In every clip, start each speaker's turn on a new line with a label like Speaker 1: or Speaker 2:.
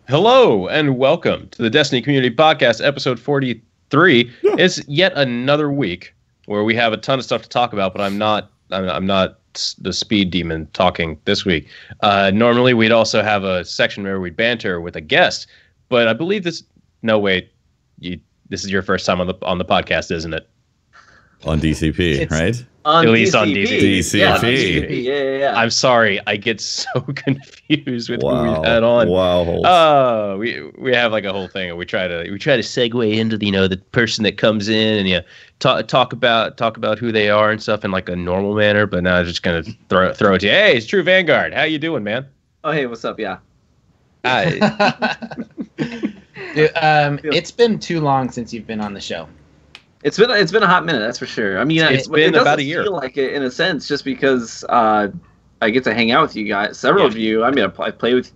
Speaker 1: Hello and welcome to the Destiny Community Podcast, episode 43. It's yet another week where we have a ton of stuff to talk about, but I'm not the speed demon talking this week. Normally we'd also have a section where we'd banter with a guest, but I believe this is your first time on the podcast, isn't it?
Speaker 2: On DCP, right?
Speaker 1: At least on
Speaker 2: DCP.
Speaker 1: Yeah,
Speaker 2: DCP.
Speaker 3: Yeah.
Speaker 1: I'm sorry, I get so confused with who we've had on.
Speaker 2: Wow.
Speaker 1: We have like a whole thing, and we try to segue into the person that comes in and talk about who they are and stuff in like a normal manner. But now I'm just gonna throw it to you. Hey, it's TrueVanguard. How you doing, man?
Speaker 3: Oh, hey, what's up? Yeah.
Speaker 4: It's been too long since you've been on the show.
Speaker 3: It's been a hot minute, that's for sure. I mean,
Speaker 1: it's been about a year.
Speaker 3: Feel like it in a sense, just because I get to hang out with you guys. Several of you. I mean, I play with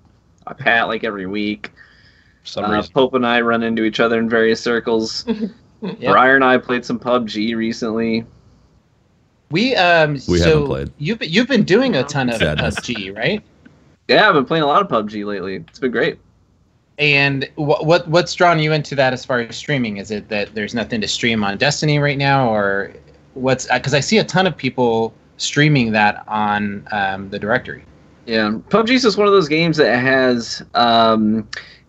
Speaker 3: Pat like every week.
Speaker 1: For some reason.
Speaker 3: Pope and I run into each other in various circles. Briar and I played some PUBG recently.
Speaker 4: We
Speaker 2: haven't played.
Speaker 4: You've been doing a ton of PUBG, right?
Speaker 3: Yeah, I've been playing a lot of PUBG lately. It's been great.
Speaker 4: And what's drawn you into that as far as streaming? Is it that there's nothing to stream on Destiny right now, or what's? Because I see a ton of people streaming that on the directory. Yeah,
Speaker 3: PUBG is just one of those games that has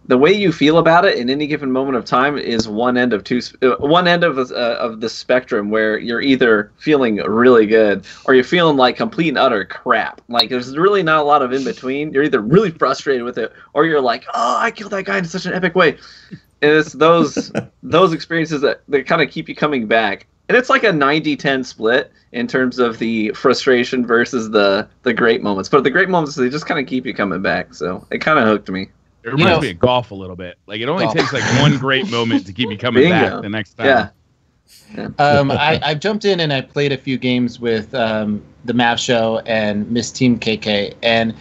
Speaker 3: the way you feel about it in any given moment of time is one end of the spectrum, where you're either feeling really good or you're feeling like complete and utter crap. Like there's really not a lot of in between. You're either really frustrated with it or you're like, oh, I killed that guy in such an epic way. And it's those experiences that kind of keep you coming back. And it's like a 90-10 split in terms of the frustration versus the great moments. But the great moments, they just kind of keep you coming back. So it kind of hooked me.
Speaker 5: It reminds me of golf a little bit. Like it only takes like one great moment to keep you coming back the next time.
Speaker 3: Yeah.
Speaker 4: I've jumped in and I played a few games with the Mav Show and Miss Team KK, and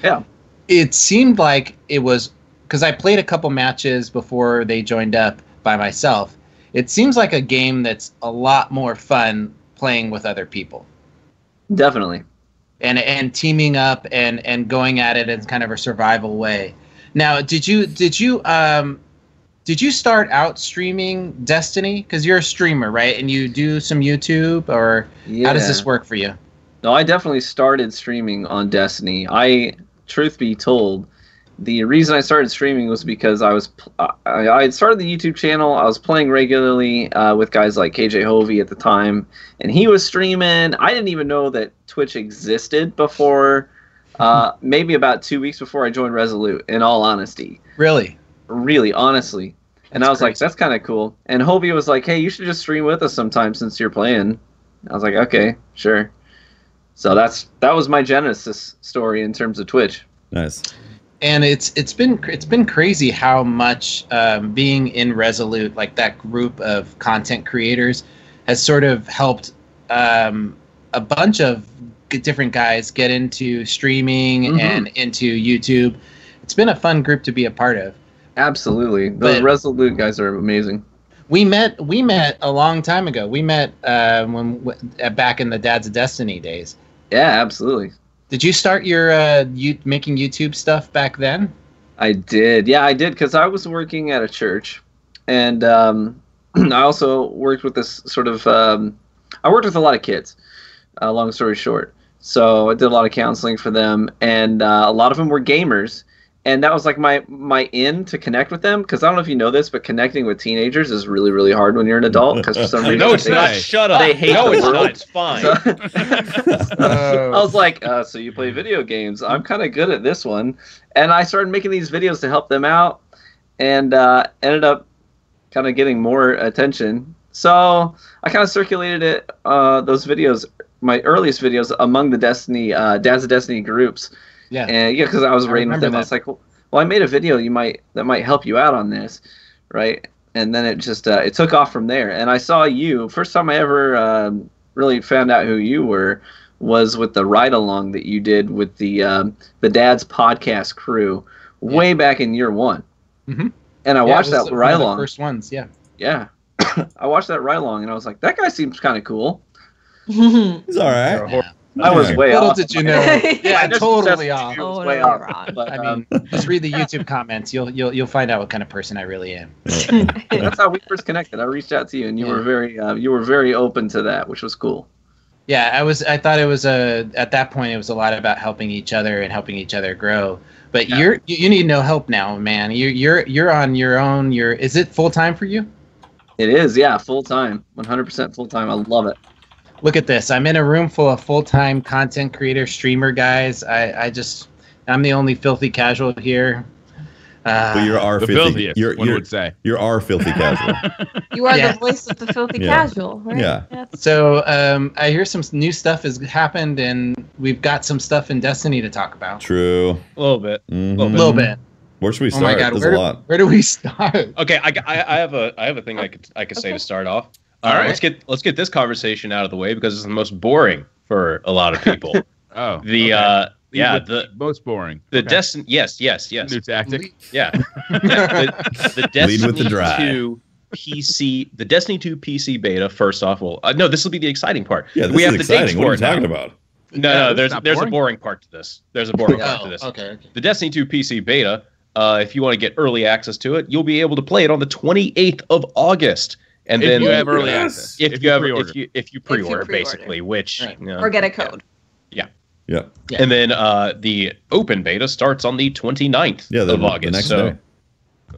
Speaker 4: it seemed like it was because I played a couple matches before they joined up by myself. It seems like a game that's a lot more fun playing with other people.
Speaker 3: Definitely.
Speaker 4: And teaming up and going at it in kind of a survival way. Now, did you start out streaming Destiny? Because you're a streamer, right? And you do some YouTube, or how does this work for you?
Speaker 3: No, I definitely started streaming on Destiny. Truth be told, the reason I started streaming was because I had started the YouTube channel. I was playing regularly with guys like KJ Hovey at the time, and he was streaming. I didn't even know that Twitch existed before. Maybe about 2 weeks before I joined Resolute, in all honesty.
Speaker 4: Really,
Speaker 3: honestly. And I was like, that's kind of cool. And Hobie was like, hey, you should just stream with us sometime since you're playing. I was like, okay, sure. So that was my genesis story in terms of Twitch.
Speaker 2: Nice.
Speaker 4: And it's been crazy how much being in Resolute, like that group of content creators, has sort of helped a bunch of different guys get into streaming and into YouTube. It's been a fun group to be a part of.
Speaker 3: Absolutely. Those Resolute guys are amazing.
Speaker 4: We met a long time ago. We met back in the Dads of Destiny days.
Speaker 3: Yeah, absolutely.
Speaker 4: Did you start your making YouTube stuff back then?
Speaker 3: I did. Yeah, I did, because I was working at a church, and I also worked with this sort of I worked with a lot of kids, long story short. So I did a lot of counseling for them, and a lot of them were gamers, and that was like my in to connect with them, because I don't know if you know this, but connecting with teenagers is really, really hard when you're an adult, because for some reason
Speaker 1: no, it's not. Shut up.
Speaker 3: They hate
Speaker 1: no,
Speaker 3: the
Speaker 1: it's
Speaker 3: world.
Speaker 1: not. It's fine.
Speaker 3: So, I was like, so you play video games? I'm kind of good at this one, and I started making these videos to help them out, and ended up kind of getting more attention. So I kind of circulated it, those videos, my earliest videos, among the Destiny Dads of Destiny groups.
Speaker 4: Yeah.
Speaker 3: And because I was raiding with them, I was like, well, I made a video that might help you out on this, right? And then it just it took off from there. And I saw you. First time I ever really found out who you were was with the ride along that you did with the Dad's podcast crew way back in year one.
Speaker 4: Mm-hmm.
Speaker 3: And I watched that ride along.
Speaker 4: First ones, yeah.
Speaker 3: Yeah. I watched that ride along, and I was like, that guy seems kind of cool.
Speaker 2: He's all right.
Speaker 3: I was way
Speaker 4: Little
Speaker 3: off.
Speaker 4: did you know. Yeah, totally off.
Speaker 6: Oh,
Speaker 3: way
Speaker 6: no,
Speaker 3: off.
Speaker 6: you're wrong.
Speaker 3: But,
Speaker 4: I mean, just read the YouTube comments. You'll find out what kind of person I really am.
Speaker 3: that's how we first connected. I reached out to you, and you were very open to that, which was cool.
Speaker 4: Yeah, I thought it was at that point it was a lot about helping each other and helping each other grow. But you need no help now, man. You're on your own. Is it full time for you?
Speaker 3: It is, yeah, full time, 100% full time. I love it.
Speaker 4: Look at this. I'm in a room full of full-time content creator, streamer guys. I'm the only filthy casual here.
Speaker 2: But you're our
Speaker 5: the
Speaker 2: filthy.
Speaker 5: Filthiest, one would say.
Speaker 2: You're our filthy casual.
Speaker 6: You are the voice of the filthy casual, right?
Speaker 2: Yeah.
Speaker 4: So I hear some new stuff has happened, and we've got some stuff in Destiny to talk about.
Speaker 2: True.
Speaker 1: A little bit.
Speaker 2: Mm-hmm.
Speaker 4: A little bit.
Speaker 2: Where should we start?
Speaker 4: Oh my God,
Speaker 2: There's a lot.
Speaker 4: Where do we start?
Speaker 1: Okay, I have a thing I could say to start off.
Speaker 5: All right.
Speaker 1: Let's get this conversation out of the way because it's the most boring for a lot of people.
Speaker 5: The most boring.
Speaker 1: The Destiny. Yes.
Speaker 5: New tactic.
Speaker 1: Yeah. The Destiny
Speaker 2: Lead with the drive.
Speaker 1: 2 PC. The Destiny 2 PC beta. First off, no, this will be the exciting part.
Speaker 2: Yeah, this
Speaker 1: we
Speaker 2: is
Speaker 1: have
Speaker 2: exciting.
Speaker 1: the dates
Speaker 2: What are
Speaker 1: for
Speaker 2: you
Speaker 1: it now.
Speaker 2: talking about?
Speaker 1: No, there's
Speaker 5: boring.
Speaker 1: a boring part to this. There's a boring part to this.
Speaker 4: Okay.
Speaker 1: The Destiny 2 PC beta, if you want to get early access to it, you'll be able to play it on the 28th of August. And then
Speaker 5: you have early access.
Speaker 1: If you pre-order, basically, which
Speaker 6: or get a code.
Speaker 2: Yeah.
Speaker 1: And then the open beta starts on the 29th of August.
Speaker 2: The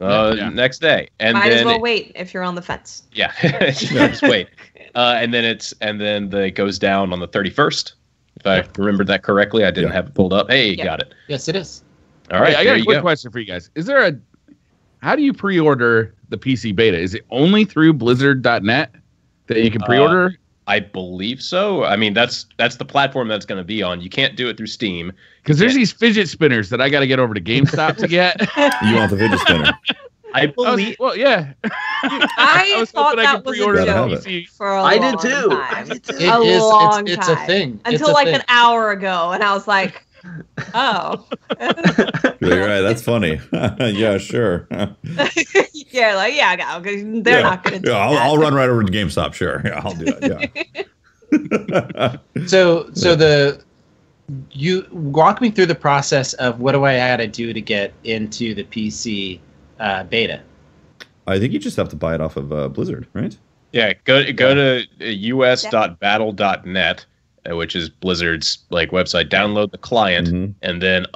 Speaker 2: next day.
Speaker 1: Next day. And
Speaker 6: Might
Speaker 1: then
Speaker 6: as well wait if you're on the fence.
Speaker 1: Yeah. Just wait. And then it goes down on the 31st. If I remembered that correctly, I didn't have it pulled up. Hey, got it.
Speaker 4: Yes, it is.
Speaker 1: All right.
Speaker 5: I got a quick question for you guys. How do you pre-order the PC beta? Is it only through Blizzard.net that you can pre-order?
Speaker 1: I believe so. I mean, that's the platform that's going to be on. You can't do it through Steam.
Speaker 5: Because there's these fidget spinners that I got to get over to GameStop to get.
Speaker 2: You want the fidget spinner?
Speaker 1: I believe.
Speaker 6: I thought that was a joke for a long time.
Speaker 3: I did too.
Speaker 4: It's a thing.
Speaker 6: Until an hour ago, and I was like, oh.
Speaker 2: You're right. That's funny. Yeah, sure.
Speaker 6: They're not going to do that.
Speaker 2: I'll run right over to GameStop. Sure. Yeah, I'll do that. Yeah.
Speaker 4: So you walk me through the process of what do I got to do to get into the PC beta?
Speaker 2: I think you just have to buy it off of Blizzard, right?
Speaker 1: Yeah, go to us.battle.net, which is Blizzard's website. Download the client, and then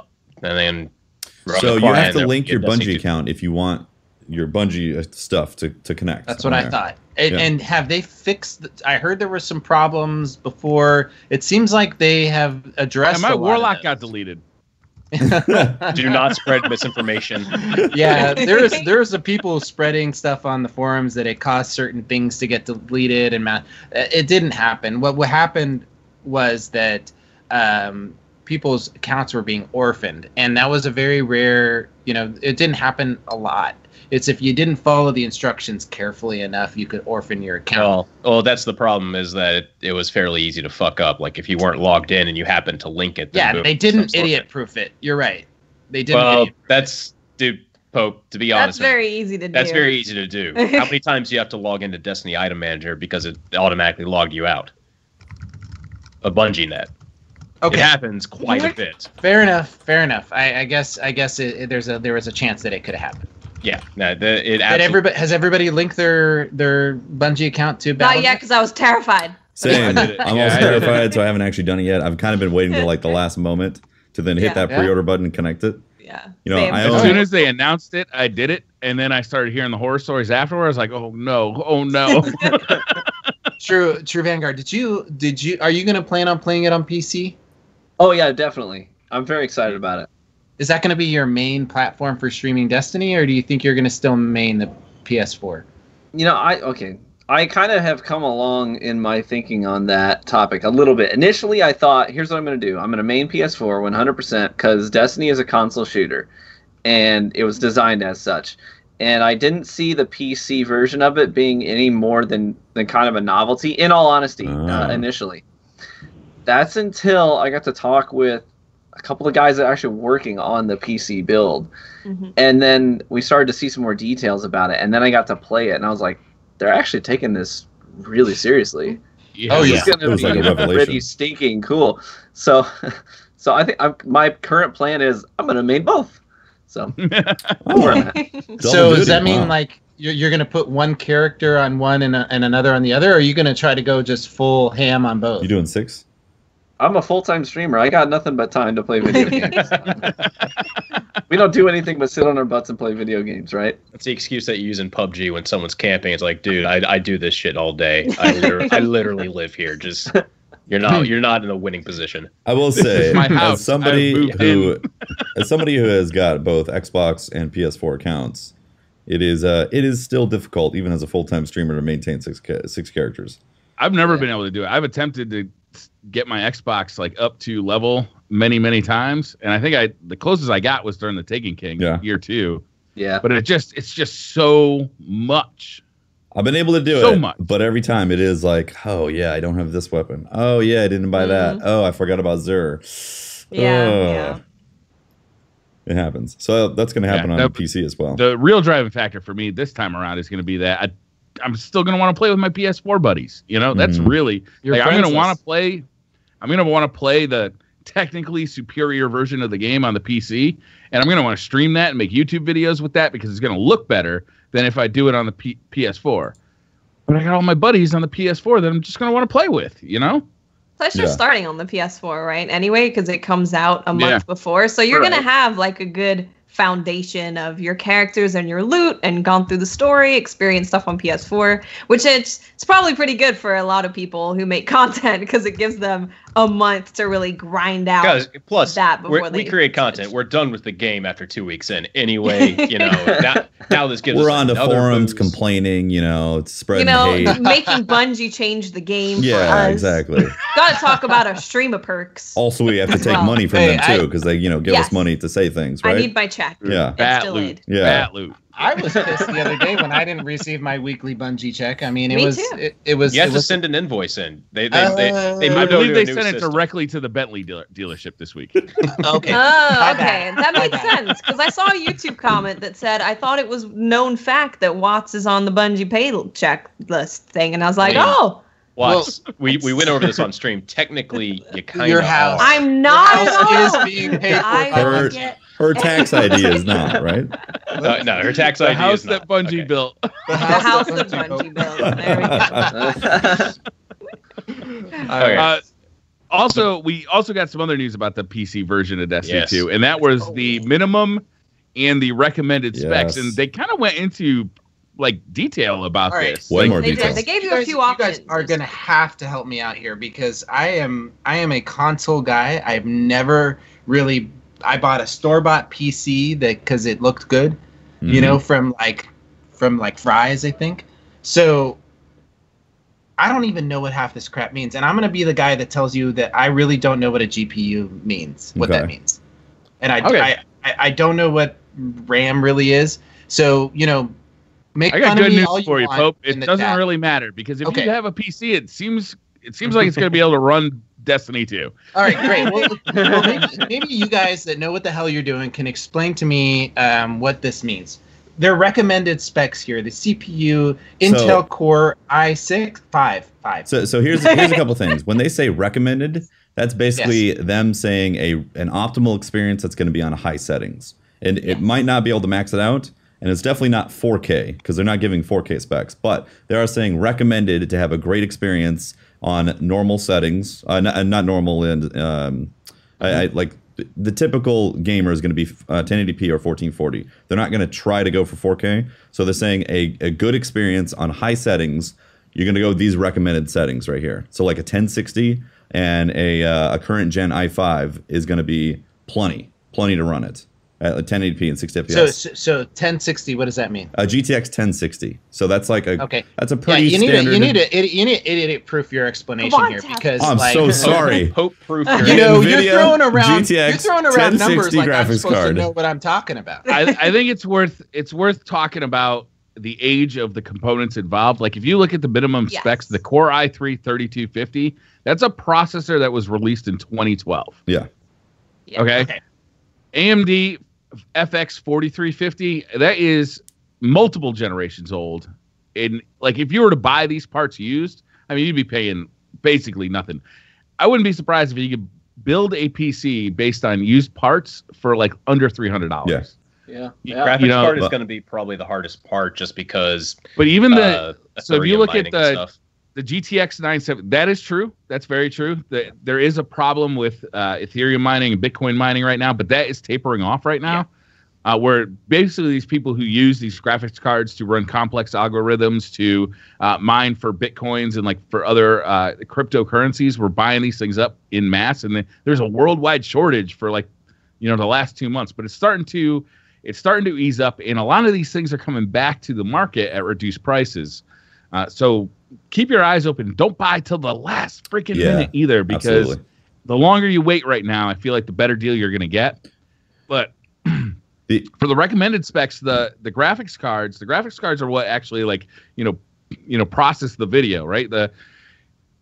Speaker 2: so you have to link your Bungie account if you want your Bungie stuff to connect.
Speaker 4: That's what I thought. And have they fixed? I heard there were some problems before. It seems like they have addressed.
Speaker 5: My Warlock got deleted.
Speaker 1: Do not spread misinformation.
Speaker 4: Yeah, there's the people spreading stuff on the forums that it caused certain things to get deleted, and it didn't happen. What happened was that people's accounts were being orphaned, and that was a very rare. It didn't happen a lot. It's if you didn't follow the instructions carefully enough, you could orphan your account.
Speaker 1: Well, that's the problem, is that it was fairly easy to fuck up. Like if you weren't logged in and you happened to link it.
Speaker 4: Yeah, they didn't idiot-proof it. You're right. They didn't.
Speaker 1: Well, that's Pope. To be honest,
Speaker 6: that's very easy to do.
Speaker 1: That's very easy to do. How many times do you have to log into Destiny Item Manager because it automatically logged you out? A Bungie net.
Speaker 4: Okay.
Speaker 1: It happens quite a bit.
Speaker 4: Fair enough. I guess there was a chance that it could have happened.
Speaker 1: Yeah, no, has
Speaker 4: everybody linked their Bungie account to Battle?
Speaker 6: Not yet, because I was terrified.
Speaker 2: Same. I'm also terrified, so I haven't actually done it yet. I've kind of been waiting till the last moment to then hit that pre-order button and connect it.
Speaker 6: Yeah.
Speaker 5: As soon as they announced it, I did it, and then I started hearing the horror stories afterwards. I was like, oh no.
Speaker 4: True Vanguard. Are you going to plan on playing it on PC?
Speaker 3: Oh yeah, definitely. I'm very excited about it.
Speaker 4: Is that going to be your main platform for streaming Destiny, or do you think you're going to still main the PS4?
Speaker 3: I kind of have come along in my thinking on that topic a little bit. Initially, I thought, here's what I'm going to do. I'm going to main PS4 100% because Destiny is a console shooter, and it was designed as such. And I didn't see the PC version of it being any more than kind of a novelty, in all honesty, initially. That's until I got to talk with a couple of guys that are actually working on the PC build. Mm-hmm. And then we started to see some more details about it. And then I got to play it, and I was like, they're actually taking this really seriously. Yeah. It's going to be pretty stinking cool. So I think my current plan is I'm going to main both. So,
Speaker 4: so does that mean like you're going to put one character on one and another on the other, or are you going to try to go just full ham on both?
Speaker 2: You doing 6?
Speaker 3: I'm a full-time streamer. I got nothing but time to play video games. We don't do anything but sit on our butts and play video games, right?
Speaker 1: That's the excuse that you use in PUBG when someone's camping. It's like, dude, I do this shit all day. I literally live here. Just you're not in a winning position.
Speaker 2: I will say, as somebody who has got both Xbox and PS4 accounts, it is still difficult, even as a full-time streamer, to maintain six characters.
Speaker 5: I've never been able to do it. I've attempted to get my Xbox like up to level many times, and I think the closest I got was during the Taken King year 2.
Speaker 3: Yeah,
Speaker 5: but it's just so much.
Speaker 2: I've been able to do
Speaker 5: so much,
Speaker 2: but every time it is like, oh yeah, I don't have this weapon. Oh yeah, I didn't buy that. Oh, I forgot about Zur.
Speaker 6: Yeah.
Speaker 2: It happens. So that's going to happen on PC as well.
Speaker 5: The real driving factor for me this time around is going to be that I'm still going to want to play with my PS4 buddies. You know, that's really like, I'm going to want to play. I'm going to want to play the technically superior version of the game on the PC, and I'm going to want to stream that and make YouTube videos with that because it's going to look better than if I do it on the PS4. But I got all my buddies on the PS4 that I'm just going to want to play with, you know?
Speaker 6: Plus, you're starting on the PS4, right? Anyway, because it comes out a month before. So you're going to have like a good foundation of your characters and your loot and gone through the story, experienced stuff on PS4, which it's probably pretty good for a lot of people who make content because it gives them a month to really grind out that before
Speaker 1: we create content. We're done with the game after 2 weeks in. Anyway, you know, now this gives
Speaker 2: we're
Speaker 1: us
Speaker 2: on the forums complaining, you know, it's spreading hate.
Speaker 6: Making Bungie change the game for us.
Speaker 2: Yeah, exactly.
Speaker 6: Got to talk about our stream of perks.
Speaker 2: Also, we have to take money from them too because they, you know, give us money to say things, right?
Speaker 6: I need my check.
Speaker 2: Yeah.
Speaker 5: Bat loot.
Speaker 2: Yeah.
Speaker 5: Bat loot.
Speaker 4: I was pissed the other day when I didn't receive my weekly Bungie check. I mean, it was.
Speaker 1: You have to send an invoice in. They
Speaker 5: I believe they sent it directly to the Bentley dealership this week.
Speaker 4: Okay.
Speaker 6: Oh, okay. That makes sense because I saw a YouTube comment that said I thought it was known fact that Watts is on the Bungie pay checklist thing, and I was like, oh.
Speaker 1: Watts, we went over this on stream. Technically, you kind of are.
Speaker 6: I'm not.
Speaker 4: Your house is being paid for.
Speaker 2: Her tax ID is not, right?
Speaker 1: No, her tax ID is not.
Speaker 5: The house that Bungie built.
Speaker 6: The house that Bungie built. There we go.
Speaker 5: Also, we also got some other news about the PC version of Destiny 2, and that was the minimum and the recommended specs, and they kind of went into like detail about this.
Speaker 2: Way more detail.
Speaker 6: They gave you a few options.
Speaker 4: You guys are gonna have to help me out here because I am a console guy. I've never really. I bought a store-bought PC because it looked good, you know, from Fry's, I think. So I don't even know what half this crap means, and I'm gonna be the guy that tells you that I really don't know what a GPU means, what that means, and I don't know what RAM really is. So you know, make
Speaker 5: I got
Speaker 4: fun
Speaker 5: good
Speaker 4: of me
Speaker 5: news
Speaker 4: all you
Speaker 5: for you,
Speaker 4: want
Speaker 5: Pope. It doesn't really matter because if you have a PC, it seems like it's gonna be able to run Destiny 2.
Speaker 4: All right, great. Well maybe you guys that know what the hell you're doing can explain to me what this means. Their recommended specs here: the CPU, Intel Core i5.
Speaker 2: So here's a couple things. When they say recommended, that's basically them saying an optimal experience that's going to be on high settings, and it might not be able to max it out. And it's definitely not 4K because they're not giving 4K specs, but they are saying recommended to have a great experience on normal settings, not normal, and I like the typical gamer is going to be 1080p or 1440. They're not going to try to go for 4K, so they're saying a good experience on high settings. You're going to go with these recommended settings right here. So like a 1060 and a current gen i5 is going to be plenty to run it. At 1080p and 60 FPS.
Speaker 4: So 1060, what does that mean?
Speaker 2: A GTX 1060. So that's like that's a pretty
Speaker 4: standard. You need to idiot proof your explanation here because
Speaker 2: I'm so sorry.
Speaker 1: Pope proof.
Speaker 4: You're throwing around
Speaker 2: GTX
Speaker 4: numbers like I'm supposed
Speaker 2: card.
Speaker 4: to know what I'm talking about.
Speaker 5: I think it's worth talking about the age of the components involved. Like if you look at the minimum specs, the Core i3 3250, that's a processor that was released in 2012.
Speaker 2: Yeah.
Speaker 5: Okay. AMD FX 4350, that is multiple generations old. And like if you were to buy these parts used, I mean you'd be paying basically nothing. I wouldn't be surprised if you could build a PC based on used parts for like under $300.
Speaker 3: Yeah.
Speaker 1: Graphics card is going to be probably the hardest part, just because.
Speaker 5: But even so if you look at the GTX 970, that is true. That's very true. There is a problem with Ethereum mining and Bitcoin mining right now, but that is tapering off right now. Where basically these people who use these graphics cards to run complex algorithms to mine for Bitcoins and like for other cryptocurrencies were buying these things up in mass, and there's a worldwide shortage for like the last 2 months, but it's starting to ease up, and a lot of these things are coming back to the market at reduced prices. So keep your eyes open. Don't buy till the last freaking minute either, because the longer you wait right now, I feel like the better deal you're going to get. But for the recommended specs, the graphics cards are what actually like process the video, right? The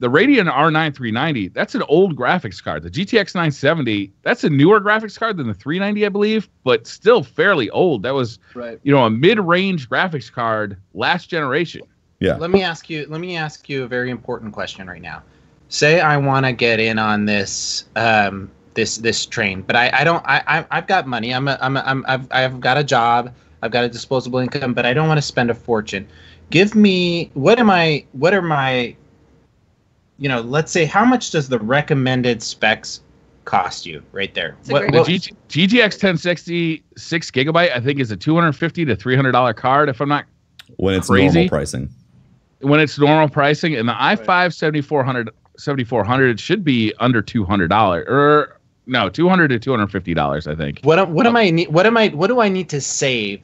Speaker 5: Radeon R9 390, that's an old graphics card. The GTX 970, that's a newer graphics card than the 390, I believe, but still fairly old. That was a mid-range graphics card last generation.
Speaker 2: Yeah.
Speaker 4: Let me ask you a very important question right now. Say I want to get in on this this train, but I've got money. I've got a job. I've got a disposable income, but I don't want to spend a fortune. Give me what are my let's say, how much does the recommended specs cost you right there?
Speaker 5: The GTX 1060 6GB, I think, is a $250 to $300 card, if I'm not
Speaker 2: when it's
Speaker 5: crazy.
Speaker 2: Normal pricing.
Speaker 5: When it's normal pricing, and the i5 7400 should be under $200, or no, $200 to $250, I think.
Speaker 4: What do I need to save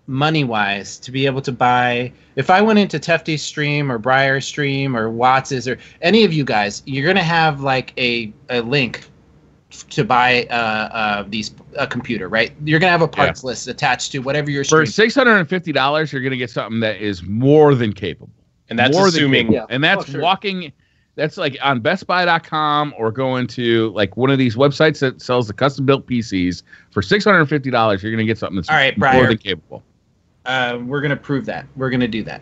Speaker 4: money-wise to be able to buy? If I went into Tefty's stream or Briar's stream or Watts's or any of you guys, you're gonna have like a link to buy a computer, right? You're gonna have a parts list attached to whatever you're streaming.
Speaker 5: For $650, you're gonna get something that is more than capable,
Speaker 1: and that's assuming.
Speaker 5: And that's walking. That's like on BestBuy.com or going to like one of these websites that sells the custom-built PCs. For $650, you're gonna get something that's more than capable.
Speaker 4: We're gonna prove that. We're gonna do that.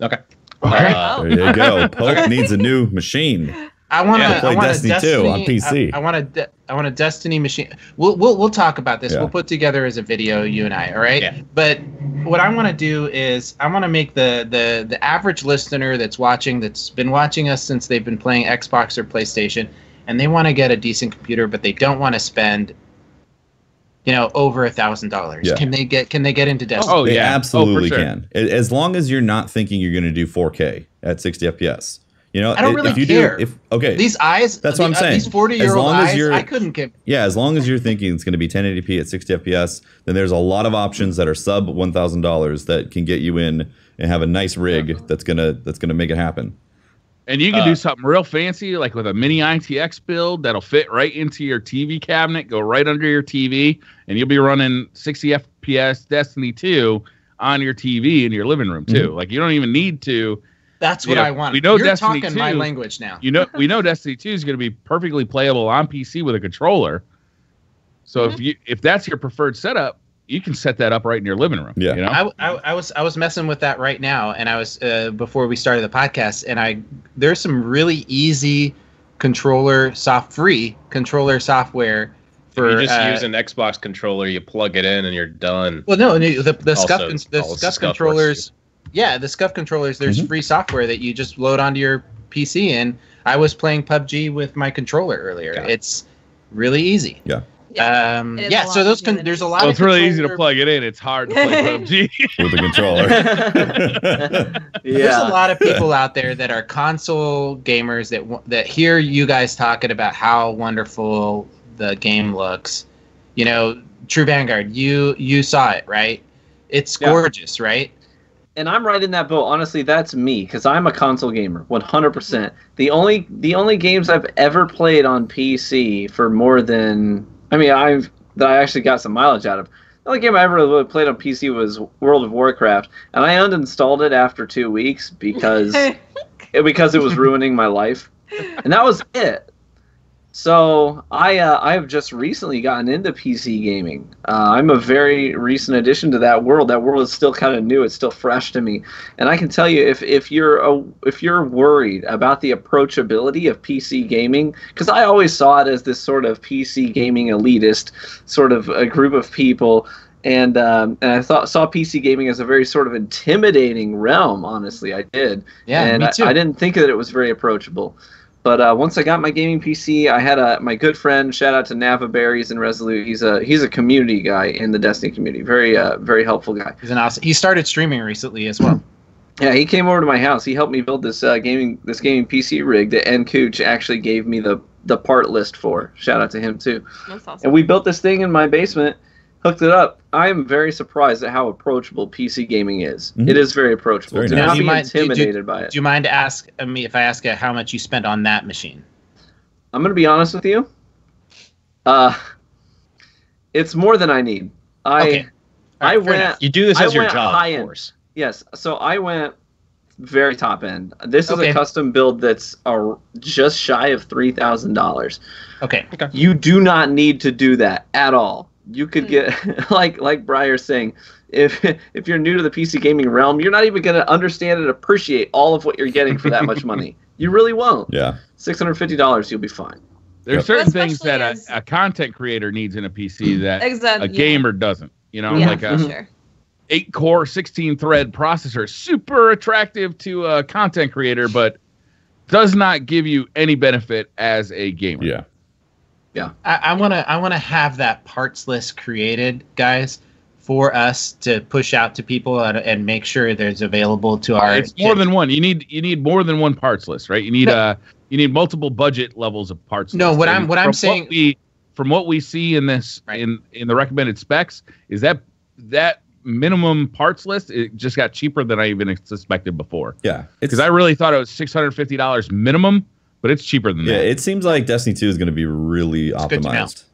Speaker 1: Okay.
Speaker 2: There you go. Pope needs a new machine.
Speaker 4: I want to
Speaker 2: play Destiny 2 on PC.
Speaker 4: I want a Destiny machine. We'll talk about this. Yeah. We'll put together as a video, you and I. All right. Yeah. But what I want to do is I want to make the average listener that's been watching us since they've been playing Xbox or PlayStation, and they want to get a decent computer, but they don't want to spend over $1,000. Yeah. Can they get into Destiny?
Speaker 2: Oh, they absolutely can. As long as you're not thinking you're going to do 4K at 60 FPS.
Speaker 4: I don't really care. These eyes.
Speaker 2: That's what I'm saying.
Speaker 4: These 40-year-old eyes. I couldn't get.
Speaker 2: Yeah, as long as you're thinking it's going to be 1080p at 60 FPS, then there's a lot of options that are sub $1,000 that can get you in and have a nice rig that's gonna make it happen.
Speaker 5: And you can do something real fancy, like with a mini ITX build that'll fit right into your TV cabinet, go right under your TV, and you'll be running 60 FPS Destiny 2 on your TV in your living room too. Mm-hmm. Like you don't even need to.
Speaker 4: That's what I want.
Speaker 5: We know
Speaker 4: You're
Speaker 5: Destiny
Speaker 4: talking
Speaker 5: 2,
Speaker 4: my language now.
Speaker 5: We know Destiny 2 is going to be perfectly playable on PC with a controller. So if that's your preferred setup, you can set that up right in your living room.
Speaker 2: Yeah.
Speaker 4: I was messing with that right now, and I was before we started the podcast, and there's some really easy free controller software.
Speaker 1: You just use an Xbox controller, you plug it in, and you're done.
Speaker 4: Well, no, the SCUF controllers. Yeah, the SCUF controllers, there's free software that you just load onto your PC, and I was playing PUBG with my controller earlier. Yeah. It's really easy.
Speaker 2: Yeah.
Speaker 4: So there's a lot of
Speaker 5: it's really easy to plug it in. It's hard to play PUBG
Speaker 2: with a controller.
Speaker 4: There's a lot of people out there that are console gamers that hear you guys talking about how wonderful the game looks. TrueVanguard, you saw it, right? It's gorgeous, right?
Speaker 3: And I'm right in that boat. Honestly, that's me, because I'm a console gamer, 100%. The only games I've ever played on PC for more than I actually got some mileage out of. The only game I ever really played on PC was World of Warcraft, and I uninstalled it after 2 weeks because it was ruining my life, and that was it. So I have just recently gotten into PC gaming. I'm a very recent addition to that world. That world is still kind of new. It's still fresh to me. And I can tell you, if you're worried about the approachability of PC gaming, because I always saw it as this sort of PC gaming elitist sort of a group of people. And I saw PC gaming as a very sort of intimidating realm. Honestly, I did.
Speaker 4: Yeah,
Speaker 3: and
Speaker 4: me too.
Speaker 3: I didn't think that it was very approachable. But once I got my gaming PC, I had my good friend, shout out to Navaberries and Resolute. He's a community guy in the Destiny community. Very helpful guy.
Speaker 4: He's an awesome. He started streaming recently as well.
Speaker 3: Yeah, he came over to my house. He helped me build this gaming PC rig that N Cooch actually gave me the part list for. Shout out to him too.
Speaker 6: That's awesome.
Speaker 3: And we built this thing in my basement. Hooked it up. I am very surprised at how approachable PC gaming is.
Speaker 2: Mm-hmm.
Speaker 3: It is very approachable.
Speaker 2: Very
Speaker 3: Do
Speaker 2: nice.
Speaker 3: not be intimidated by it.
Speaker 4: Do you mind ask me if I ask you how much you spent on that machine?
Speaker 3: I'm going to be honest with you. It's more than I need.
Speaker 4: Okay.
Speaker 3: I went.
Speaker 1: You do this as your job,
Speaker 3: high
Speaker 1: of
Speaker 3: end.
Speaker 1: course.
Speaker 3: Yes. So I went very top end. This is
Speaker 4: Okay.
Speaker 3: a custom build that's just shy of $3,000.
Speaker 4: Okay.
Speaker 3: You do not need to do that at all. You could get like Breyer's saying, if you're new to the PC gaming realm, you're not even going to understand and appreciate all of what you're getting for that much money. You really won't.
Speaker 2: Yeah.
Speaker 3: $650, you'll be fine.
Speaker 5: There's certain things
Speaker 6: Especially
Speaker 5: that
Speaker 6: as-
Speaker 5: a content creator needs in a PC that
Speaker 6: Exactly.
Speaker 5: a gamer doesn't. You know,
Speaker 6: Yeah,
Speaker 5: like a
Speaker 6: for sure.
Speaker 5: 8-core, 16-thread processor, super attractive to a content creator, but does not give you any benefit as a gamer.
Speaker 2: Yeah.
Speaker 4: I wanna have that parts list created, guys, for us to push out to people and make sure there's available to our.
Speaker 5: It's more than one. You need more than one parts list, right? You need multiple budget levels of parts.
Speaker 4: No,
Speaker 5: list.
Speaker 4: what
Speaker 5: And
Speaker 4: I'm saying.
Speaker 5: From what we see in this in the recommended specs is that minimum parts list, it just got cheaper than I even suspected before.
Speaker 2: Yeah.
Speaker 5: Because I really thought it was $650 minimum, but it's cheaper than
Speaker 2: Yeah,
Speaker 5: that.
Speaker 2: it seems like Destiny 2 is going to be really
Speaker 4: It's good to know.
Speaker 2: optimized.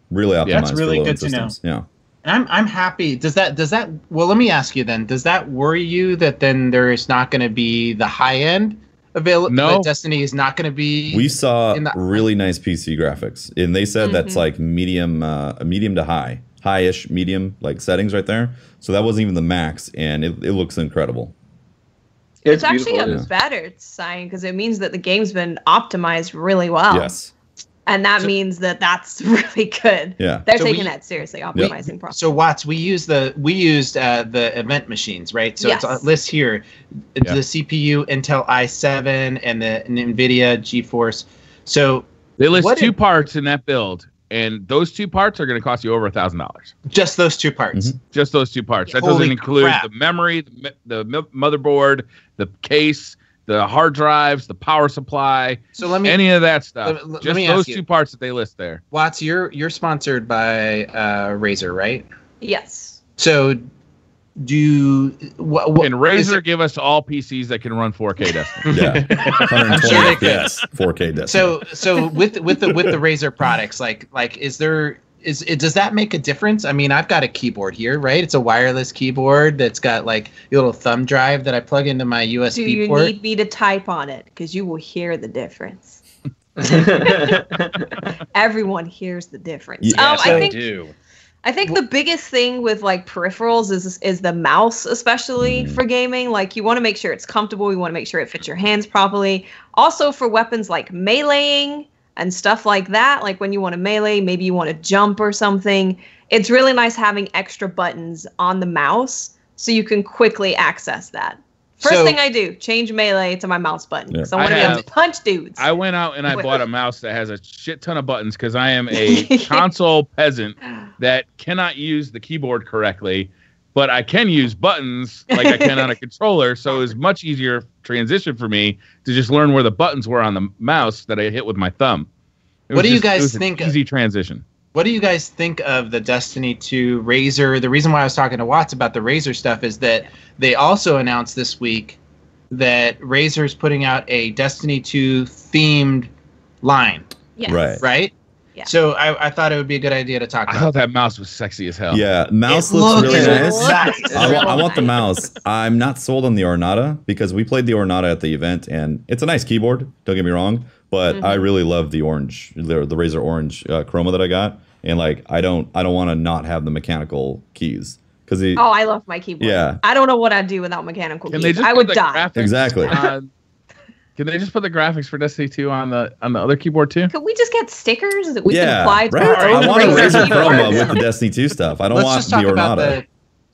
Speaker 2: Really optimized
Speaker 4: That's really
Speaker 2: for
Speaker 4: good to know.
Speaker 2: systems. Yeah.
Speaker 4: And I'm happy. Does that? Well, let me ask you then. Does that worry you that then there is not going to be the high end available?
Speaker 5: No.
Speaker 4: That Destiny is not going to be.
Speaker 2: We saw
Speaker 4: in the-
Speaker 2: really nice PC graphics, and they said that's like medium to high-ish medium like settings right there. So that wasn't even the max, and it looks incredible.
Speaker 6: It's actually
Speaker 3: beautiful.
Speaker 6: a
Speaker 2: Yeah.
Speaker 6: better sign because it means that the game's been optimized really well.
Speaker 2: Yes.
Speaker 6: And that means that that's really good.
Speaker 2: Yeah.
Speaker 6: They're
Speaker 4: So
Speaker 6: taking
Speaker 4: we-
Speaker 6: that seriously, optimizing properly.
Speaker 4: So Watts, we used the event machines, right? So
Speaker 6: Yes.
Speaker 4: it's a list here:
Speaker 5: Yeah.
Speaker 4: the CPU Intel i7 and the NVIDIA GeForce. So
Speaker 5: They list
Speaker 4: What
Speaker 5: two
Speaker 4: if-
Speaker 5: parts in that build, and those two parts are going to cost you over $1,000.
Speaker 4: just those two parts.
Speaker 5: Just those two parts. That
Speaker 4: Holy
Speaker 5: doesn't include
Speaker 4: crap.
Speaker 5: the memory, the motherboard, the case, the hard drives, the power supply,
Speaker 4: So let me,
Speaker 5: any of that stuff.
Speaker 4: let
Speaker 5: Just
Speaker 4: me
Speaker 5: those
Speaker 4: ask you.
Speaker 5: two parts that they list there.
Speaker 4: Watts, you're sponsored by Razer, right?
Speaker 6: Yes.
Speaker 4: So do what
Speaker 5: Can Razer give us all PCs that can run 4K Destiny?
Speaker 2: Yeah. 120
Speaker 4: Sure they could.
Speaker 2: FPS, 4K Destiny.
Speaker 4: So with the Razer products, like does that make a difference? I mean, I've got a keyboard here, right? It's a wireless keyboard that's got like a little thumb drive that I plug into my USB
Speaker 6: Do you
Speaker 4: port.
Speaker 6: need me to type on it? Because you will hear the difference. Everyone hears the difference.
Speaker 2: Yeah,
Speaker 1: Yes, I do.
Speaker 6: I think the biggest thing with like peripherals is the mouse, especially for gaming. Like you want to make sure it's comfortable. You want to make sure it fits your hands properly. Also for weapons like meleeing and stuff like that. Like when you want to melee, maybe you want to jump or something. It's really nice having extra buttons on the mouse so you can quickly access that. First thing I do, change melee to my mouse button because I want to be able to punch dudes.
Speaker 5: I went out and I bought a mouse that has a shit ton of buttons because I am a console peasant that cannot use the keyboard correctly, but I can use buttons like I can on a controller. So it was much easier transition for me to just learn where the buttons were on the mouse that I hit with my thumb.
Speaker 4: What do you guys think?
Speaker 5: Easy transition.
Speaker 4: What do you guys think of the Destiny 2 Razer? The reason why I was talking to Watts about the Razer stuff is that they also announced this week that Razer's putting out a Destiny 2 themed line,
Speaker 6: Yes.
Speaker 2: Right.
Speaker 4: right?
Speaker 6: Yeah.
Speaker 4: So I thought it would be a good idea to talk about.
Speaker 5: I thought that mouse was sexy as hell.
Speaker 2: Yeah, mouse looks really nice.
Speaker 6: Nice.
Speaker 2: I want the mouse. I'm not sold on the Ornata because we played the Ornata at the event, and it's a nice keyboard. Don't get me wrong, but I really love the orange, the Razer Orange Chroma that I got, and like I don't want to not have the mechanical keys because
Speaker 6: I love my keyboard.
Speaker 2: Yeah.
Speaker 6: I don't know what I'd do without mechanical keys.
Speaker 5: They just
Speaker 6: I
Speaker 5: put
Speaker 6: would
Speaker 5: the
Speaker 6: die.
Speaker 5: graphics
Speaker 2: Exactly.
Speaker 5: Can they just put the graphics for Destiny 2 on the other keyboard too?
Speaker 6: Could we just get stickers that we can
Speaker 2: yeah,
Speaker 6: apply to
Speaker 2: right.
Speaker 6: our own
Speaker 2: I want a Razer Chroma
Speaker 6: keyboards?
Speaker 2: with the Destiny 2 stuff. I don't want the Ornata.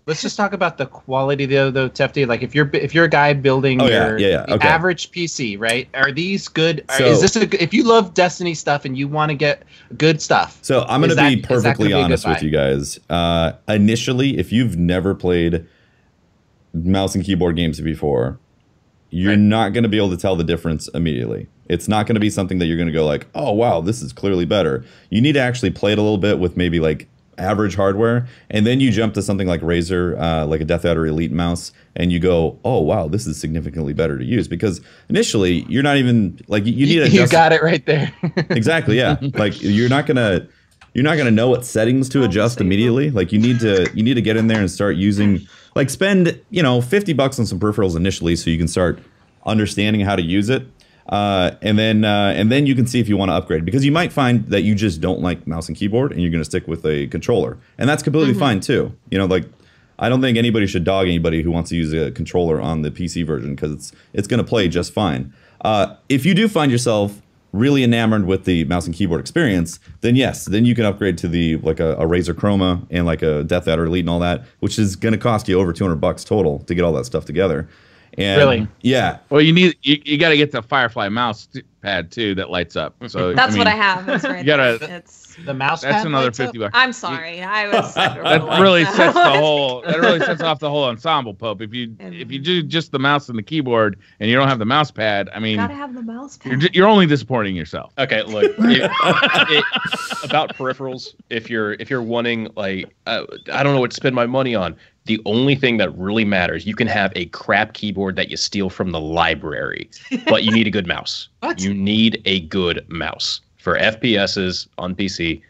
Speaker 4: Let's just talk about the quality though, Tefty. Like if you're a guy building the average PC, right? Are these good? Is this if you love Destiny stuff and you want to get good stuff?
Speaker 2: So I'm going to be perfectly honest with you guys. Initially, if you've never played mouse and keyboard games before, you're not going to be able to tell the difference immediately. It's not going to be something that you're going to go like, oh wow, this is clearly better. You need to actually play it a little bit with maybe like average hardware, and then you jump to something like Razer, like a Death Adder Elite mouse, and you go, oh wow, this is significantly better to use, because initially you're not even like you need to
Speaker 4: you got it right there.
Speaker 2: Exactly, yeah. Like you're not gonna know what settings to adjust immediately. Like you need to get in there and start using, like spend $50 on some peripherals initially so you can start understanding how to use it. And then you can see if you want to upgrade, because you might find that you just don't like mouse and keyboard and you're going to stick with a controller, and that's completely fine too. Like I don't think anybody should dog anybody who wants to use a controller on the PC version, because it's going to play just fine. If you do find yourself really enamored with the mouse and keyboard experience, then yes, then you can upgrade to the like a Razer Chroma and like a Death Adder Elite and all that, which is going to cost you over $200 total to get all that stuff together. And
Speaker 4: really?
Speaker 2: Yeah.
Speaker 5: Well, you got to get the Firefly mouse pad too that lights up. So
Speaker 6: that's what I have. It's right
Speaker 5: it's
Speaker 4: the mouse pad.
Speaker 5: That's another $50.
Speaker 6: I'm sorry. I was.
Speaker 5: That really sets the whole. That really sets off the whole ensemble, Pope. If you do just the mouse and the keyboard and you don't have the mouse pad, I mean,
Speaker 6: gotta have the mouse pad.
Speaker 5: You're only disappointing yourself.
Speaker 1: Okay, look about peripherals. If you're wanting like I don't know what to spend my money on. The only thing that really matters, you can have a crap keyboard that you steal from the library, but you need a good mouse.
Speaker 4: What?
Speaker 1: You need a good mouse for FPSs on PC,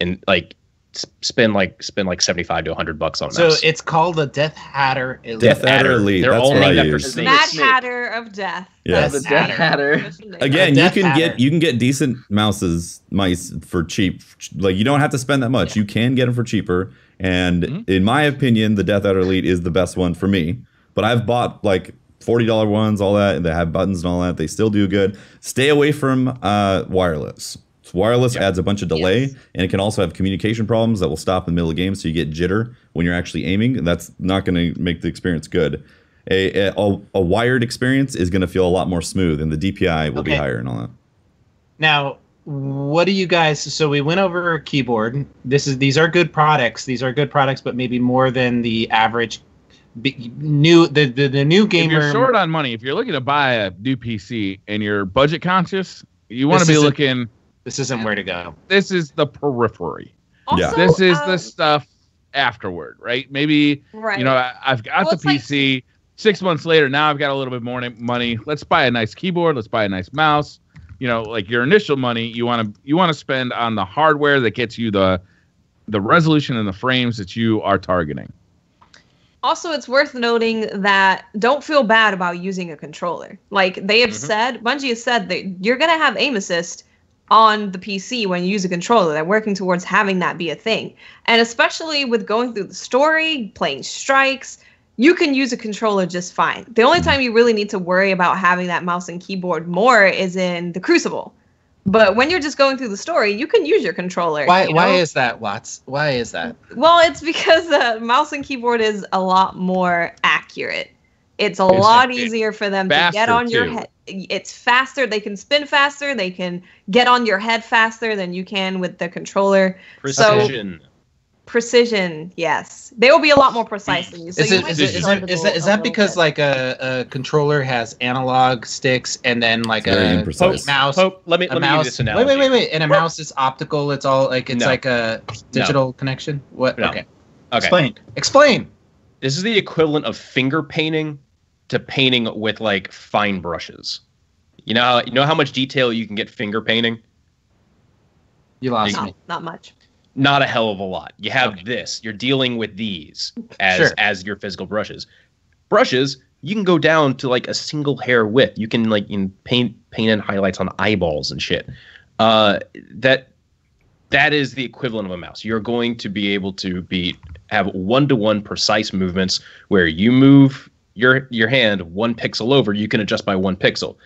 Speaker 1: and like spend like $75 to $100 on a
Speaker 4: so
Speaker 1: mouse.
Speaker 4: it's called the Death Adder Elite.
Speaker 2: Death Adder Elite.
Speaker 1: They're
Speaker 2: That's
Speaker 1: all
Speaker 2: what I
Speaker 1: named after
Speaker 2: use.
Speaker 1: snakes.
Speaker 6: Mad Hatter of Death.
Speaker 2: Yes.
Speaker 3: The Death Hatter.
Speaker 2: Again,
Speaker 4: Death
Speaker 2: you
Speaker 4: Adder.
Speaker 2: can get decent mice for cheap. Like you don't have to spend that much. You can get them for cheaper. And in my opinion, the Death Adder Elite is the best one for me. But I've bought like $40 ones, all that, and they have buttons and all that. They still do good. Stay away from wireless. Wireless adds a bunch of delay, and it can also have communication problems that will stop in the middle of the game, so you get jitter when you're actually aiming, and that's not going to make the experience good. A wired experience is going to feel a lot more smooth, and the DPI will be higher and all that.
Speaker 4: Now, what do you guys? So we went over keyboard. These are good products. These are good products, but maybe more than the average new gamer.
Speaker 5: If you're short on money, if you're looking to buy a new PC and you're budget conscious, you want to be looking.
Speaker 4: This isn't where to go.
Speaker 5: This is the periphery.
Speaker 6: Also,
Speaker 5: This is the stuff afterward, right? Maybe I've got the PC. Like 6 months later, now I've got a little bit more money. Let's buy a nice keyboard. Let's buy a nice mouse. Like your initial money, you want to spend on the hardware that gets you the resolution and the frames that you are targeting.
Speaker 6: Also, it's worth noting that don't feel bad about using a controller. Like they have said, Bungie has said that you're gonna have aim assist on the PC when you use a controller. They're working towards having that be a thing. And especially with going through the story, playing strikes, you can use a controller just fine. The only time you really need to worry about having that mouse and keyboard more is in the Crucible. But when you're just going through the story, you can use your controller.
Speaker 4: Why is that, Watts? Why is that?
Speaker 6: Well, it's because the mouse and keyboard is a lot more accurate. It's a lot easier for them to get on your head. It's faster. They can spin faster. They can get on your head faster than you can with the controller. Precision, yes. They will be a lot more precise than you. So
Speaker 4: is that because like a controller has analog sticks and then like a mouse?
Speaker 1: Let me give you this analogy.
Speaker 4: Wait. And a mouse is optical. It's all like like a digital connection. What?
Speaker 1: No.
Speaker 4: Okay.
Speaker 1: Explain. This is the equivalent of finger painting to painting with like fine brushes. You know how much detail you can get finger painting?
Speaker 4: You lost me.
Speaker 6: Not much.
Speaker 1: Not a hell of a lot. You have this. You're dealing with these as your physical brushes. Brushes, you can go down to like a single hair width. You can like paint in highlights on eyeballs and shit. That is the equivalent of a mouse. You're going to be able to have one-to-one precise movements where you move your hand 1 pixel over, you can adjust by 1 pixel.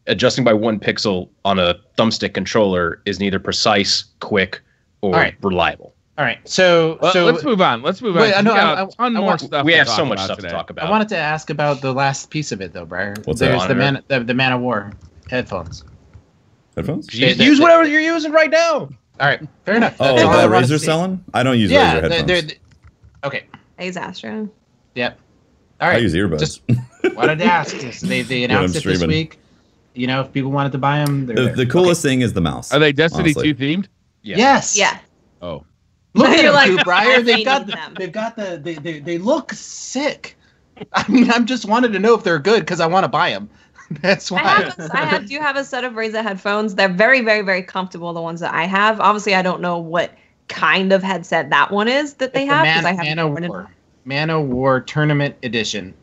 Speaker 1: Adjusting by 1 pixel on a thumbstick controller is neither precise, quick, or reliable.
Speaker 4: All right, so
Speaker 5: let's move on. Let's move on.
Speaker 4: Wait,
Speaker 5: I got a ton more stuff.
Speaker 1: We have so much stuff to talk about.
Speaker 4: I wanted to ask about the last piece of it, though, Briar.
Speaker 2: What's
Speaker 4: There's
Speaker 2: that?
Speaker 4: the Man of War headphones.
Speaker 2: Headphones?
Speaker 1: Use whatever you're using right now.
Speaker 4: All right, fair enough.
Speaker 2: Oh, that Razer selling? I don't use Razer headphones.
Speaker 4: Okay.
Speaker 6: I use Astro.
Speaker 4: Yep. All right.
Speaker 2: I use earbuds.
Speaker 4: Just wanted to ask. They announced it this week. You know, if people wanted to buy them,
Speaker 2: the coolest thing is the mouse.
Speaker 5: Are they Destiny
Speaker 2: honestly.
Speaker 5: 2 themed?
Speaker 4: Yeah. Yes.
Speaker 6: Yeah.
Speaker 5: Oh.
Speaker 4: Look at
Speaker 6: You're
Speaker 4: them, Briar. They've got
Speaker 6: them.
Speaker 4: they look sick. I mean, I'm just wanted to know if they're good because I want to buy them. That's why.
Speaker 6: I do have a set of Razer headphones. They're very, very, very comfortable. The ones that I have. Obviously, I don't know what kind of headset that one is that they have because I have
Speaker 4: Man of War Tournament Edition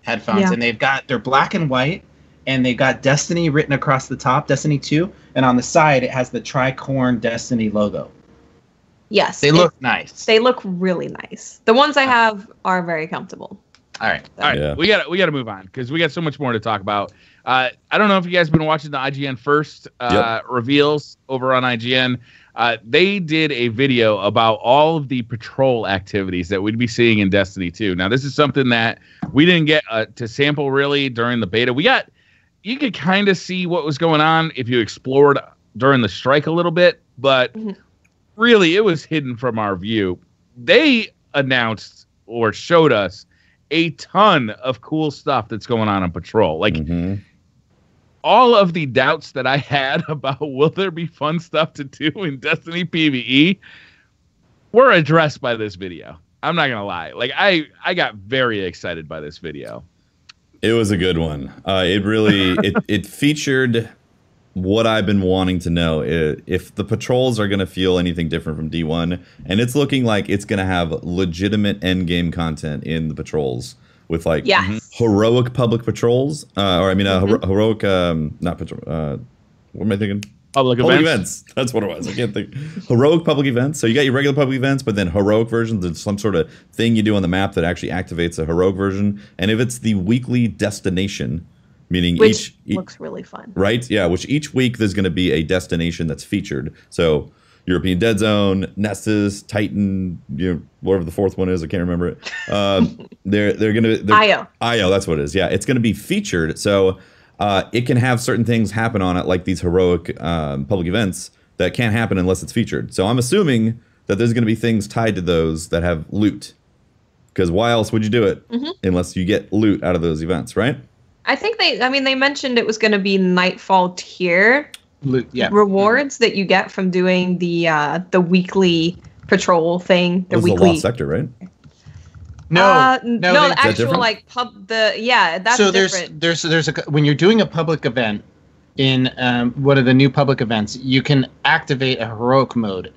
Speaker 4: headphones, and they're black and white, and they've got Destiny written across the top, Destiny 2, and on the side it has the Tricorn Destiny logo.
Speaker 6: Yes,
Speaker 4: they look nice.
Speaker 6: They look really nice. The ones I have are very comfortable.
Speaker 4: All right.
Speaker 5: Yeah. We got to move on because we got so much more to talk about. I don't know if you guys have been watching the IGN First reveals over on IGN. They did a video about all of the patrol activities that we'd be seeing in Destiny 2. Now, this is something that we didn't get to sample really during the beta. You could kind of see what was going on if you explored during the strike a little bit, but really it was hidden from our view. They announced or showed us a ton of cool stuff that's going on patrol. Like all of the doubts that I had about will there be fun stuff to do in Destiny PvE were addressed by this video. I'm not gonna lie. Like I got very excited by this video.
Speaker 2: It was a good one. It really it featured what I've been wanting to know. If the patrols are gonna feel anything different from D1, and it's looking like it's gonna have legitimate end game content in the patrols with like heroic public patrols, heroic not patrol. What am I thinking?
Speaker 5: Public events.
Speaker 2: That's what it was. I can't think. Heroic public events. So you got your regular public events, but then heroic versions. There's some sort of thing you do on the map that actually activates a heroic version. And if it's the weekly destination, meaning
Speaker 6: which looks really fun,
Speaker 2: right? Yeah, which each week there's going to be a destination that's featured. So European Dead Zone, Nessus, Titan, whatever the fourth one is, I can't remember it. They're going to Io. That's what it is. Yeah, it's going to be featured. So it can have certain things happen on it, like these heroic public events that can't happen unless it's featured. So I'm assuming that there's going to be things tied to those that have loot, because why else would you do it unless you get loot out of those events, right?
Speaker 6: I think they mentioned it was going to be Nightfall tier rewards that you get from doing the weekly patrol thing. The weekly
Speaker 2: Lost Sector, right?
Speaker 6: No, the actual like that's
Speaker 4: so
Speaker 6: different.
Speaker 4: there's when you're doing a public event in one of the new public events, you can activate a heroic mode,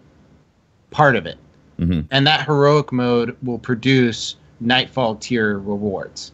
Speaker 4: part of it, and that heroic mode will produce Nightfall tier rewards.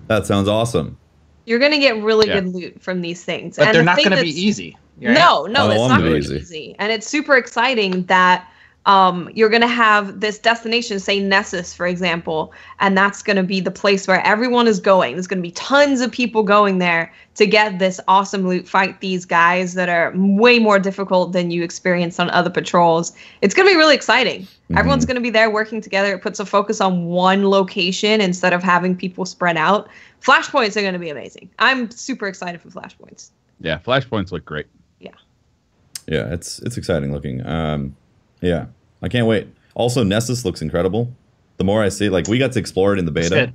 Speaker 2: That sounds awesome.
Speaker 6: You're gonna get really good loot from these things,
Speaker 4: but they're not gonna be easy.
Speaker 6: Right? No, it's not gonna be easy, and it's super exciting that. You're going to have this destination, say Nessus, for example, and that's going to be the place where everyone is going. There's going to be tons of people going there to get this awesome loot, fight these guys that are way more difficult than you experience on other patrols. It's going to be really exciting. Everyone's going to be there working together. It puts a focus on one location instead of having people spread out. Flashpoints are going to be amazing. I'm super excited for Flashpoints.
Speaker 5: Yeah, Flashpoints look great.
Speaker 2: Yeah, it's exciting looking. Yeah. I can't wait. Also, Nessus looks incredible. The more I see, like, we got to explore it in the beta,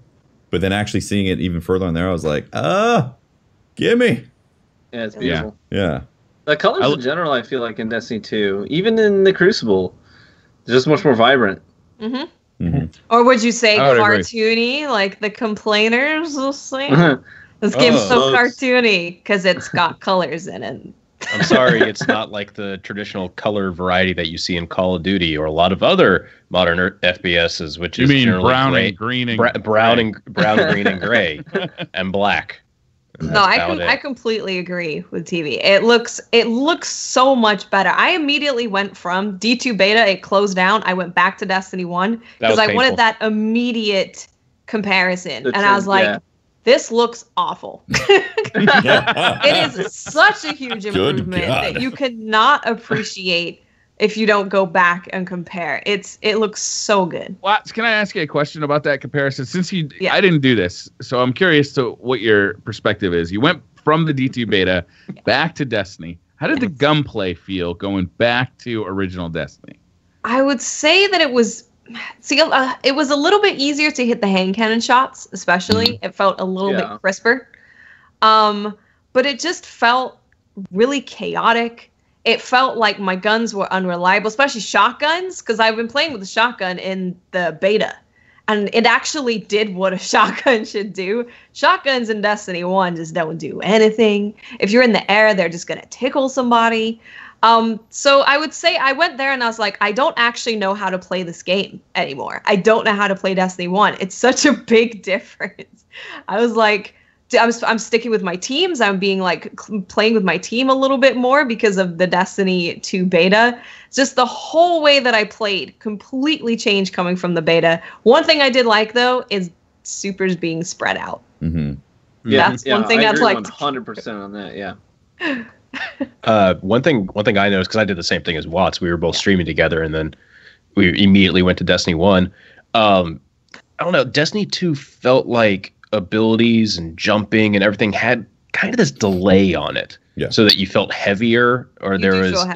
Speaker 2: but then actually seeing it even further on there, I was like, gimme.
Speaker 3: Yeah, it's beautiful.
Speaker 2: Yeah.
Speaker 3: The colors in general, I feel like in Destiny 2, even in the Crucible, they're just much more vibrant.
Speaker 6: Or would you say cartoony, like the complainers will say? This game's so cartoony because it's got colors in it.
Speaker 1: I'm sorry, it's not like the traditional color variety that you see in Call of Duty or a lot of other modern FPSs, which is generally
Speaker 5: brown
Speaker 1: gray,
Speaker 5: and green and
Speaker 1: brown, green, and gray, and black.
Speaker 6: No, I completely agree with TV. It looks so much better. I immediately went from D2 beta, it closed down. I went back to Destiny 1 because I wanted that immediate comparison. And I was like, this looks awful. It is such a huge improvement that you cannot appreciate if you don't go back and compare. It looks so good.
Speaker 5: Well, can I ask you a question about that comparison? Since I didn't do this, so I'm curious to what your perspective is. You went from the D2 beta back to Destiny. How did the gunplay feel going back to original Destiny?
Speaker 6: I would say that it was it was a little bit easier to hit the hand cannon shots, especially. It felt a little bit crisper. But it just felt really chaotic. It felt like my guns were unreliable, especially shotguns, because I've been playing with a shotgun in the beta. And it actually did what a shotgun should do. Shotguns in Destiny 1 just don't do anything. If you're in the air, they're just going to tickle somebody. So I would say I went there and I was like, I don't actually know how to play this game anymore. I don't know how to play Destiny 1. It's such a big difference. I was like, I'm sticking with my teams. I'm being like playing with my team a little bit more because of the Destiny 2 beta. Just the whole way that I played completely changed coming from the beta. One thing I did like though is supers being spread out.
Speaker 3: Mm-hmm.
Speaker 6: That's one thing I'd like.
Speaker 3: 100% on that. Yeah.
Speaker 1: One thing I noticed, because I did the same thing as Watts. We were both streaming together, and then we immediately went to Destiny 1. I don't know. Destiny 2 felt like abilities and jumping and everything had kind of this delay on it, so that you felt heavier, or there was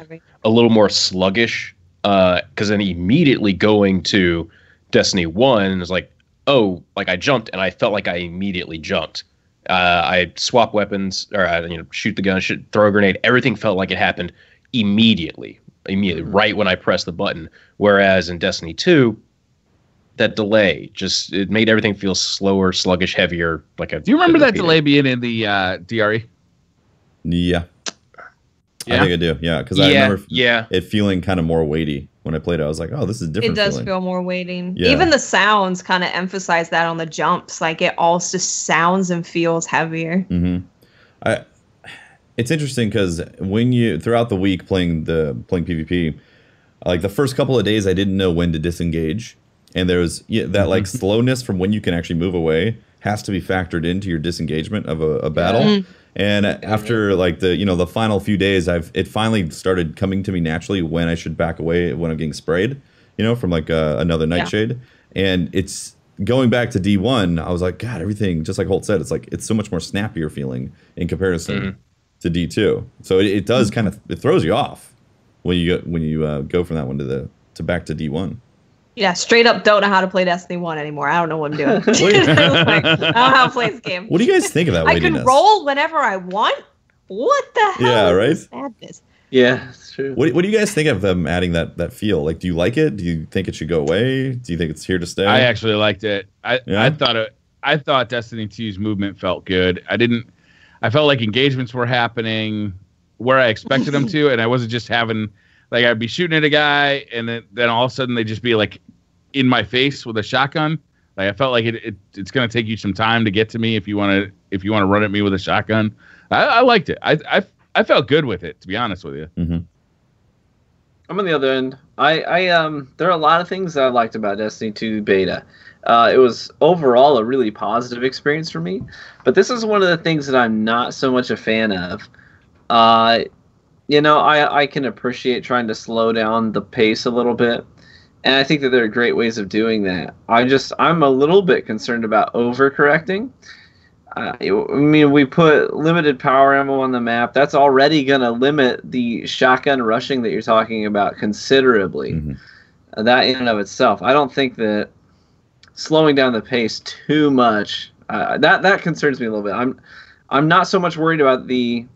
Speaker 1: a little more sluggish. Because then immediately going to Destiny 1 is like, oh, like I jumped and I felt like I immediately jumped. I swap weapons, or shoot the gun, throw a grenade. Everything felt like it happened immediately, right when I pressed the button. Whereas in Destiny 2, that delay it made everything feel slower, sluggish, heavier. Do
Speaker 5: you remember that delay being in the DRE?
Speaker 2: Yeah, I think I do. Yeah, because I remember it feeling kind of more weighty when I played it. I was like, oh, this is different.
Speaker 6: It does feel more weighting. Yeah. Even the sounds kind of emphasize that on the jumps. Like it all just sounds and feels heavier.
Speaker 2: Mm-hmm. It's interesting because when you throughout the week playing PvP, like the first couple of days, I didn't know when to disengage. And there was that like slowness from when you can actually move away has to be factored into your disengagement of a battle. Mm-hmm. And after like the final few days, it finally started coming to me naturally when I should back away when I'm getting sprayed, from like another nightshade. And it's going back to D1. I was like, God, everything just like Holt said, it's so much more snappier feeling in comparison to D2. So it does kind of it throws you off when you go from that one to back to D1.
Speaker 6: Yeah, straight up don't know how to play Destiny 1 anymore. I don't know what I'm doing. I don't know how to play this game.
Speaker 2: What do you guys think of that weightiness?
Speaker 6: I can roll whenever I want? What the hell is this madness?
Speaker 3: Yeah, it's true.
Speaker 2: What do you guys think of them adding that feel? Like, do you like it? Do you think it should go away? Do you think it's here to stay?
Speaker 5: I actually liked it. I thought Destiny 2's movement felt good. I felt like engagements were happening where I expected them to, and I wasn't just having... Like, I'd be shooting at a guy, and then all of a sudden they'd just be, like, in my face with a shotgun. Like, I felt like it's going to take you some time to get to me if you want to run at me with a shotgun. I liked it. I felt good with it, to be honest with you.
Speaker 2: Mm-hmm.
Speaker 3: I'm on the other end. There are a lot of things that I liked about Destiny 2 beta. It was overall a really positive experience for me. But this is one of the things that I'm not so much a fan of. I can appreciate trying to slow down the pace a little bit. And I think that there are great ways of doing that. I'm a little bit concerned about overcorrecting. We put limited power ammo on the map. That's already going to limit the shotgun rushing that you're talking about considerably. Mm-hmm. That in and of itself. I don't think that slowing down the pace too much, that concerns me a little bit. I'm not so much worried about the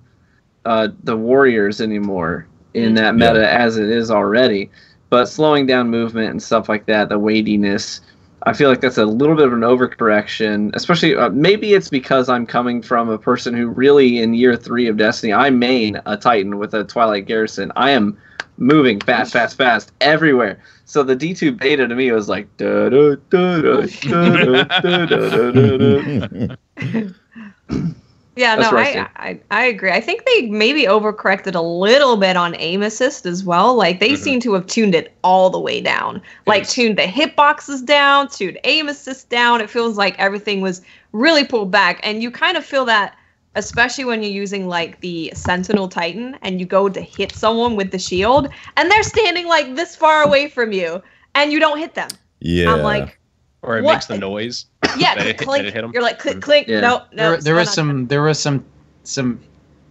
Speaker 3: warriors anymore in that meta as it is already, but slowing down movement and stuff like that, the weightiness, I feel like that's a little bit of an overcorrection, especially maybe it's because I'm coming from a person who really in year 3 of Destiny, I main a Titan with a Twilight Garrison. I am moving fast everywhere. So the D2 beta to me was like da da da da da da da da.
Speaker 6: Yeah, no, I agree. I think they maybe overcorrected a little bit on aim assist as well. Like they seem to have tuned it all the way down. Like tuned the hitboxes down, tuned aim assist down. It feels like everything was really pulled back. And you kind of feel that, especially when you're using like the Sentinel Titan and you go to hit someone with the shield and they're standing like this far away from you and you don't hit them.
Speaker 2: Yeah.
Speaker 6: I'm like,
Speaker 1: or it makes the noise.
Speaker 6: Yeah, clink. You're like clink. Yeah. No.
Speaker 4: There was some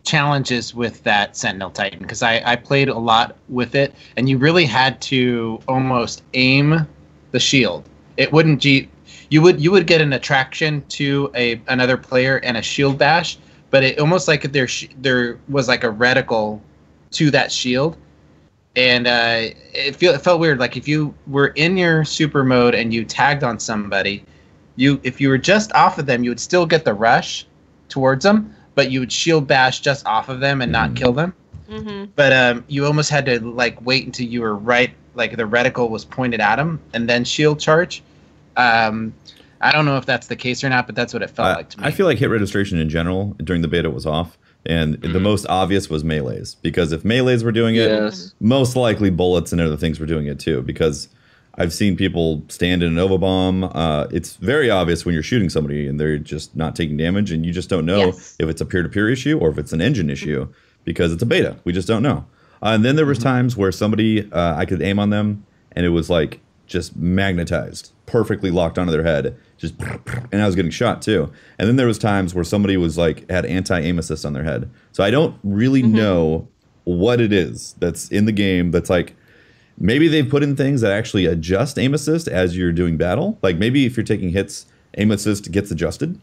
Speaker 4: challenges with that Sentinel Titan because I played a lot with it, and you really had to almost aim the shield. It wouldn't. You would get an attraction to another player and a shield bash, but it almost like there was like a reticle to that shield. And it felt weird. Like if you were in your super mode and you tagged on somebody, if you were just off of them, you would still get the rush towards them, but you would shield bash just off of them and not kill them. Mm-hmm. But you almost had to like wait until you were right, like the reticle was pointed at them, and then shield charge. I don't know if that's the case or not, but that's what it felt like to me.
Speaker 2: I feel like hit registration in general during the beta was off. And the most obvious was melees, because if melees were doing it, most likely bullets and other things were doing it too. Because I've seen people stand in a Nova Bomb. It's very obvious when you're shooting somebody and they're just not taking damage, and you just don't know if it's a peer-to-peer issue or if it's an engine issue because it's a beta. We just don't know. And then there was times where somebody, I could aim on them and it was like just magnetized, perfectly locked onto their head. Just, and I was getting shot too. And then there was times where somebody was like had anti-aim assist on their head. So I don't really know what it is that's in the game that's like, maybe they've put in things that actually adjust aim assist as you're doing battle. Like maybe if you're taking hits, aim assist gets adjusted.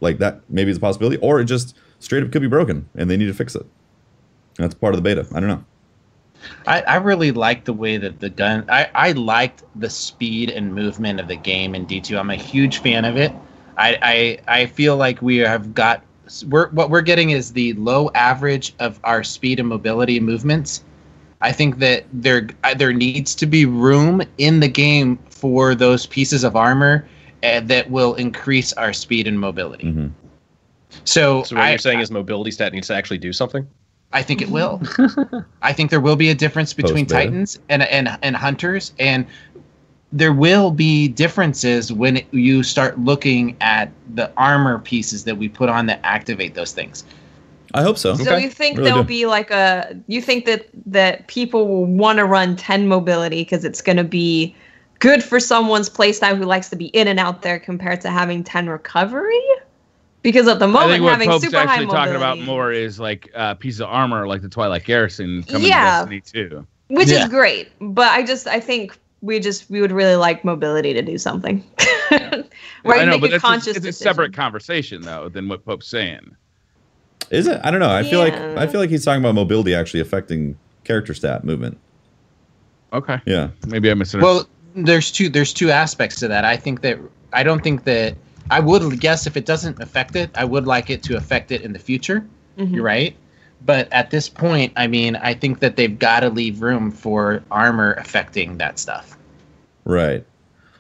Speaker 2: Like that maybe is a possibility. Or it just straight up could be broken and they need to fix it. That's part of the beta. I don't know.
Speaker 4: I really liked the way that the gun... I liked the speed and movement of the game in D2. I'm a huge fan of it. I feel like we have got... what we're getting is the low average of our speed and mobility movements. I think that there needs to be room in the game for those pieces of armor that will increase our speed and mobility. Mm-hmm. So
Speaker 1: what you're saying is mobility stat needs to actually do something?
Speaker 4: I think it will. I think there will be a difference between Titans and Hunters, and there will be differences when you start looking at the armor pieces that we put on that activate those things.
Speaker 2: I hope so.
Speaker 6: So you think really there'll be like you think that people will want to run 10 mobility because it's going to be good for someone's playstyle who likes to be in and out there compared to having 10 recovery? Because at the moment, having
Speaker 5: Pope's
Speaker 6: super high mobility...
Speaker 5: actually talking about more is like pieces of armor like the Twilight Garrison coming to Destiny 2.
Speaker 6: Which is great. But I think we would really like mobility to do something. Right?
Speaker 5: I know, but it's a separate conversation, though, than what Pope's saying.
Speaker 2: Is it? I don't know. I feel like he's talking about mobility actually affecting character stat movement.
Speaker 5: Okay.
Speaker 2: Yeah.
Speaker 5: Maybe I misunderstood.
Speaker 4: Well, there's two aspects to that. I don't think that I would guess if it doesn't affect it, I would like it to affect it in the future. Mm-hmm. You're right. But at this point, I mean, I think that they've got to leave room for armor affecting that stuff.
Speaker 2: Right.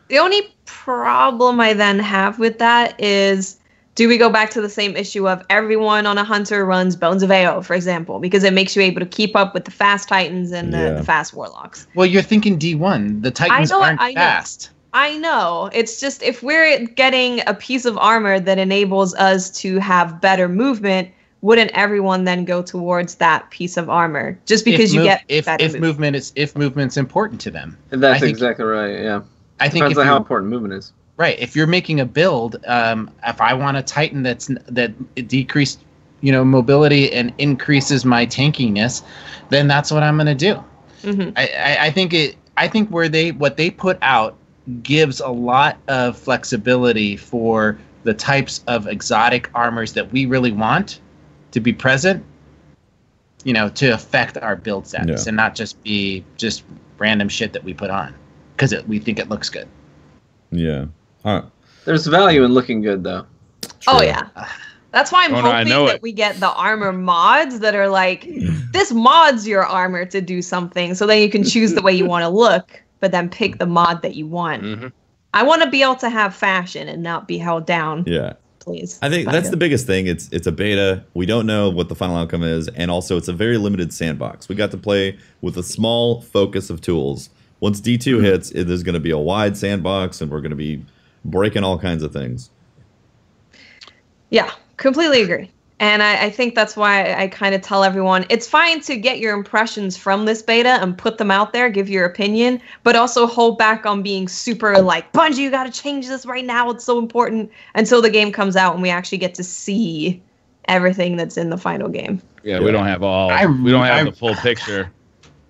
Speaker 6: The only problem I then have with that is, do we go back to the same issue of everyone on a Hunter runs Bones of AO, for example, because it makes you able to keep up with the fast Titans and the fast Warlocks?
Speaker 4: Well, you're thinking D1. The Titans aren't fast.
Speaker 6: I know. It's just if we're getting a piece of armor that enables us to have better movement, wouldn't everyone then go towards that piece of armor just because if
Speaker 4: movement's important to them?
Speaker 3: That's exactly right. Yeah.
Speaker 4: I think
Speaker 3: depends on how important movement is.
Speaker 4: Right. If you're making a build, if I want a Titan that decreased, mobility and increases my tankiness, then that's what I'm going to do. Mm-hmm. I think what they put out gives a lot of flexibility for the types of exotic armors that we really want to be present, to affect our build status and not just be just random shit that we put on because we think it looks good.
Speaker 2: Yeah.
Speaker 3: There's value in looking good, though.
Speaker 6: True. Oh yeah. That's why I'm hoping that we get the armor mods that are like, this mods your armor to do something, so then you can choose the way you want to look, but then pick the mod that you want. Mm-hmm. I want to be able to have fashion and not be held down.
Speaker 2: Yeah.
Speaker 6: Please.
Speaker 2: I think that's the biggest thing. It's a beta. We don't know what the final outcome is, and also it's a very limited sandbox. We got to play with a small focus of tools. Once D2 hits, there's going to be a wide sandbox, and we're going to be breaking all kinds of things.
Speaker 6: Yeah, completely agree. And I think that's why I kind of tell everyone, it's fine to get your impressions from this beta and put them out there, give your opinion, but also hold back on being super like, Bungie, you got to change this right now. It's so important, until the game comes out and we actually get to see everything that's in the final game.
Speaker 5: Yeah, we don't have the full picture.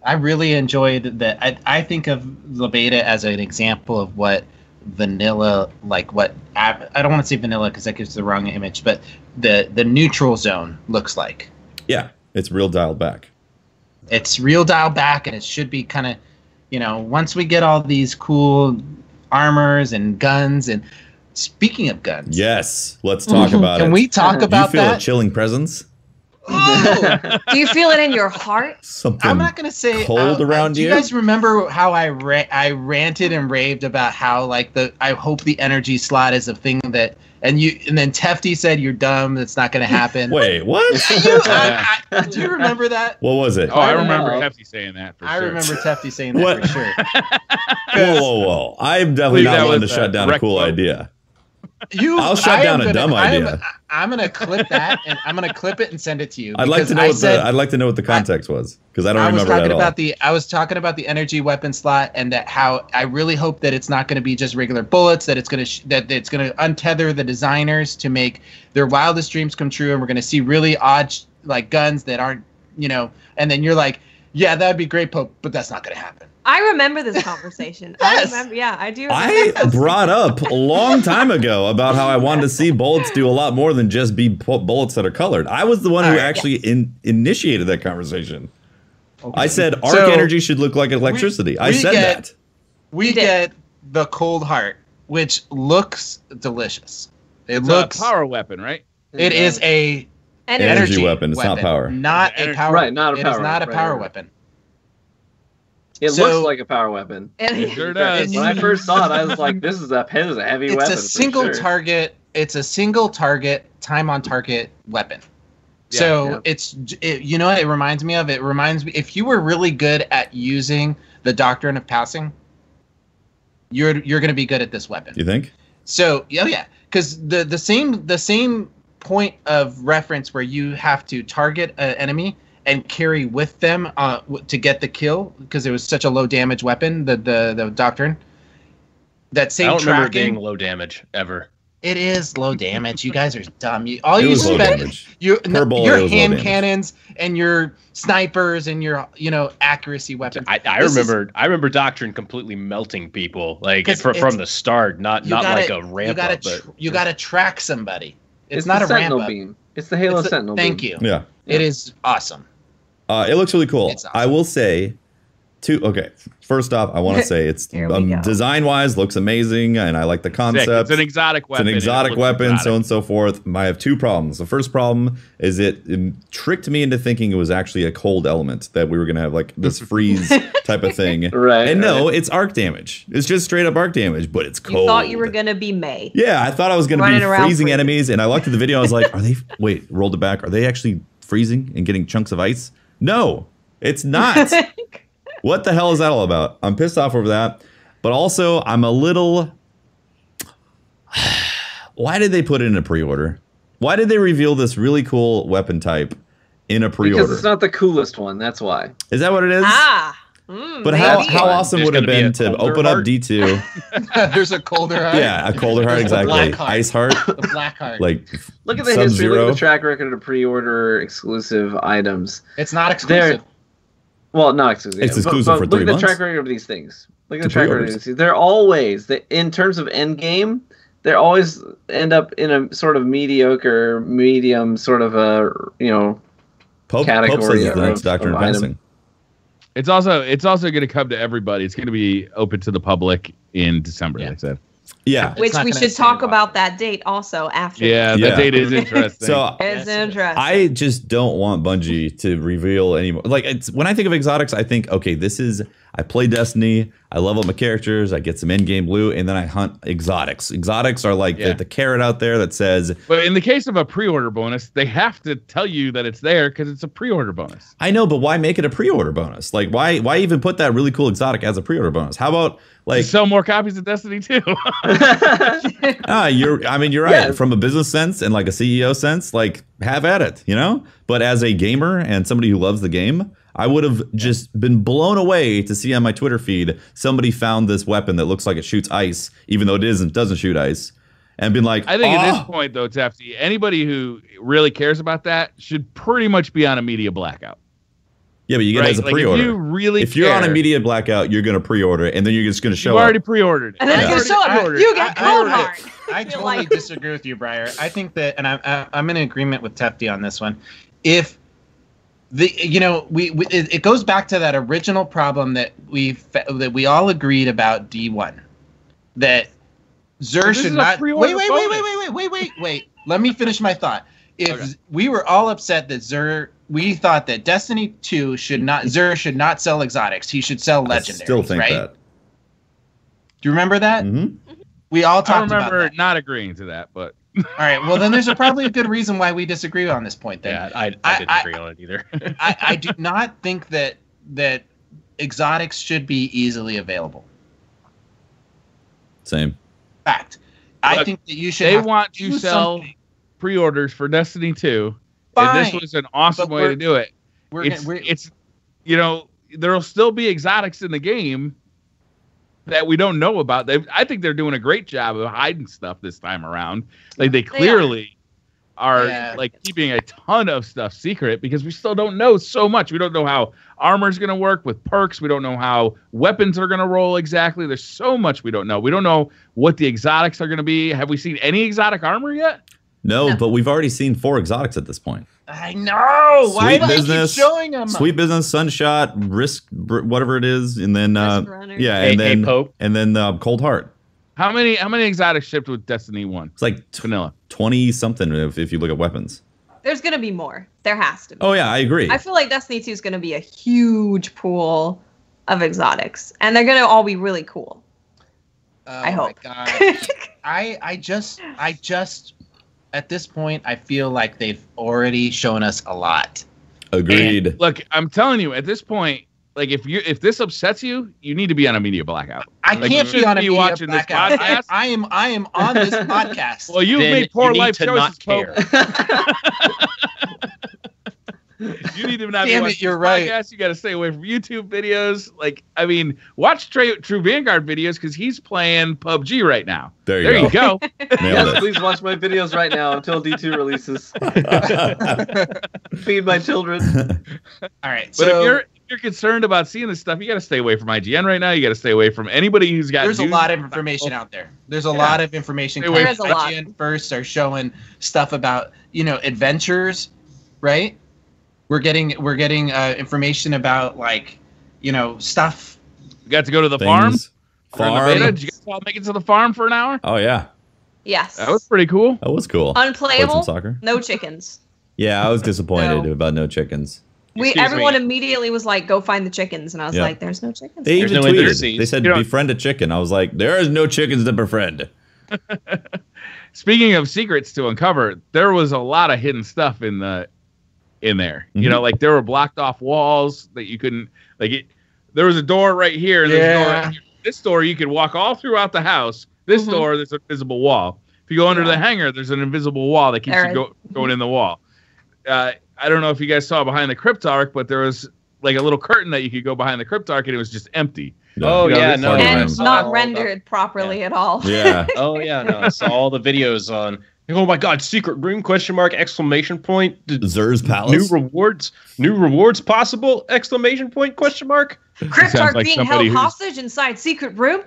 Speaker 4: I really enjoyed that. I think of the beta as an example of what vanilla, like what I don't want to say vanilla because that gives the wrong image, but the neutral zone looks like.
Speaker 2: Yeah, it's real dialed back.
Speaker 4: It's real dialed back, and it should be kind of, once we get all these cool armors and guns, and speaking of guns.
Speaker 2: Yes, let's talk about it.
Speaker 4: Can we talk about that?
Speaker 2: You feel a chilling presence?
Speaker 6: Oh, do you feel it in your heart?
Speaker 2: Something
Speaker 4: I'm not gonna say
Speaker 2: cold around you.
Speaker 4: Do you guys remember how I ranted and raved about how I hope the energy slot is a thing that, and then Tefty said you're dumb, that's not gonna happen.
Speaker 2: Wait, what?
Speaker 4: Do you remember that?
Speaker 2: What was it?
Speaker 5: Oh, I remember Tefty saying that.
Speaker 4: I remember Tefty saying that for sure.
Speaker 2: Whoa! I'm definitely not one to shut down a cool idea. I'll shut down a dumb idea.
Speaker 4: I'm gonna clip that, and I'm gonna clip it and send it to you.
Speaker 2: I'd like to know what the context was, because I don't remember that at all.
Speaker 4: I was talking about the energy weapon slot, and that how I really hope that it's not going to be just regular bullets. That it's gonna untether the designers to make their wildest dreams come true, and we're gonna see really odd guns that aren't, And then you're like, yeah, that'd be great, Pope, but that's not gonna happen.
Speaker 6: I remember this conversation.
Speaker 4: Yes.
Speaker 6: I remember, yeah, I do.
Speaker 2: I brought up a long time ago about how I wanted to see bullets do a lot more than just be bullets that are colored. I was the one who actually initiated that conversation. Okay. I said arc energy should look like electricity. I said that.
Speaker 4: We get the Coldheart, which looks delicious. It's a
Speaker 5: power weapon, right?
Speaker 4: It is a
Speaker 2: energy weapon. It's not power.
Speaker 4: Not a power.
Speaker 3: Right, not a power.
Speaker 4: It is not a power weapon.
Speaker 3: It looks like a power weapon.
Speaker 5: It sure does.
Speaker 3: When I first saw it, I was like, "This is a heavy weapon."
Speaker 4: It's a single target. It's a single target, time on target weapon. Yeah, so it reminds me of. It reminds me, if you were really good at using the doctrine of passing, you're going to be good at this weapon.
Speaker 2: You think?
Speaker 4: So yeah, because the same point of reference where you have to target an enemy and carry with them to get the kill, because it was such a low damage weapon, the doctrine. That same tracking.
Speaker 1: I don't remember it being low damage ever.
Speaker 4: It is low damage. You guys are dumb. your hand cannons and your snipers and your accuracy weapons.
Speaker 1: I remember Doctrine completely melting people from the start, not like a ramp up.
Speaker 4: You got to track somebody.
Speaker 3: It's
Speaker 4: not
Speaker 3: a
Speaker 4: ramp
Speaker 3: Sentinel
Speaker 4: up.
Speaker 3: beam. It's the Halo Sentinel beam.
Speaker 4: Thank you.
Speaker 2: Yeah.
Speaker 4: It is awesome.
Speaker 2: It looks really cool.
Speaker 4: Awesome.
Speaker 2: I will say, first off, I want to say it's design-wise looks amazing, and I like the concept.
Speaker 5: It's an exotic weapon.
Speaker 2: It's an exotic weapon, so on and so forth. I have two problems. The first problem is it tricked me into thinking it was actually a cold element, that we were going to have this freeze type of thing.
Speaker 3: Right.
Speaker 2: And no, it's arc damage. It's just straight up arc damage, but it's cold.
Speaker 6: You thought you were going to be May.
Speaker 2: Yeah, I thought I was going to be freezing enemies, and I looked at the video, I was like, rolled it back. Are they actually freezing and getting chunks of ice? No, it's not. What the hell is that all about? I'm pissed off over that. But also, I'm a little... Why did they put it in a pre-order? Why did they reveal this really cool weapon type in a pre-order?
Speaker 3: Because it's not the coolest one, that's why.
Speaker 2: Is that what it is? But how awesome would it have been to open up D2?
Speaker 4: There's a Coldheart.
Speaker 2: Yeah, a Coldheart, exactly. Ice Heart.
Speaker 4: The Black Heart.
Speaker 3: Look at the history, look at the track record of pre-order exclusive items.
Speaker 4: It's not exclusive.
Speaker 3: Well, not exclusive.
Speaker 2: It's exclusive for 3 months.
Speaker 3: Look at the track record of these things. Look at the track record of these things. They're always, in terms of end game, they always end up in a sort of mediocre, medium sort of a, category.
Speaker 2: Pope says the next Doctrine of Passing.
Speaker 5: It's also going to come to everybody. It's going to be open to the public in December, they said.
Speaker 2: Yeah.
Speaker 6: Which we should talk about that date also after.
Speaker 5: Yeah, that date is interesting.
Speaker 2: So
Speaker 6: it's interesting.
Speaker 2: I just don't want Bungie to reveal anymore. Like, when I think of exotics, I think, okay, I play Destiny, I level up my characters, I get some in-game loot, and then I hunt exotics. Exotics are like the carrot out there that says...
Speaker 5: But in the case of a pre-order bonus, they have to tell you that it's there because it's a pre-order bonus.
Speaker 2: I know, but why make it a pre-order bonus? Like, why even put that really cool exotic as a pre-order bonus? How about... Like,
Speaker 5: sell more copies of Destiny 2.
Speaker 2: You're right. Yeah. From a business sense and like a CEO sense, like, have at it, you know? But as a gamer and somebody who loves the game, I would have just been blown away to see on my Twitter feed somebody found this weapon that looks like it shoots ice, even though it doesn't shoot ice, and been like,
Speaker 5: I think at this point, though, Tefty, anybody who really cares about that should pretty much be on a media blackout.
Speaker 2: Yeah, but you get it as a pre-order. If you're on a media blackout, you're going to pre-order it, and then you're just going to show up.
Speaker 5: You've already pre-ordered it.
Speaker 6: And then you're going to show up. You get Coldheart.
Speaker 4: I totally disagree with you, Briar. I think that, and I'm in agreement with Tefty on this one. If it goes back to that original problem that we all agreed about D1, that Xur should not. Wait. Let me finish my thought. If we were all upset that Xur, we thought that Destiny 2 Xur should not sell exotics. He should sell legendaries. I still think that. Do you remember that?
Speaker 2: Mm-hmm.
Speaker 4: We all talked about that.
Speaker 5: I remember not agreeing to that, but
Speaker 4: all right. Well, then there's probably a good reason why we disagree on this point. Then
Speaker 1: I didn't agree on it either.
Speaker 4: I do not think that exotics should be easily available.
Speaker 2: Same.
Speaker 4: Fact. I think that you should.
Speaker 5: They want to sell pre-orders for Destiny 2.
Speaker 4: Fine.
Speaker 5: And this was an awesome way to do it. It's there'll still be exotics in the game that we don't know about. I think they're doing a great job of hiding stuff this time around. Like they clearly are like keeping a ton of stuff secret because we still don't know so much. We don't know how armor's going to work with perks. We don't know how weapons are going to roll exactly. There's so much we don't know. We don't know what the exotics are going to be. Have we seen any exotic armor yet?
Speaker 2: No, but we've already seen 4 exotics at this point.
Speaker 4: I know. Why do they keep showing them?
Speaker 2: Sweet Business, Sunshot, Risk, whatever it is, and then and then Coldheart.
Speaker 5: How many exotics shipped with Destiny 1?
Speaker 2: It's like
Speaker 5: vanilla
Speaker 2: 20 something if you look at weapons.
Speaker 6: There's gonna be more. There has to be.
Speaker 2: Oh yeah, I agree.
Speaker 6: I feel like Destiny 2 is gonna be a huge pool of exotics, and they're gonna all be really cool. I hope.
Speaker 4: My God. I just. At this point, I feel like they've already shown us a lot.
Speaker 2: Agreed.
Speaker 5: And look, I'm telling you, at this point, like if this upsets you, you need to be on a media blackout.
Speaker 4: I can't be on a media watching blackout. This podcast. I am on this podcast.
Speaker 5: Well, you've made poor life choices, Pope. You need to not be watching
Speaker 4: you're right.
Speaker 5: Podcast. You got to stay away from YouTube videos. Like, I mean, watch TrueVanguard videos because he's playing PUBG right now.
Speaker 2: There
Speaker 5: you go.
Speaker 3: Yes, please watch my videos right now until D2 releases. Feed my children.
Speaker 4: All right.
Speaker 5: But if you're concerned about seeing this stuff, you got to stay away from IGN right now. You got to stay away from anybody who's got.
Speaker 4: There's a lot of information out there. There's a lot of information. IGN first are showing stuff about adventures, right? We're getting information about stuff.
Speaker 5: You got to go to the farm. Did you guys all make it to the farm for an hour?
Speaker 2: Oh yeah.
Speaker 6: Yes.
Speaker 5: That was pretty cool.
Speaker 2: That was cool.
Speaker 6: Unplayable. No chickens.
Speaker 2: Yeah, I was disappointed about no chickens.
Speaker 6: Everyone immediately was like, "Go find the chickens," and I was like, "There's no chickens."
Speaker 2: They even tweeted. They said, "Befriend a chicken." I was like, "There is no chickens to befriend."
Speaker 5: Speaking of secrets to uncover, there was a lot of hidden stuff in there. Mm-hmm. There were blocked off walls that you couldn't there was a door right here and there's a door right here. This door you could walk all throughout the house. This door, there's an invisible wall. If you go under the hangar, there's an invisible wall that keeps you going in the wall. I don't know if you guys saw behind the Cryptarch, but there was a little curtain that you could go behind the Cryptarch and it was just empty.
Speaker 6: And not rendered properly at all.
Speaker 2: Yeah.
Speaker 1: I saw all the videos on. Oh my God! Secret room? ? Exclamation point!
Speaker 2: Xur's palace.
Speaker 1: New rewards possible! Exclamation point! ?
Speaker 6: Cryptarch being held hostage inside secret room? ?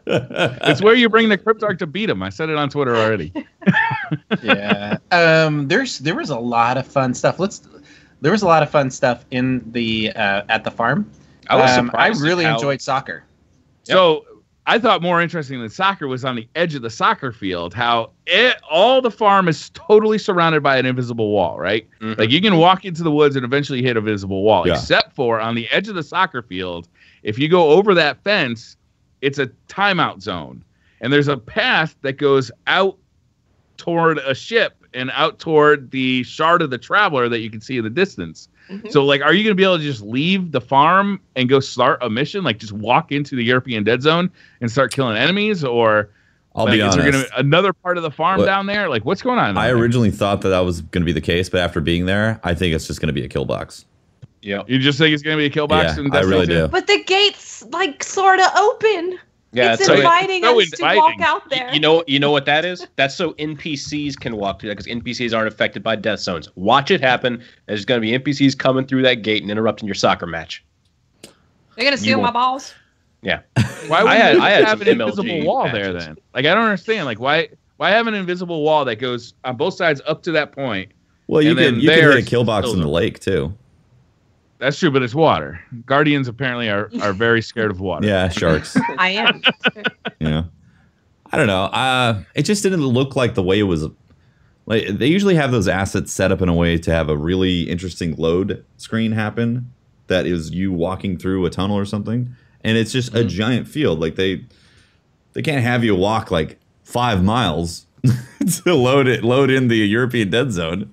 Speaker 5: It's where you bring the Cryptarch to beat him. I said it on Twitter already.
Speaker 4: Yeah. There was a lot of fun stuff. There was a lot of fun stuff in the at the farm.
Speaker 1: I was surprised.
Speaker 4: I really enjoyed soccer.
Speaker 5: So I thought more interesting than soccer was on the edge of the soccer field, how all the farm is totally surrounded by an invisible wall, right? Mm-hmm. Like you can walk into the woods and eventually hit a visible wall, except for on the edge of the soccer field. If you go over that fence, it's a timeout zone. And there's a path that goes out toward a ship and out toward the shard of the Traveler that you can see in the distance. Mm-hmm. So, like, are you going to be able to just leave the farm and go start a mission? Like, just walk into the European Dead Zone and start killing enemies? Or
Speaker 2: I'll be honest,
Speaker 5: is there going to another part of the farm down there? Like, what's going on?
Speaker 2: I originally thought that was going to be the case, but after being there, I think it's just going to be a kill box.
Speaker 5: Yeah, you just think it's going to be a kill box?
Speaker 2: Yeah, I really do.
Speaker 6: But the gate's like sort of open.
Speaker 1: Yeah,
Speaker 6: it's inviting us to walk out there.
Speaker 1: You know what that is? That's so NPCs can walk through that, because NPCs aren't affected by death zones. Watch it happen. There's going to be NPCs coming through that gate and interrupting your soccer match.
Speaker 6: They're going to steal my balls?
Speaker 1: Yeah.
Speaker 5: Why would I have an invisible wall matches there then? Like, I don't understand. Like, why have an invisible wall that goes on both sides up to that point?
Speaker 2: Well, you can hit a kill box in the lake too.
Speaker 5: That's true, but it's water. Guardians apparently are very scared of water.
Speaker 2: Yeah, sharks.
Speaker 6: I am.
Speaker 2: Yeah. I don't know. It just didn't look like the way it was. Like, they usually have those assets set up in a way to have a really interesting load screen happen that is you walking through a tunnel or something. And it's just a giant field. Like, they can't have you walk like 5 miles to load in the European Dead Zone.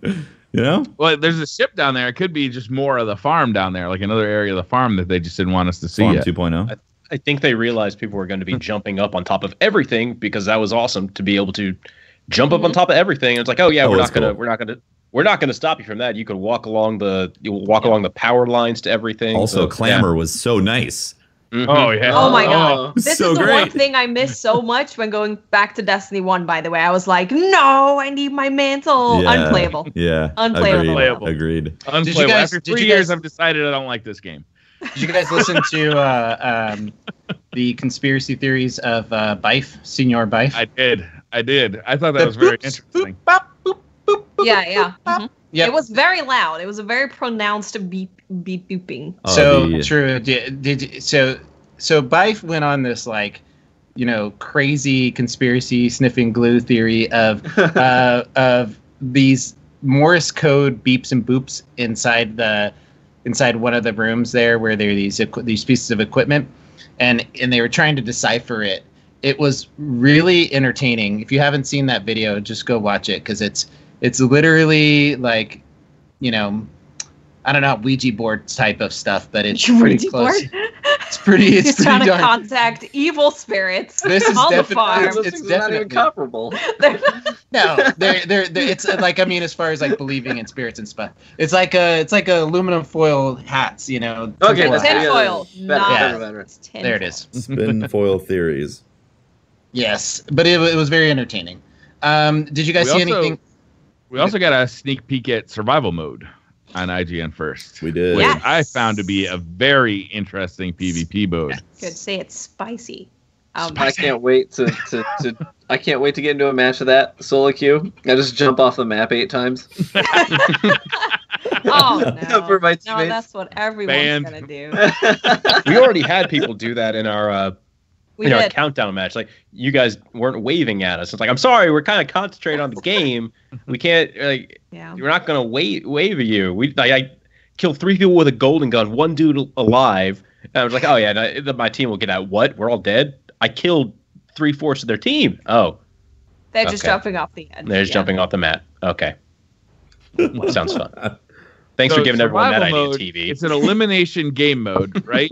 Speaker 2: You know?
Speaker 5: Well, there's a ship down there. It could be just more of the farm down there, like another area of the farm that they just didn't want us to see.
Speaker 2: Farm
Speaker 5: yet.
Speaker 2: 2.0.
Speaker 1: I think they realized people were going to be jumping up on top of everything, because that was awesome to be able to jump up on top of everything. And it's like, oh yeah, we're not gonna stop you from that. You could walk along the power lines to everything.
Speaker 2: Also, Clamor was so nice.
Speaker 5: Mm-hmm. Oh yeah.
Speaker 6: Oh my god. This
Speaker 2: so
Speaker 6: is the
Speaker 2: great.
Speaker 6: one thing I missed so much when going back to Destiny 1, by the way. I was like, no, I need my mantle.
Speaker 2: Yeah.
Speaker 6: Unplayable.
Speaker 2: Yeah.
Speaker 6: Unplayable.
Speaker 2: Agreed.
Speaker 5: Unplayable. After 3 years, I've decided I don't like this game.
Speaker 4: Did you guys listen to the conspiracy theories of Bife, Senor Bife?
Speaker 5: I did. I thought that was very interesting.
Speaker 6: Yeah. Mm-hmm.
Speaker 4: Yep.
Speaker 6: It was very loud. It was a very pronounced beep booping.
Speaker 4: True. So Bife went on this crazy conspiracy sniffing glue theory of these Morse code beeps and boops inside one of the rooms there, where there are these pieces of equipment, and they were trying to decipher it. It was really entertaining. If you haven't seen that video, just go watch it, because it's literally like, I don't know, Ouija board type of stuff, but it's pretty close. It's pretty
Speaker 6: trying to
Speaker 4: darn.
Speaker 6: contact evil spirits.
Speaker 4: This is
Speaker 6: on the farm.
Speaker 3: It's not even comparable.
Speaker 4: No, it's like, I mean, as far as like believing in spirits and stuff, it's like aluminum foil hats,
Speaker 3: Okay,
Speaker 6: tinfoil.
Speaker 3: Better.
Speaker 4: There it is.
Speaker 2: Spin foil theories.
Speaker 4: Yes, but it was very entertaining. Did you guys see anything?
Speaker 5: We also got a sneak peek at survival mode on IGN first.
Speaker 2: We did.
Speaker 5: Which I found to be a very interesting PvP mode.
Speaker 6: Could say it's spicy.
Speaker 3: I can't wait to I can't wait to get into a match of that solo queue. I just jump off the map 8 times.
Speaker 6: Oh no!
Speaker 3: For my teammates.
Speaker 6: No, that's what everyone's gonna do.
Speaker 1: We already had people do that in our our countdown match. Like, you guys weren't waving at us. It's like, I'm sorry, we're kind of concentrating on the game. We can't we're not gonna wave at you. I killed 3 people with a golden gun, 1 dude alive. And I was like, oh yeah, my team will get out. What? We're all dead? I killed 3/4 of their team. Oh.
Speaker 6: They're just jumping off the edge.
Speaker 1: They're just jumping off the mat. Okay. Sounds fun. Thanks for giving everyone that idea, TV.
Speaker 5: It's an elimination game mode, right?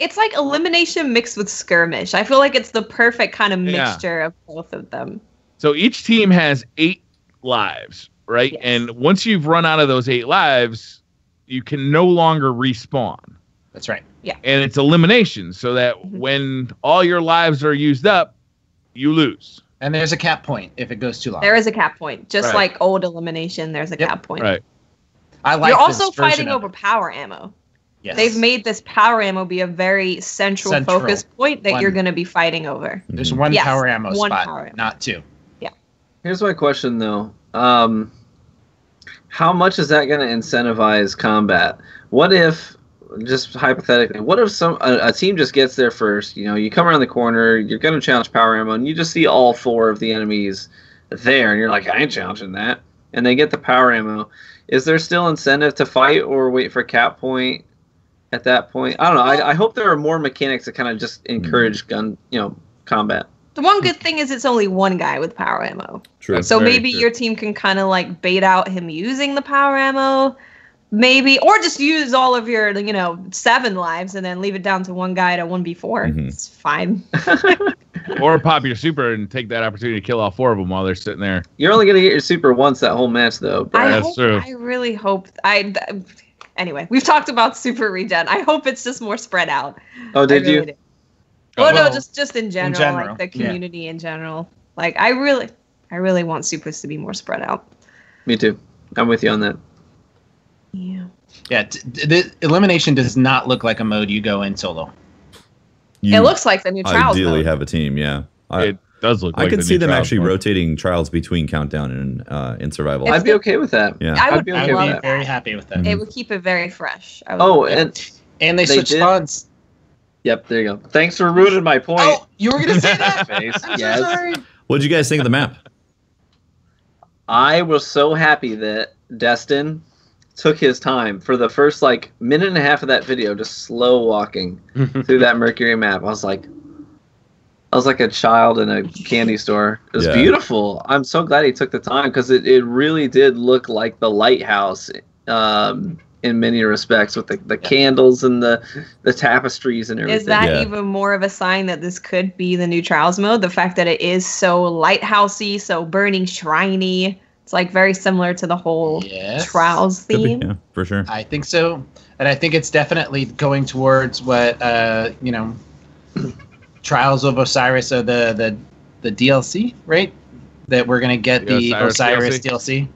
Speaker 6: It's like elimination mixed with skirmish. I feel like it's the perfect kind of mixture of both of them.
Speaker 5: So each team has 8 lives, right? Yes. And once you've run out of those 8 lives, you can no longer respawn.
Speaker 4: That's right.
Speaker 6: Yeah.
Speaker 5: And it's elimination, so that when all your lives are used up, you lose.
Speaker 4: And there's a cap point if it goes too long.
Speaker 6: There is a cap point. Just like old elimination, there's a cap point.
Speaker 5: Right.
Speaker 6: You're also fighting over power ammo.
Speaker 4: Yes.
Speaker 6: They've made this power ammo be a very central focus point that you're going to be fighting over.
Speaker 4: There's one power ammo spot, not 2.
Speaker 6: Yeah.
Speaker 3: Here's my question, though. How much is that going to incentivize combat? What if, just hypothetically, what if a team just gets there first? You know, you come around the corner, you're going to challenge power ammo, and you just see all 4 of the enemies there, and you're like, I ain't challenging that. And they get the power ammo. Is there still incentive to fight or wait for cap point at that point? I don't know. I hope there are more mechanics that kind of just encourage combat.
Speaker 6: The one good thing is it's only one guy with power ammo.
Speaker 2: True.
Speaker 6: So maybe your team can kind of like bait out him using the power ammo, maybe, or just use all of your 7 lives and then leave it down to one guy to 1v4. It's fine.
Speaker 5: Or pop your super and take that opportunity to kill all 4 of them while they're sitting there.
Speaker 3: You're only gonna get your super once that whole match, though.
Speaker 5: That's true.
Speaker 6: I really hope. Anyway, we've talked about super regen. I hope it's just more spread out.
Speaker 3: Oh, did you?
Speaker 6: Did. Well, no, just in general, like the community in general. Like I really want supers to be more spread out.
Speaker 3: Me too. I'm with you on that.
Speaker 6: Yeah.
Speaker 4: Yeah. The elimination does not look like a mode you go in solo.
Speaker 6: It looks like the new trials.
Speaker 2: Ideally,
Speaker 6: mode.
Speaker 2: have a team. Yeah.
Speaker 5: It does look. Like
Speaker 2: I can see them actually
Speaker 5: mode.
Speaker 2: rotating trials between countdown and in survival.
Speaker 3: I'd be okay with that.
Speaker 2: Yeah.
Speaker 6: I would
Speaker 3: be
Speaker 6: be
Speaker 3: okay with that.
Speaker 4: very happy with that.
Speaker 6: It would keep it very fresh.
Speaker 3: And
Speaker 4: they switched spawns.
Speaker 3: Yep, there you go. Thanks for ruining my point.
Speaker 4: Oh, you were gonna say that?
Speaker 3: I'm
Speaker 4: so sorry.
Speaker 2: What did you guys think of the map?
Speaker 3: I was so happy that Destin took his time for the first minute and a half of that video, just slow walking through that Mercury map. I was like a child in a candy store. It was beautiful. I'm so glad he took the time because it really did look like the lighthouse in many respects with the candles and the tapestries and everything.
Speaker 6: Is that even more of a sign that this could be the new trials mode? The fact that it is so lighthousey, so burning shriney. It's like very similar to the whole trials theme.
Speaker 2: Yeah, for sure.
Speaker 4: I think so. And I think it's definitely going towards what Trials of Osiris or the DLC, right? That we're gonna get the Osiris DLC.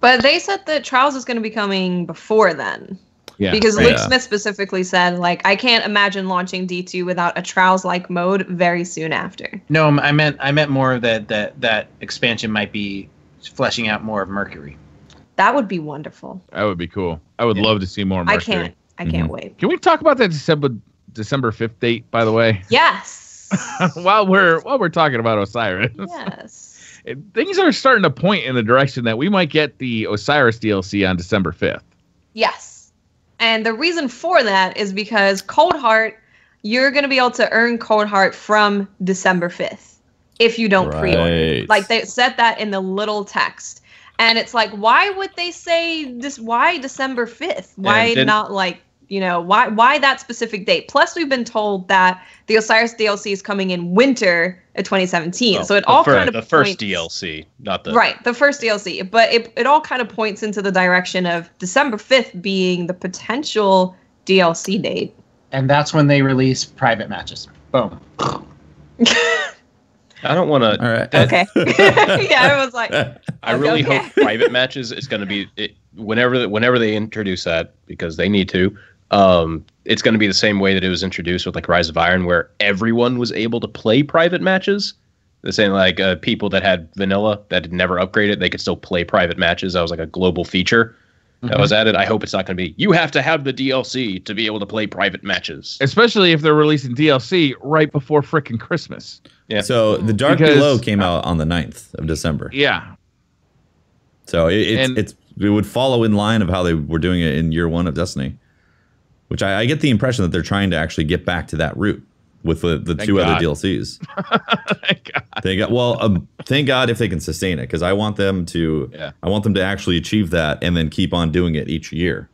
Speaker 6: But they said that Trials is going to be coming before then. Yeah. Because Luke Smith specifically said, I can't imagine launching D2 without a Trials-like mode very soon after.
Speaker 4: No, I meant more of that expansion might be fleshing out more of Mercury.
Speaker 6: That would be wonderful.
Speaker 5: That would be cool. I would love to see more Mercury.
Speaker 6: I can't wait.
Speaker 5: Can we talk about that December 5th date, by the way?
Speaker 6: Yes.
Speaker 5: while we're talking about Osiris.
Speaker 6: Yes.
Speaker 5: Things are starting to point in the direction that we might get the Osiris DLC on December 5th.
Speaker 6: Yes. And the reason for that is because Coldheart, you're going to be able to earn Coldheart from December 5th if you don't pre-order. They said that in the little text. And it's why would they say this? Why December 5th? Why not why that specific date? Plus, we've been told that the Osiris DLC is coming in winter of 2017. So it all kind of
Speaker 1: the first DLC, not the
Speaker 6: the first DLC. But it all kind of points into the direction of December 5th being the potential DLC date.
Speaker 4: And that's when they release private matches. Boom.
Speaker 1: I don't want to.
Speaker 2: All right.
Speaker 6: Okay. Yeah, I was like.
Speaker 1: I really hope private matches is going to be whenever they introduce that, because they need to. It's going to be the same way that it was introduced with Rise of Iron, where everyone was able to play private matches. The same people that had vanilla that had never upgraded, they could still play private matches. That was a global feature that was added. I hope it's not going to be you have to have the DLC to be able to play private matches,
Speaker 5: especially if they're releasing DLC right before frickin' Christmas.
Speaker 2: Yeah. So the Dark Below came out on the 9th of December.
Speaker 5: Yeah.
Speaker 2: So it would follow in line of how they were doing it in year 1 of Destiny, which I get the impression that they're trying to actually get back to that route with the two other DLCs. Thank God if they can sustain it, because I want them to actually achieve that and then keep on doing it each year.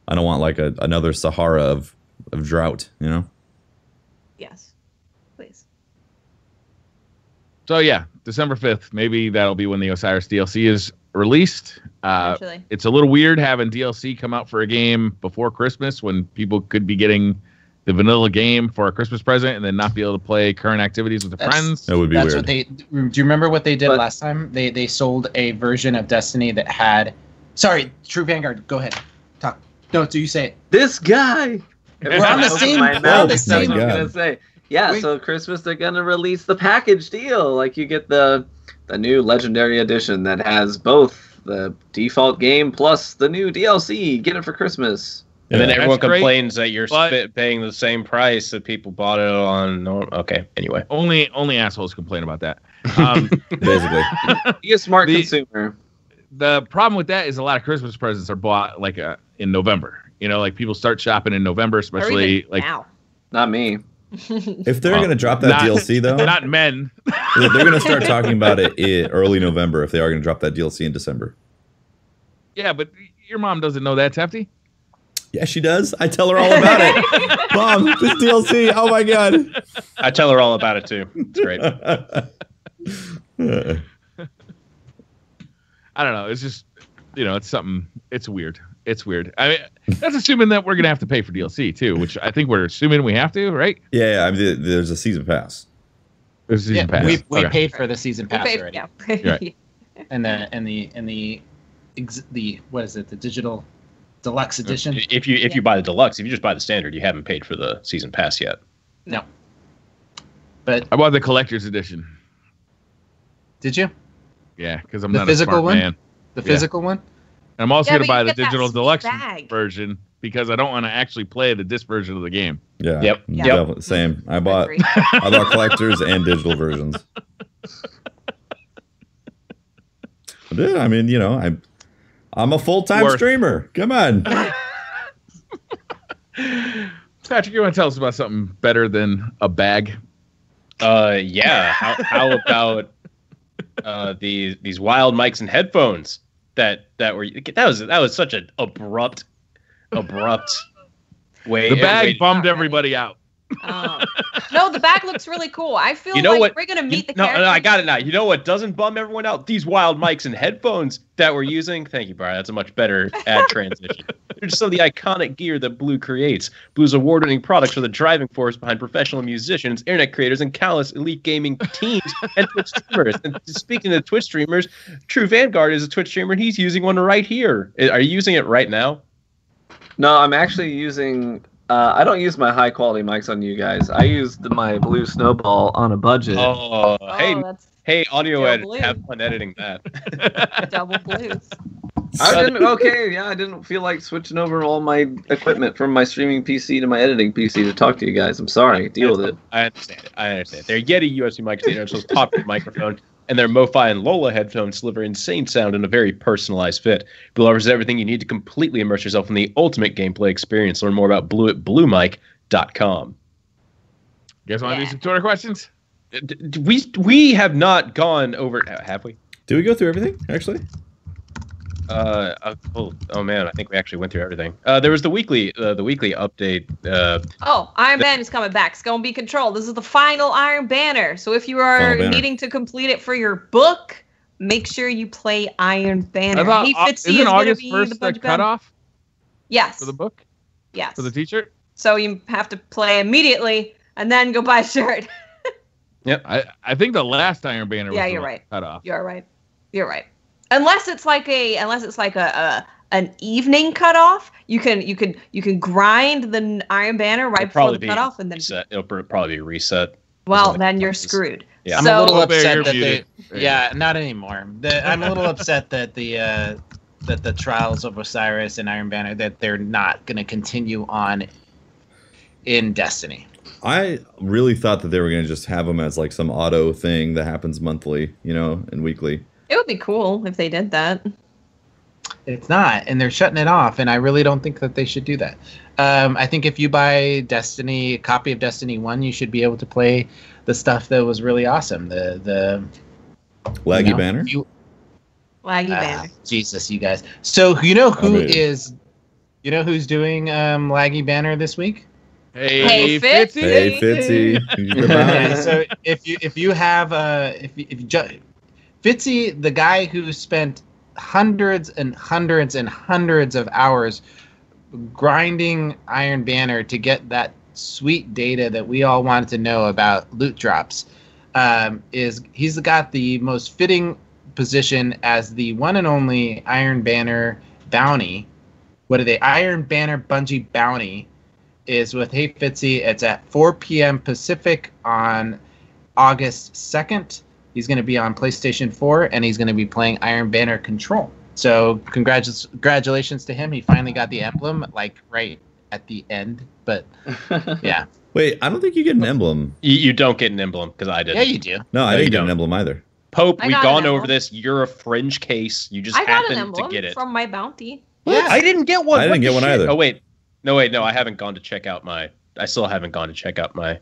Speaker 2: I don't want another Sahara of drought,
Speaker 6: Yes, please.
Speaker 5: So yeah, December 5th, maybe that'll be when the Osiris DLC is released. It's a little weird having DLC come out for a game before Christmas when people could be getting the vanilla game for a Christmas present and then not be able to play current activities with their friends.
Speaker 2: That would be weird.
Speaker 4: Do you remember what they did last time? They sold a version of Destiny that had... Sorry, TrueVanguard, go ahead. Talk. No, do you say it?
Speaker 3: This guy!
Speaker 4: We're on the same...
Speaker 3: I was going to say. Yeah, so Christmas they're going to release the package deal. You get the new Legendary Edition that has both the default game plus the new DLC. Get it for Christmas.
Speaker 1: And then everyone complains that you're paying the same price that people bought it on. Okay, anyway.
Speaker 5: Only assholes complain about that.
Speaker 2: Basically.
Speaker 3: Be a smart consumer.
Speaker 5: The problem with that is a lot of Christmas presents are bought like in November. You know, like people start shopping in November, especially like
Speaker 6: now.
Speaker 3: Not me.
Speaker 2: If they're going to drop that DLC, though,
Speaker 5: not men.
Speaker 2: They're going to start talking about it in early November if they are going to drop that DLC in December.
Speaker 5: Yeah, but your mom doesn't know that, Hefty.
Speaker 2: Yeah, she does. I tell her all about it. Mom, this DLC. Oh my god.
Speaker 1: I tell her all about it too. It's great.
Speaker 5: I don't know. It's just, it's something. It's weird. It's weird. I mean, that's assuming that we're gonna have to pay for DLC too, which I think we're assuming we have to, right?
Speaker 2: Yeah. I mean, there's a season pass.
Speaker 5: There's a season pass.
Speaker 4: We paid for the season pass already.
Speaker 6: Yeah.
Speaker 5: Right.
Speaker 4: And the what is it? The digital deluxe edition.
Speaker 1: If you buy the deluxe, if you just buy the standard, you haven't paid for the season pass yet.
Speaker 4: No. But
Speaker 5: I bought the collector's edition.
Speaker 4: Did you?
Speaker 5: Yeah, because I'm not a smart man.
Speaker 4: The physical one?
Speaker 5: And I'm also going to buy the digital deluxe
Speaker 6: bag.
Speaker 5: version because I don't want to actually play the disc version of the game.
Speaker 2: Yeah.
Speaker 1: Yep.
Speaker 2: Definitely. Same. I bought collectors and digital versions. Dude, I mean, I'm a full-time streamer. Come on.
Speaker 5: Patrick, you want to tell us about something better than a bag?
Speaker 1: Yeah. How about these wild mics and headphones that was such an abrupt way.
Speaker 5: The bag bummed everybody out.
Speaker 6: No, the bag looks really cool. I feel we're gonna meet the characters.
Speaker 1: No, I got it now. You know what doesn't bum everyone out? These wild mics and headphones that we're using. Thank you, Brian. That's a much better ad transition. They're just some of the iconic gear that Blue creates. Blue's award-winning products are the driving force behind professional musicians, internet creators, and countless elite gaming teams and Twitch streamers. And speaking of Twitch streamers, TrueVanguard is a Twitch streamer, and he's using one right here. Are you using it right now?
Speaker 3: No, I'm actually using... I don't use my high-quality mics on you guys. I used my Blue Snowball on a budget.
Speaker 1: Hey, audio edit, have fun editing that.
Speaker 6: Double blues.
Speaker 3: I didn't feel like switching over all my equipment from my streaming PC to my editing PC to talk to you guys. I'm sorry. Deal with it.
Speaker 1: I understand. They're Yeti USB mics. They're so popular microphone. And their MoFi and Lola headphones deliver insane sound and a very personalized fit. Blue offers everything you need to completely immerse yourself in the ultimate gameplay experience. Learn more about Blue at bluemic.com.
Speaker 5: You guys want to do some Twitter questions?
Speaker 1: We have not gone over... Have we?
Speaker 2: Did we go through everything, actually?
Speaker 1: Oh man, I think we actually went through everything. There was the weekly update.
Speaker 6: Iron Banner is coming back. It's gonna be Control. This is the final Iron Banner. So if you are needing to complete it for your book, make sure you play Iron Banner.
Speaker 5: Hey Fitzy, isn't August 1st the cutoff?
Speaker 6: Yes.
Speaker 5: For the book?
Speaker 6: Yes.
Speaker 5: For the t-shirt?
Speaker 6: So you have to play immediately and then go buy a shirt.
Speaker 1: Yep.
Speaker 5: I think the last Iron Banner was
Speaker 6: you're right.
Speaker 5: Cutoff.
Speaker 6: You're right. Unless it's like an evening cutoff, you can grind the Iron Banner right before the cutoff, and then
Speaker 1: it'll probably be reset.
Speaker 6: Well, then you're screwed.
Speaker 1: Yeah.
Speaker 4: I'm a little upset that not anymore. I'm a little upset that the Trials of Osiris and Iron Banner that they're not going to continue on in Destiny.
Speaker 2: I really thought that they were going to just have them as like some auto thing that happens monthly, and weekly.
Speaker 6: It would be cool if they did that.
Speaker 4: It's not, and they're shutting it off, and I really don't think that they should do that. I think if you buy a copy of Destiny 1, you should be able to play the stuff that was really awesome. The
Speaker 2: Laggy Banner?
Speaker 6: Laggy Banner.
Speaker 4: Jesus, you guys. So who's doing Laggy Banner this week?
Speaker 6: Hey Fitzy.
Speaker 2: Hey Fitzy.
Speaker 4: So if you have Fitzy, the guy who spent hundreds and hundreds and hundreds of hours grinding Iron Banner to get that sweet data that we all wanted to know about loot drops, he's got the most fitting position as the one and only Iron Banner bounty. Iron Banner Bungie bounty is with Hey Fitzy. It's at 4 p.m. Pacific on August 2nd. He's going to be on PlayStation 4, and he's going to be playing Iron Banner Control. So congratulations to him. He finally got the emblem, like right at the end. But yeah.
Speaker 2: Wait, I don't think you get an emblem.
Speaker 1: You don't get an emblem because I did.
Speaker 4: Yeah, you do.
Speaker 2: No, I didn't get an emblem either.
Speaker 1: Pope, we've gone over this. You're a fringe case. You just happened to get it
Speaker 6: from my bounty.
Speaker 1: Yeah, I didn't get one.
Speaker 2: I didn't get one either.
Speaker 1: Oh wait, no, I haven't gone to check out my. I still haven't gone to check out my.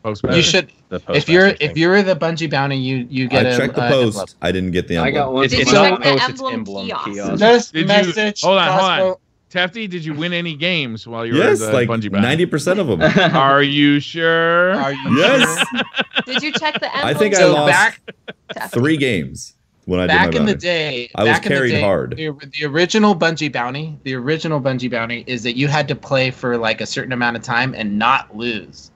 Speaker 4: Postmaster. You should. If you're the Bungie bounty, you get.
Speaker 2: I checked the post. Emblem. I didn't get the emblem.
Speaker 3: I got one.
Speaker 1: It's not post. It's emblem kiosk.
Speaker 4: Message.
Speaker 5: Hold on. Tefty, did you win any games while you were at the Bungie bounty?
Speaker 2: 90% of them.
Speaker 5: Are you sure?
Speaker 2: Yes.
Speaker 6: Did you check the emblem?
Speaker 2: I think I lost 3 games when I did my bounty.
Speaker 4: Back in the day,
Speaker 2: I was carried hard.
Speaker 4: The original Bungie bounty, is that you had to play for like a certain amount of time and not lose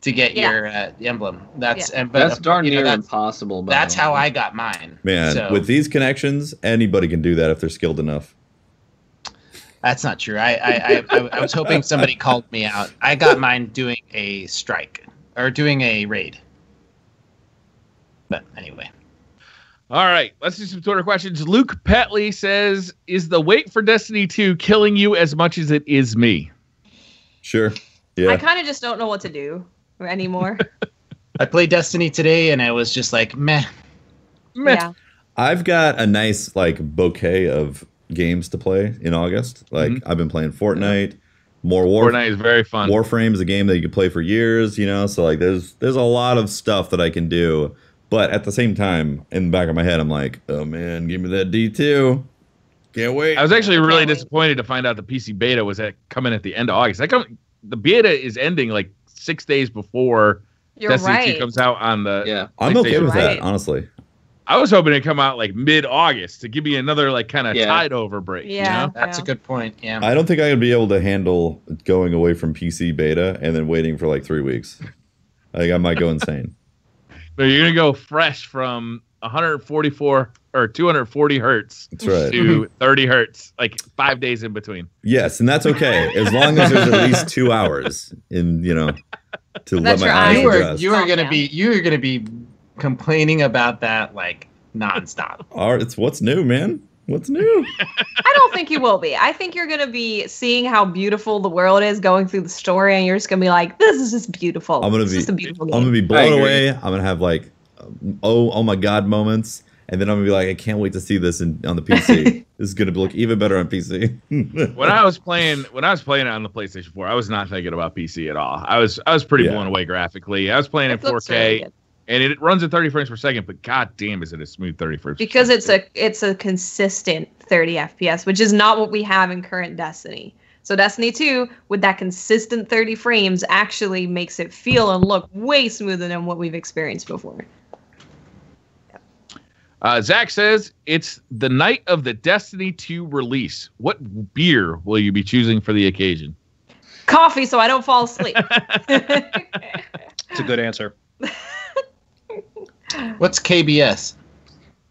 Speaker 4: to get your emblem. That's
Speaker 3: darn near impossible.
Speaker 4: That's how I got mine.
Speaker 2: Man, with these connections, anybody can do that if they're skilled enough.
Speaker 4: That's not true. I was hoping somebody called me out. I got mine doing a strike or doing a raid. But anyway.
Speaker 5: All right, let's do some Twitter questions. Luke Petley says, "Is the wait for Destiny 2 killing you as much as it is me?"
Speaker 2: Sure. Yeah.
Speaker 6: I kind of just don't know what to do anymore.
Speaker 4: I played Destiny today and I was just like, meh.
Speaker 6: Yeah.
Speaker 2: I've got a nice like bouquet of games to play in August. Like I've been playing Fortnite,
Speaker 5: Fortnite is very fun.
Speaker 2: Warframe is a game that you can play for years, you know. So like there's a lot of stuff that I can do, but at the same time, in the back of my head, I'm like, oh man, give me that D2. Can't wait.
Speaker 5: I was actually really disappointed to find out the PC beta was coming at the end of August. The beta is ending like 6 days before Destiny 2 comes out on the.
Speaker 2: Yeah, I'm okay with that, honestly.
Speaker 5: I was hoping to come out like mid-August to give me another like kind of tide over break.
Speaker 6: Yeah,
Speaker 5: you know?
Speaker 4: That's a good point. Yeah,
Speaker 2: I don't think I would be able to handle going away from PC beta and then waiting for like 3 weeks. I think I might go insane.
Speaker 5: But you're gonna go fresh from 144 or 240 hertz to 30 hertz, like 5 days in between.
Speaker 2: Yes, and that's okay as long as there's at least 2 hours in to let my eyes adjust.
Speaker 4: You are gonna be complaining about that like nonstop.
Speaker 2: It's what's new, man. What's new?
Speaker 6: I don't think you will be. I think you're going to be seeing how beautiful the world is, going through the story, and you're just going to be like, this is just beautiful. It's just a beautiful game.
Speaker 2: I'm going to be blown away. I'm going to have like, oh my God moments. And then I'm going to be like, I can't wait to see this on the PC. This is going to look even better on PC.
Speaker 5: When I was playing it on the PlayStation 4, I was not thinking about PC at all. I was pretty blown away graphically. I was playing in 4K. Really, and it runs at 30 frames per second, but god damn, is it a smooth 30 frames per
Speaker 6: because
Speaker 5: second.
Speaker 6: it's a consistent 30 FPS, which is not what we have in current Destiny. So Destiny 2, with that consistent 30 frames, actually makes it feel and look way smoother than what we've experienced before.
Speaker 5: Zach says, it's the night of the Destiny 2 release. What beer will you be choosing for the occasion?
Speaker 6: Coffee, so I don't fall asleep.
Speaker 1: It's a good answer.
Speaker 4: What's KBS?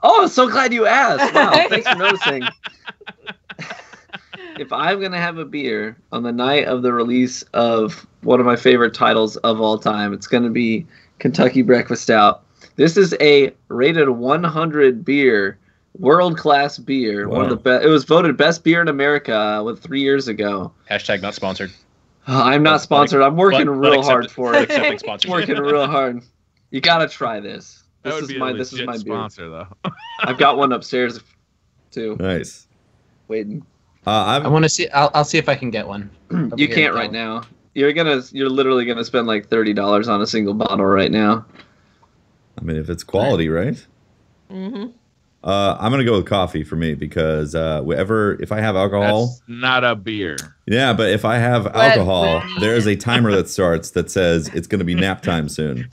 Speaker 3: Oh, so glad you asked. Wow, thanks for noticing. If I'm going to have a beer on the night of the release of one of my favorite titles of all time, it's going to be Kentucky Breakfast Stout. This is a rated 100 beer, world-class beer. Wow. One of the best. It was voted best beer in America 3 years ago.
Speaker 1: #, not sponsored.
Speaker 3: I'm not sponsored. I'm working real hard for it.
Speaker 1: Accepting sponsorship.
Speaker 3: Working real hard. You got to try this.
Speaker 5: This is my sponsor,
Speaker 3: beer.
Speaker 5: Though.
Speaker 3: I've got one upstairs, too.
Speaker 2: Nice.
Speaker 3: Waiting.
Speaker 4: I want to see. I'll see if I can get one.
Speaker 3: You can't right now. You're literally gonna spend like $30 on a single bottle right now.
Speaker 2: I mean, if it's quality, right?
Speaker 6: Mm-hmm.
Speaker 2: I'm gonna go with coffee for me because if I have alcohol,
Speaker 5: that's not a beer.
Speaker 2: Yeah, but if I have alcohol, there is a timer that starts that says it's gonna be nap time soon.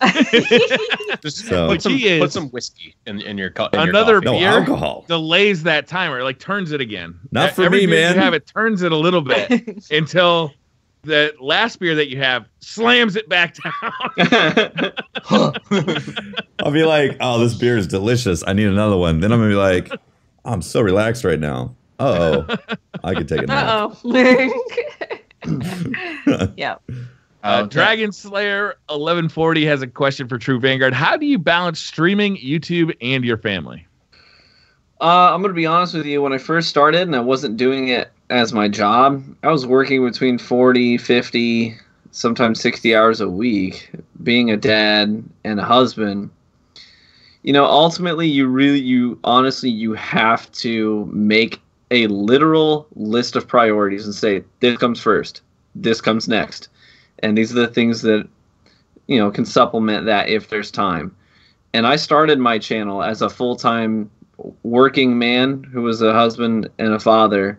Speaker 1: Just put some whiskey in your coffee.
Speaker 5: Another beer
Speaker 2: no, alcohol
Speaker 5: delays that timer, like turns it again.
Speaker 2: Not for
Speaker 5: Every
Speaker 2: me,
Speaker 5: beer
Speaker 2: man.
Speaker 5: You have it turns it a little bit until the last beer that you have slams it back down.
Speaker 2: I'll be like, oh, this beer is delicious. I need another one. Then I'm gonna be like, oh, I'm so relaxed right now. I could take a nap.
Speaker 6: Yeah.
Speaker 5: Dragon Slayer 1140 has a question for True Vanguard. How do you balance streaming, YouTube, and your family?
Speaker 3: I'm going to be honest with you. When I first started and I wasn't doing it as my job, I was working between 40, 50, sometimes 60 hours a week, being a dad and a husband. You know, ultimately, you honestly, you have to make a literal list of priorities and say, this comes first, this comes next. And these are the things that, you know, can supplement that if there's time. And I started my channel as a full-time working man who was a husband and a father.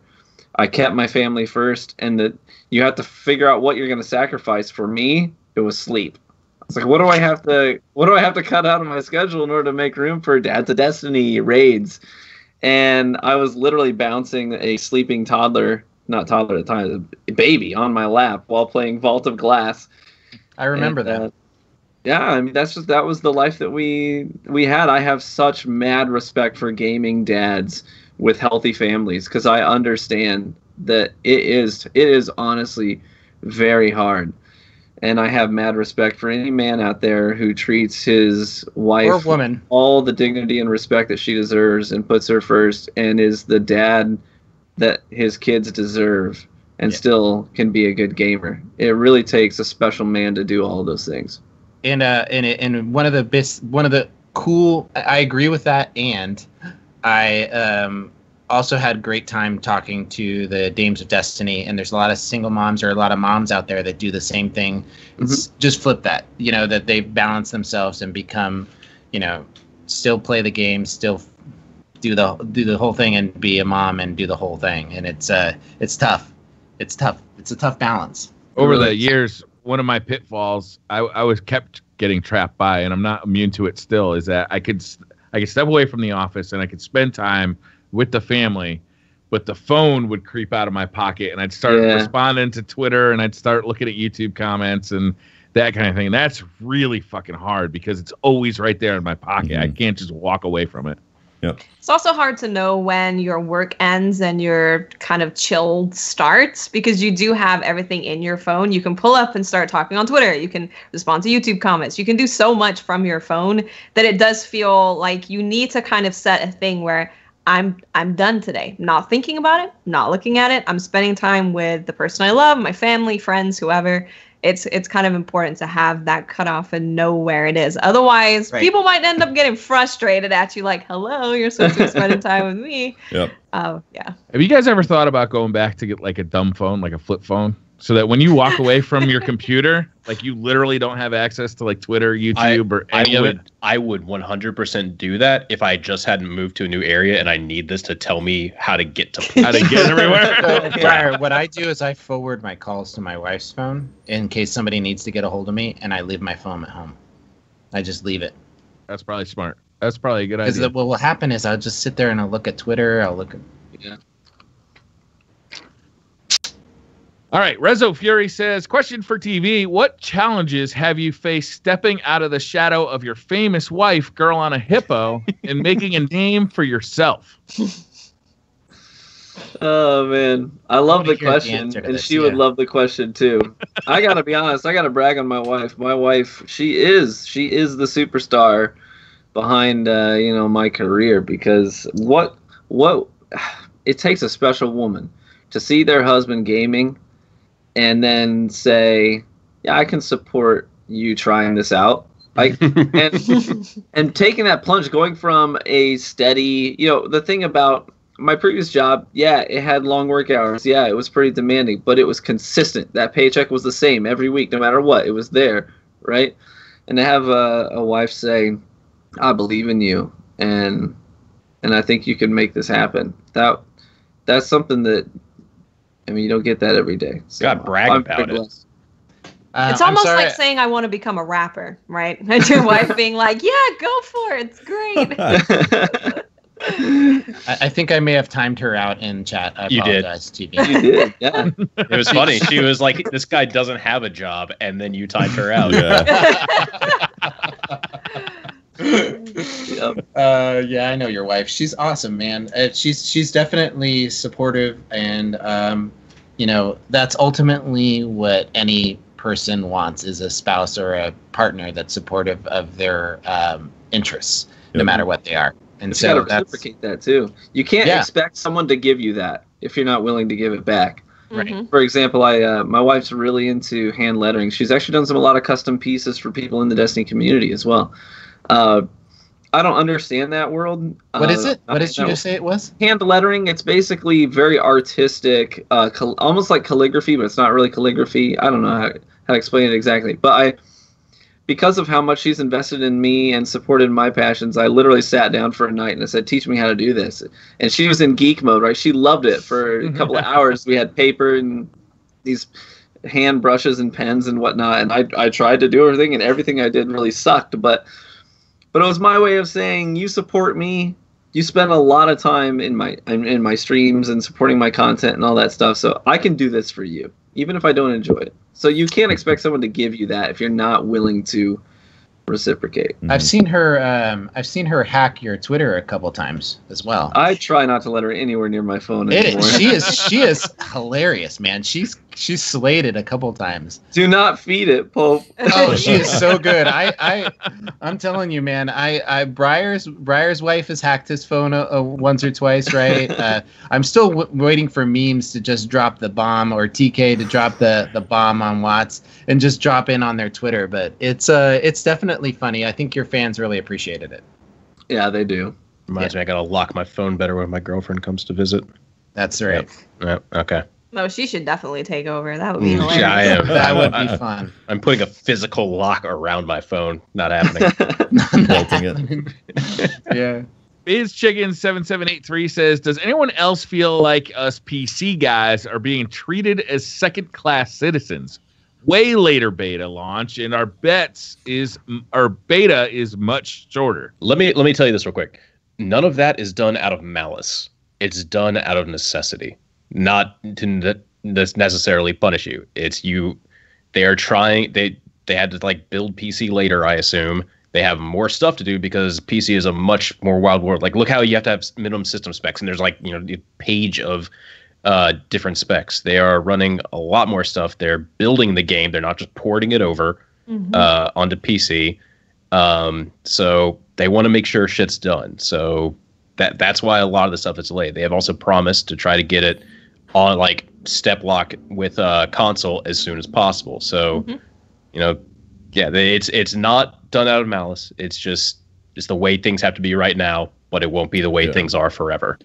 Speaker 3: I kept my family first, and that you have to figure out what you're going to sacrifice. For me, it was sleep. It's like, what do I have to cut out of my schedule in order to make room for Dads of Destiny raids? And I was literally bouncing a sleeping toddler, not toddler at the time, a baby on my lap while playing Vault of Glass.
Speaker 4: I remember that.
Speaker 3: Yeah, I mean, that was the life that we had. I have such mad respect for gaming dads with healthy families, because I understand that it is honestly very hard. And I have mad respect for any man out there who treats his wife
Speaker 4: or woman
Speaker 3: all the dignity and respect that she deserves and puts her first and is the dad that his kids deserve and still can be a good gamer. It really takes a special man to do all those things.
Speaker 4: And one of the cool, I agree with that, and I also had great time talking to the Dames of Destiny, and there's a lot of single moms or a lot of moms out there that do the same thing. It's just flip that, you know, that they balance themselves and become, you know, still play the game, still do the whole thing and be a mom and do the whole thing. And it's tough. It's tough. It's a tough balance.
Speaker 5: Over the years, one of my pitfalls I was kept getting trapped by, and I'm not immune to it still, is that I could step away from the office and I could spend time with the family, but the phone would creep out of my pocket and I'd start responding to Twitter and I'd start looking at YouTube comments and that kind of thing. And that's really fucking hard because it's always right there in my pocket. I can't just walk away from it.
Speaker 2: Yep.
Speaker 6: It's also hard to know when your work ends and your kind of chill starts, because you do have everything in your phone. You can pull up and start talking on Twitter. You can respond to YouTube comments. You can do so much from your phone that it does feel like you need to kind of set a thing where I'm done today. Not thinking about it, not looking at it. I'm spending time with the person I love, my family, friends, whoever. It's kind of important to have that cutoff and know where it is. Otherwise, people might end up getting frustrated at you, like, hello, you're supposed to be spending time with me.
Speaker 2: Yep.
Speaker 6: Oh, yeah.
Speaker 5: Have you guys ever thought about going back to get like a dumb phone, like a flip phone? So that when you walk away from your computer, like you literally don't have access to like Twitter, YouTube, or any of it?
Speaker 1: I would 100% do that if I just hadn't moved to a new area and I need this to tell me how to get everywhere.
Speaker 4: What I do is I forward my calls to my wife's phone in case somebody needs to get a hold of me, and I leave my phone at home. I just leave it.
Speaker 5: That's probably smart. That's probably a good idea.
Speaker 4: Because what will happen is I'll just sit there and I'll look at Twitter. I'll look at...
Speaker 3: Yeah.
Speaker 5: All right, Rezo Fury says, question for TV, what challenges have you faced stepping out of the shadow of your famous wife, Girl on a Hippo, and making a name for yourself?
Speaker 3: Oh, man. I love the question, and she would love the question, too. I got to be honest. I got to brag on my wife. My wife, she is the superstar behind, my career, because what it takes a special woman to see their husband gaming and then say, yeah, I can support you trying this out. And taking that plunge, going from a steady, the thing about my previous job, it had long work hours. Yeah, it was pretty demanding, but it was consistent. That paycheck was the same every week, no matter what. It was there, right? And to have a wife say, I believe in you, and I think you can make this happen. That's something that, you don't get that every day. So
Speaker 1: God, brag about it.
Speaker 6: It's almost like saying I want to become a rapper, right? And your wife being like, yeah, go for it. It's great.
Speaker 4: I think I may have timed her out in chat. I apologize,
Speaker 3: TV. You did, yeah.
Speaker 1: It was funny. She was like, this guy doesn't have a job, and then you timed her out.
Speaker 4: Yeah, I know your wife. She's awesome, man. She's definitely supportive, and that's ultimately what any person wants, is a spouse or a partner that's supportive of their interests, no matter what they are. And
Speaker 3: so you gotta reciprocate that too. You can't expect someone to give you that if you're not willing to give it back.
Speaker 4: Right.
Speaker 3: For example, my wife's really into hand lettering. She's actually done a lot of custom pieces for people in the Destiny community as well. I don't understand that world.
Speaker 4: What is it? What did you just say it was?
Speaker 3: Hand lettering. It's basically very artistic, almost like calligraphy, but it's not really calligraphy. I don't know how to explain it exactly. But because of how much she's invested in me and supported my passions, I literally sat down for a night and I said, teach me how to do this. And she was in geek mode, right? She loved it for a couple of hours. We had paper and these hand brushes and pens and whatnot. And I tried to do everything, and everything I did really sucked. But it was my way of saying, you support me. You spend a lot of time in my streams and supporting my content and all that stuff. So I can do this for you, even if I don't enjoy it. So you can't expect someone to give you that if you're not willing to reciprocate.
Speaker 4: I've seen her hack your Twitter a couple times as well.
Speaker 3: I try not to let her anywhere near my phone anymore.
Speaker 4: She is hilarious, man. She's slayed it a couple times.
Speaker 3: Do not feed it, Pope.
Speaker 4: Oh, she is so good. I'm telling you, man. Briar's wife has hacked his phone once or twice, right? I'm still waiting for memes to just drop the bomb, or TK to drop the bomb on Watts and just drop in on their Twitter. But it's definitely funny. I think your fans really appreciated it.
Speaker 3: Yeah, they do.
Speaker 1: Reminds me, I gotta lock my phone better when my girlfriend comes to visit.
Speaker 4: That's right.
Speaker 1: Yep. Okay.
Speaker 6: No, she should definitely take over. That would be hilarious.
Speaker 1: Yeah, I am.
Speaker 4: That would be fun.
Speaker 1: I'm putting a physical lock around my phone. Not happening.
Speaker 2: Bolting it.
Speaker 4: Yeah.
Speaker 5: BizChicken7783 says, does anyone else feel like us PC guys are being treated as second-class citizens? Way later beta launch, and our beta is much shorter.
Speaker 1: Let me tell you this real quick. None of that is done out of malice. It's done out of necessity. Not to necessarily punish you. It's you. They are trying. They had to like build PC later, I assume. They have more stuff to do because PC is a much more wild world. Like, look how you have to have minimum system specs, and there's like a page of different specs. They are running a lot more stuff. They're building the game. They're not just porting it over onto PC. So they want to make sure shit's done. So that's why a lot of the stuff is delayed. They have also promised to try to get it on like step lock with console as soon as possible. So it's not done out of malice. It's the way things have to be right now, but it won't be the way things are forever.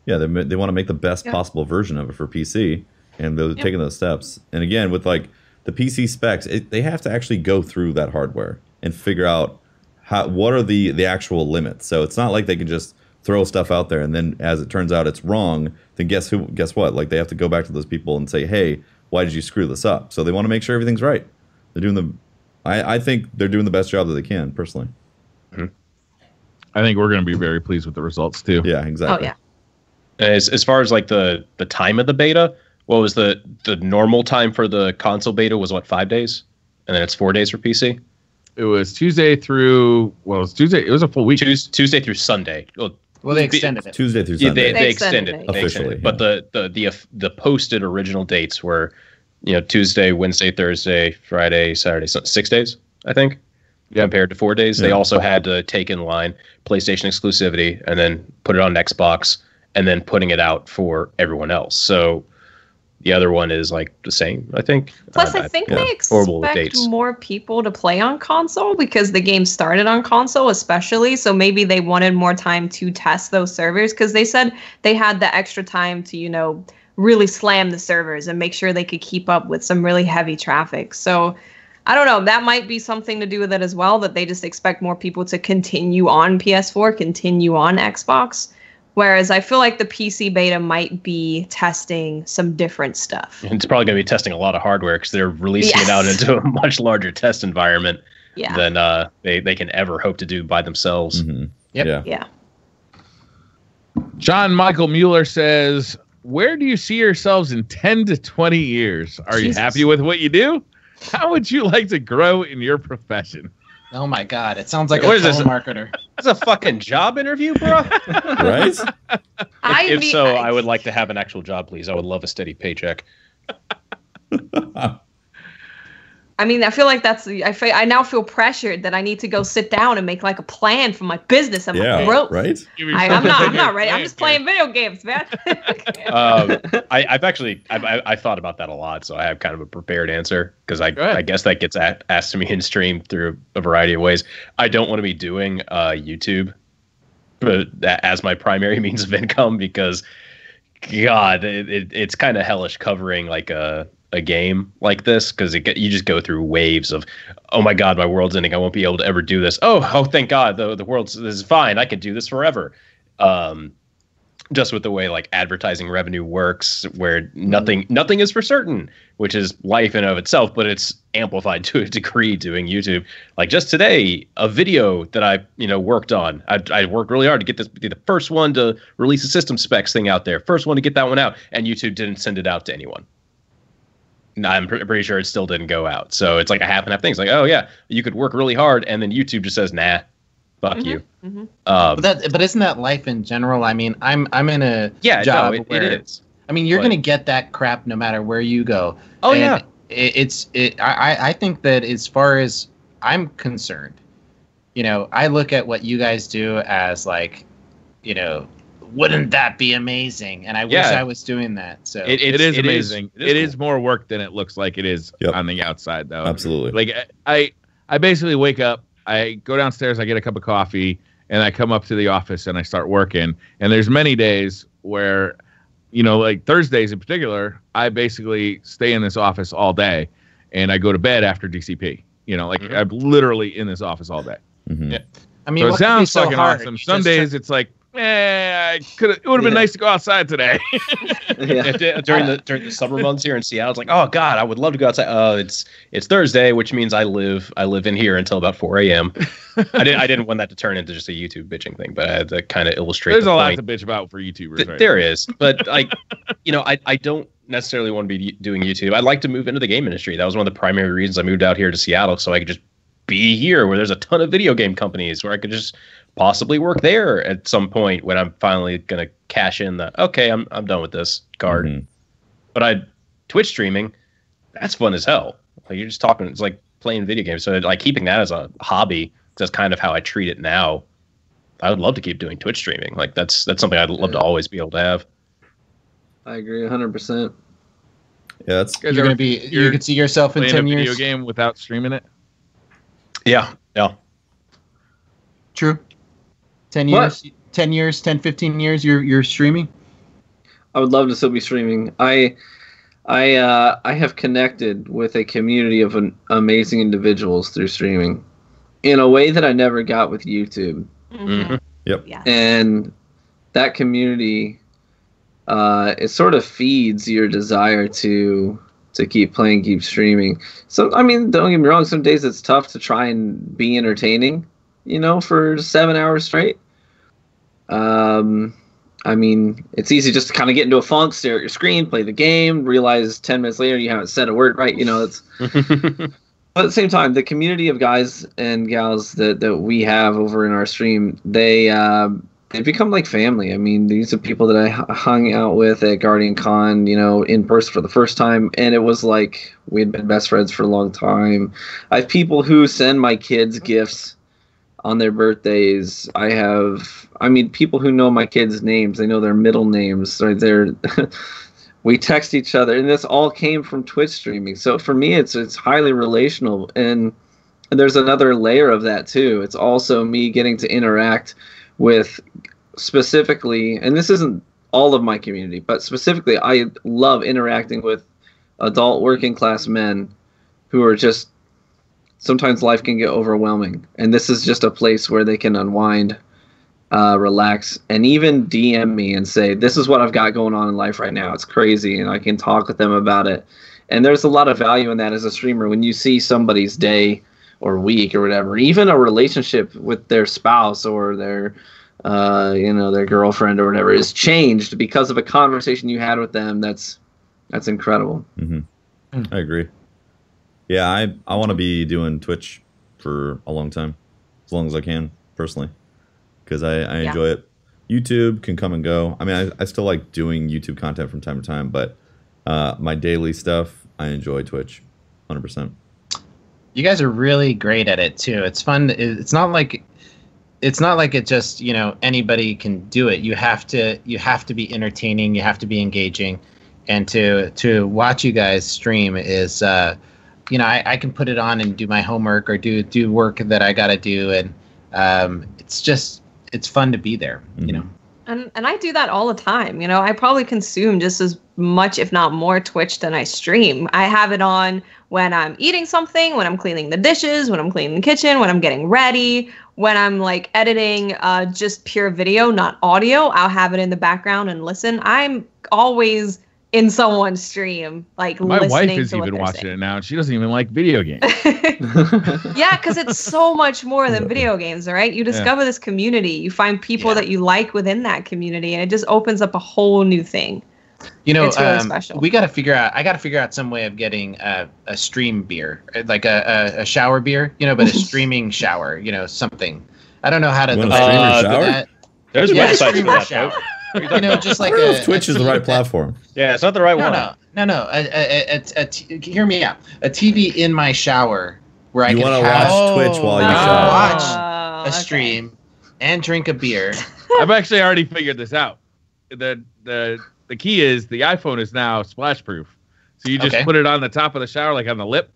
Speaker 2: Yeah, they want to make the best possible version of it for PC, and they're taking those steps. And again, with like the PC specs, they have to actually go through that hardware and figure out what are the actual limits. So it's not like they can just throw stuff out there and then as it turns out it's wrong, then guess what? Like they have to go back to those people and say, hey, why did you screw this up? So they want to make sure everything's right. They're doing I think they're doing the best job that they can, personally.
Speaker 5: Mm-hmm. I think we're going to be very pleased with the results too.
Speaker 2: Yeah, exactly.
Speaker 6: Oh yeah.
Speaker 1: As far as like the time of the beta, what was the normal time for the console beta was 5 days, and then it's 4 days for PC.
Speaker 5: It was Tuesday through it was a full week.
Speaker 1: Tuesday through Sunday.
Speaker 4: Well, they extended it.
Speaker 2: Tuesday through Sunday.
Speaker 1: They extended it
Speaker 2: officially.
Speaker 1: But the posted original dates were, Tuesday, Wednesday, Thursday, Friday, Saturday, 6 days, I think. Yeah. Compared to 4 days. Yeah. They also had to take in line PlayStation exclusivity and then put it on Xbox and then putting it out for everyone else. So the other one is like the same, I think.
Speaker 6: Plus, I think they expect more people to play on console because the game started on console, especially. So maybe they wanted more time to test those servers because they said they had the extra time to, really slam the servers and make sure they could keep up with some really heavy traffic. So I don't know. That might be something to do with it as well, that they just expect more people to continue on PS4, continue on Xbox. Whereas I feel like the PC beta might be testing some different stuff.
Speaker 1: It's probably going to be testing a lot of hardware because they're releasing it out into a much larger test environment than they can ever hope to do by themselves.
Speaker 2: Mm-hmm.
Speaker 4: Yep.
Speaker 6: Yeah.
Speaker 5: John Michael Mueller says, where do you see yourselves in 10 to 20 years? Are you happy with what you do? How would you like to grow in your profession?
Speaker 4: Oh my God! It sounds like a telemarketer.
Speaker 1: That's a fucking job interview, bro.
Speaker 2: Right?
Speaker 1: If so, I would like to have an actual job, please. I would love a steady paycheck.
Speaker 6: I mean, I feel like I now feel pressured that I need to go sit down and make like a plan for my business and my growth.
Speaker 2: Right?
Speaker 6: I'm not ready. I'm just playing video games, man.
Speaker 1: I thought about that a lot, so I have kind of a prepared answer because I guess that gets asked to me in stream through a variety of ways. I don't want to be doing YouTube as my primary means of income because, God, it's kind of hellish covering like a game like this because you just go through waves of, oh my God, my world's ending. I won't be able to ever do this. Oh, thank God, the world's this is fine. I could do this forever. Just with the way like advertising revenue works, where nothing is for certain, which is life in and of itself, but it's amplified to a degree doing YouTube. Like just today, a video that I worked on. I worked really hard to get this, be the first one to release a system specs thing out there, first one to get that one out, and YouTube didn't send it out to anyone. I'm pretty sure it still didn't go out. So it's like a half and half thing. It's like, oh yeah, you could work really hard, and then YouTube just says, nah, fuck you.
Speaker 4: Mm-hmm. But isn't that life in general? I mean, I'm in a job where
Speaker 1: it is.
Speaker 4: I mean, you're gonna get that crap no matter where you go.
Speaker 1: Oh and
Speaker 4: I think that as far as I'm concerned, I look at what you guys do as like, wouldn't that be amazing? And I wish I was doing that. So
Speaker 5: it is amazing. It is more work than it looks like it is on the outside, though.
Speaker 2: Absolutely.
Speaker 5: Like I basically wake up, I go downstairs, I get a cup of coffee, and I come up to the office and I start working. And there's many days where, like Thursdays in particular, I basically stay in this office all day, and I go to bed after DCP. I'm literally in this office all day.
Speaker 2: Mm-hmm.
Speaker 5: Yeah.
Speaker 4: I mean,
Speaker 5: so it sounds fucking awesome. Some days it would have been nice to go outside today.
Speaker 1: During the summer months here in Seattle, it's like, oh God, I would love to go outside. It's Thursday, which means I live in here until about 4 a.m. I didn't want that to turn into just a YouTube bitching thing, but I had to kind of illustrate.
Speaker 5: There's a lot to bitch about for YouTubers. Right
Speaker 1: there is, but I don't necessarily want to be doing YouTube. I'd like to move into the game industry. That was one of the primary reasons I moved out here to Seattle, so I could just be here where there's a ton of video game companies where I could just possibly work there at some point when I'm finally gonna cash in I'm done with this card.
Speaker 2: Mm-hmm.
Speaker 1: But Twitch streaming, that's fun as hell. Like you're just talking, it's like playing video games. So like keeping that as a hobby, that's kind of how I treat it now. I would love to keep doing Twitch streaming. Like that's something I'd love to always be able to have.
Speaker 3: I agree 100%.
Speaker 2: Yeah, that's
Speaker 4: you're gonna be. You can see yourself in 10 years.
Speaker 5: Video game without streaming it.
Speaker 1: Yeah.
Speaker 4: True. 10 years, 10, 15 years, you're streaming?
Speaker 3: I would love to still be streaming. I have connected with a community of amazing individuals through streaming in a way that I never got with YouTube.
Speaker 1: Mm-hmm.
Speaker 2: Yep.
Speaker 6: Yeah.
Speaker 3: And that community, it sort of feeds your desire to keep playing, keep streaming. So, I mean, don't get me wrong, some days it's tough to try and be entertaining, for 7 hours straight. I mean, it's easy just to kind of get into a funk, stare at your screen, play the game, realize 10 minutes later you haven't said a word right. It's. But at the same time, the community of guys and gals that we have over in our stream, they become like family. I mean, these are people that I hung out with at Guardian Con, in person for the first time, and it was like we had been best friends for a long time. I have people who send my kids gifts on their birthdays. People who know my kids' names. They know their middle names. Right there. We text each other, and this all came from Twitch streaming. So for me, it's highly relational, and there's another layer of that too. It's also me getting to interact with specifically, and this isn't all of my community, but specifically, I love interacting with adult working class men who are just, sometimes life can get overwhelming, and this is just a place where they can unwind, relax, and even DM me and say, this is what I've got going on in life right now. It's crazy, and I can talk with them about it. And there's a lot of value in that as a streamer. When you see somebody's day or week or whatever, even a relationship with their spouse or their their girlfriend or whatever is changed because of a conversation you had with them, that's incredible.
Speaker 2: Mm-hmm. I agree. Yeah, I want to be doing Twitch for a long time, as long as I can, personally, because I enjoy it. YouTube can come and go. I mean, I still like doing YouTube content from time to time, but my daily stuff, I enjoy Twitch 100%.
Speaker 4: You guys are really great at it too. It's fun. It's not like it just, you know, anybody can do it. You have to be entertaining. You have to be engaging, and to watch you guys stream is, you know, I can put it on and do my homework or do work that I got to do, and it's fun to be there, you know.
Speaker 6: And I do that all the time. You know, I probably consume just as much, if not more, Twitch than I stream. I have it on when I'm eating something, when I'm cleaning the dishes, when I'm cleaning the kitchen, when I'm getting ready, when I'm like editing just pure video, not audio. I'll have it in the background and listen. I'm always in someone's stream, like
Speaker 5: my
Speaker 6: listening
Speaker 5: wife is
Speaker 6: to
Speaker 5: even watching it now, and she doesn't even like video games.
Speaker 6: Yeah, because it's so much more than video games, all right? You discover this community, you find people that you like within that community, and it just opens up a whole new thing.
Speaker 4: You know,
Speaker 6: it's really special.
Speaker 4: I got to figure out some way of getting a stream beer, like a shower beer, you know, but a streaming shower, you know, something. I don't know how to.
Speaker 2: Shower?
Speaker 1: There's websites for that.
Speaker 4: Shower. You know, just like
Speaker 2: Twitch is the right platform.
Speaker 1: Yeah, it's not the right one.
Speaker 4: No. Hear me out. A TV in my shower where I can
Speaker 2: watch Twitch while you shower.
Speaker 4: Watch a stream and drink a beer.
Speaker 5: I've actually already figured this out. The key is the iPhone is now splash proof, so you just put it on the top of the shower, like on the lip.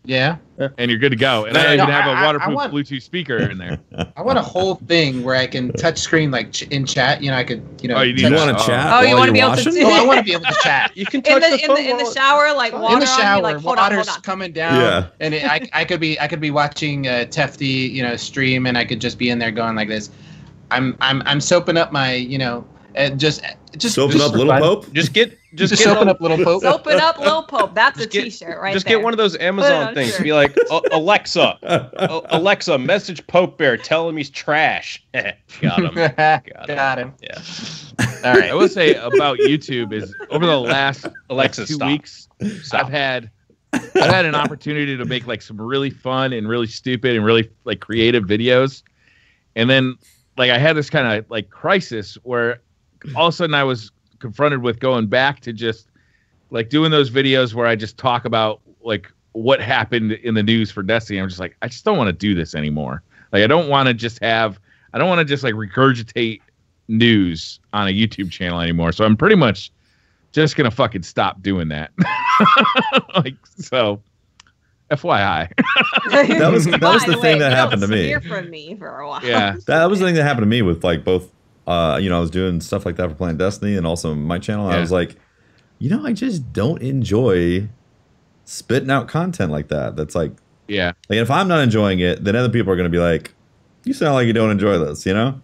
Speaker 4: Yeah,
Speaker 5: and you're good to go. And I even have a waterproof Bluetooth speaker in there.
Speaker 4: I want a whole thing where I can touch screen, like in chat. You know, I could. You know,
Speaker 2: you want to chat?
Speaker 6: Oh, you want to be able to?
Speaker 4: I want to be able to chat.
Speaker 1: You can touch
Speaker 6: in the shower, like water
Speaker 4: in the shower,
Speaker 6: on you, like,
Speaker 4: water's coming down.
Speaker 2: Yeah.
Speaker 4: And I could be watching Tefty, you know, stream, and I could just be in there going like this. I'm soaping up my, you know, just
Speaker 2: soaping up Little Pope.
Speaker 1: Just
Speaker 4: soaping up Little Pope.
Speaker 6: Soaping up Little Pope. That's a T-shirt, right?
Speaker 1: Just get one of those Amazon things. Shirt. Be like, Alexa, message Pope Bear. Tell him he's trash. Got him.
Speaker 4: Got him.
Speaker 1: Yeah.
Speaker 4: All right.
Speaker 5: I will say about YouTube is over the last 2 weeks, I've had an opportunity to make like some really fun and really stupid and really like creative videos, and then like I had this kind of like crisis where all of a sudden I was confronted with going back to just like doing those videos where I just talk about like what happened in the news for Destiny. I'm just like, I just don't want to do this anymore. Like, I don't want to just like regurgitate news on a YouTube channel anymore. So I'm pretty much just going to fucking stop doing that. Like, so FYI.
Speaker 2: that was the thing that happened to me.
Speaker 6: Hear from me for a while.
Speaker 5: Yeah.
Speaker 2: That was the thing that happened to me with like both, you know, I was doing stuff like that for playing Destiny and also my channel. I was like, you know, I just don't enjoy spitting out content like that. That's like, like if I'm not enjoying it, then other people are going to be like, you sound like you don't enjoy this, you know?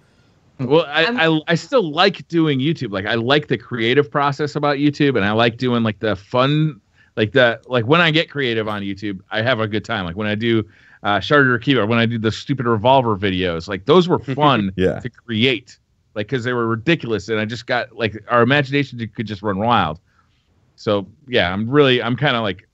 Speaker 5: Well, I still like doing YouTube. Like, I like the creative process about YouTube, and I like doing like the fun, like when I get creative on YouTube, I have a good time. Like when I do Sharded Keyboard, when I do the stupid revolver videos, like those were fun to create. Like, because they were ridiculous, and I just got like our imagination could just run wild. So yeah, I'm kind of like,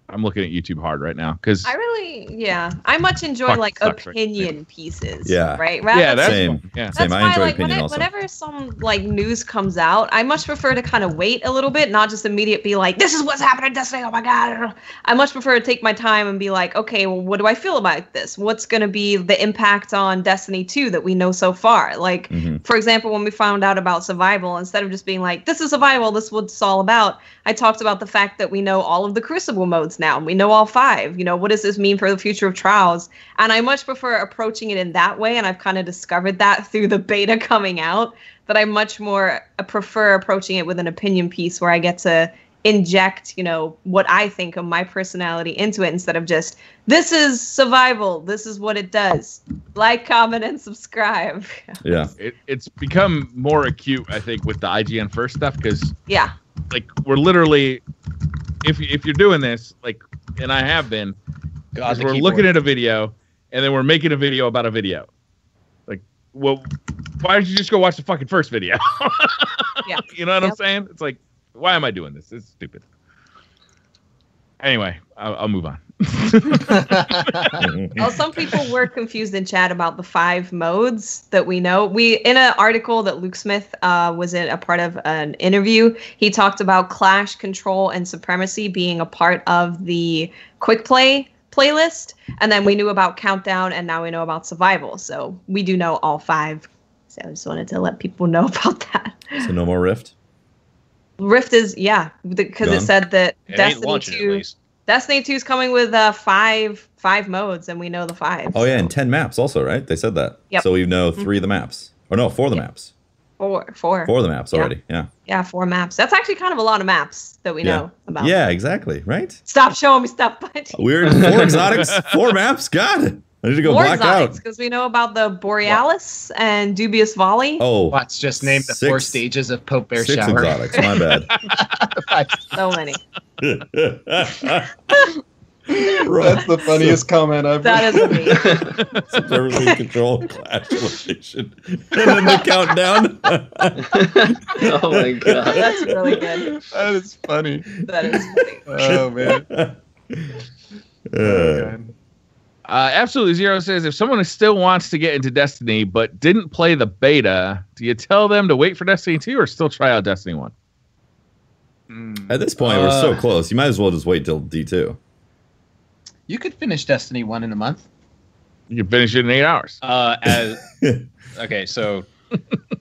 Speaker 5: I'm looking at YouTube hard right now because
Speaker 6: I much enjoy like opinion pieces.
Speaker 2: Yeah,
Speaker 6: right.
Speaker 2: That's same. Yeah, same.
Speaker 6: That's
Speaker 2: I
Speaker 6: why,
Speaker 2: enjoy
Speaker 6: like,
Speaker 2: opinion also.
Speaker 6: whenever some like news comes out, I much prefer to kind of wait a little bit, not just immediate be like, this is what's happening in Destiny. Oh my god! I much prefer to take my time and be like, okay, well, what do I feel about this? What's going to be the impact on Destiny 2 that we know so far? Like, for example, when we found out about survival, instead of just being like, this is survival, this is what it's all about, I talked about the fact that we know all of the Crucible modes now. We know all 5. You know, what does this mean for the future of Trials? And I much prefer approaching it in that way, and I've kind of discovered that through the beta coming out, that I much more prefer approaching it with an opinion piece where I get to inject, you know, what I think of my personality into it instead of just, this is survival, this is what it does. Like, comment, and subscribe.
Speaker 2: Yeah.
Speaker 5: It's become more acute, I think, with the IGN first stuff, because like we're literally, if you're doing this, like, and I have been, we're looking at a video and then we're making a video about a video. Like, well, why don't you just go watch the fucking first video? You know what I'm saying? It's like, why am I doing this? It's stupid. Anyway, I'll move on.
Speaker 6: Well, some people were confused in chat about the 5 modes that we know. In an article that Luke Smith was in a part of an interview, he talked about Clash, Control, and Supremacy being a part of the quick play playlist, and then we knew about Countdown, and now we know about Survival. So we do know all 5. So I just wanted to let people know about that.
Speaker 2: So no more Rift?
Speaker 6: Rift is, because it said that Destiny 2 is coming with 5 modes, and we know the 5.
Speaker 2: Oh, yeah, and 10 maps also, right? They said that.
Speaker 6: Yep.
Speaker 2: So we know 3 of the maps. Or no, 4 of the maps.
Speaker 6: 4
Speaker 2: of the maps already, yeah.
Speaker 6: Yeah, 4 maps. That's actually kind of a lot of maps that we know about.
Speaker 2: Yeah, exactly, right?
Speaker 6: Stop showing me stuff, buddy.
Speaker 2: Weird. 4 exotics, 4 maps? God. I need to go black out.
Speaker 6: Because we know about the Borealis and Dubious Volley.
Speaker 2: Oh.
Speaker 4: Let's just name the 4 stages of Pope Bear
Speaker 2: 6
Speaker 4: Shower.
Speaker 2: exotics, my bad.
Speaker 6: So many.
Speaker 7: That's the funniest comment I've
Speaker 6: That is amazing.
Speaker 2: Supremacy control clash location. And then the countdown.
Speaker 3: Oh my god.
Speaker 6: That's really good.
Speaker 7: That is funny.
Speaker 6: That is funny.
Speaker 7: Oh man.
Speaker 5: Absolutely Zero says, if someone still wants to get into Destiny but didn't play the beta, do you tell them to wait for Destiny 2 or still try out Destiny 1?
Speaker 2: At this point, we're so close. You might as well just wait till D2.
Speaker 4: You could finish Destiny 1 in a month.
Speaker 5: You can finish it in 8 hours.
Speaker 1: Okay, so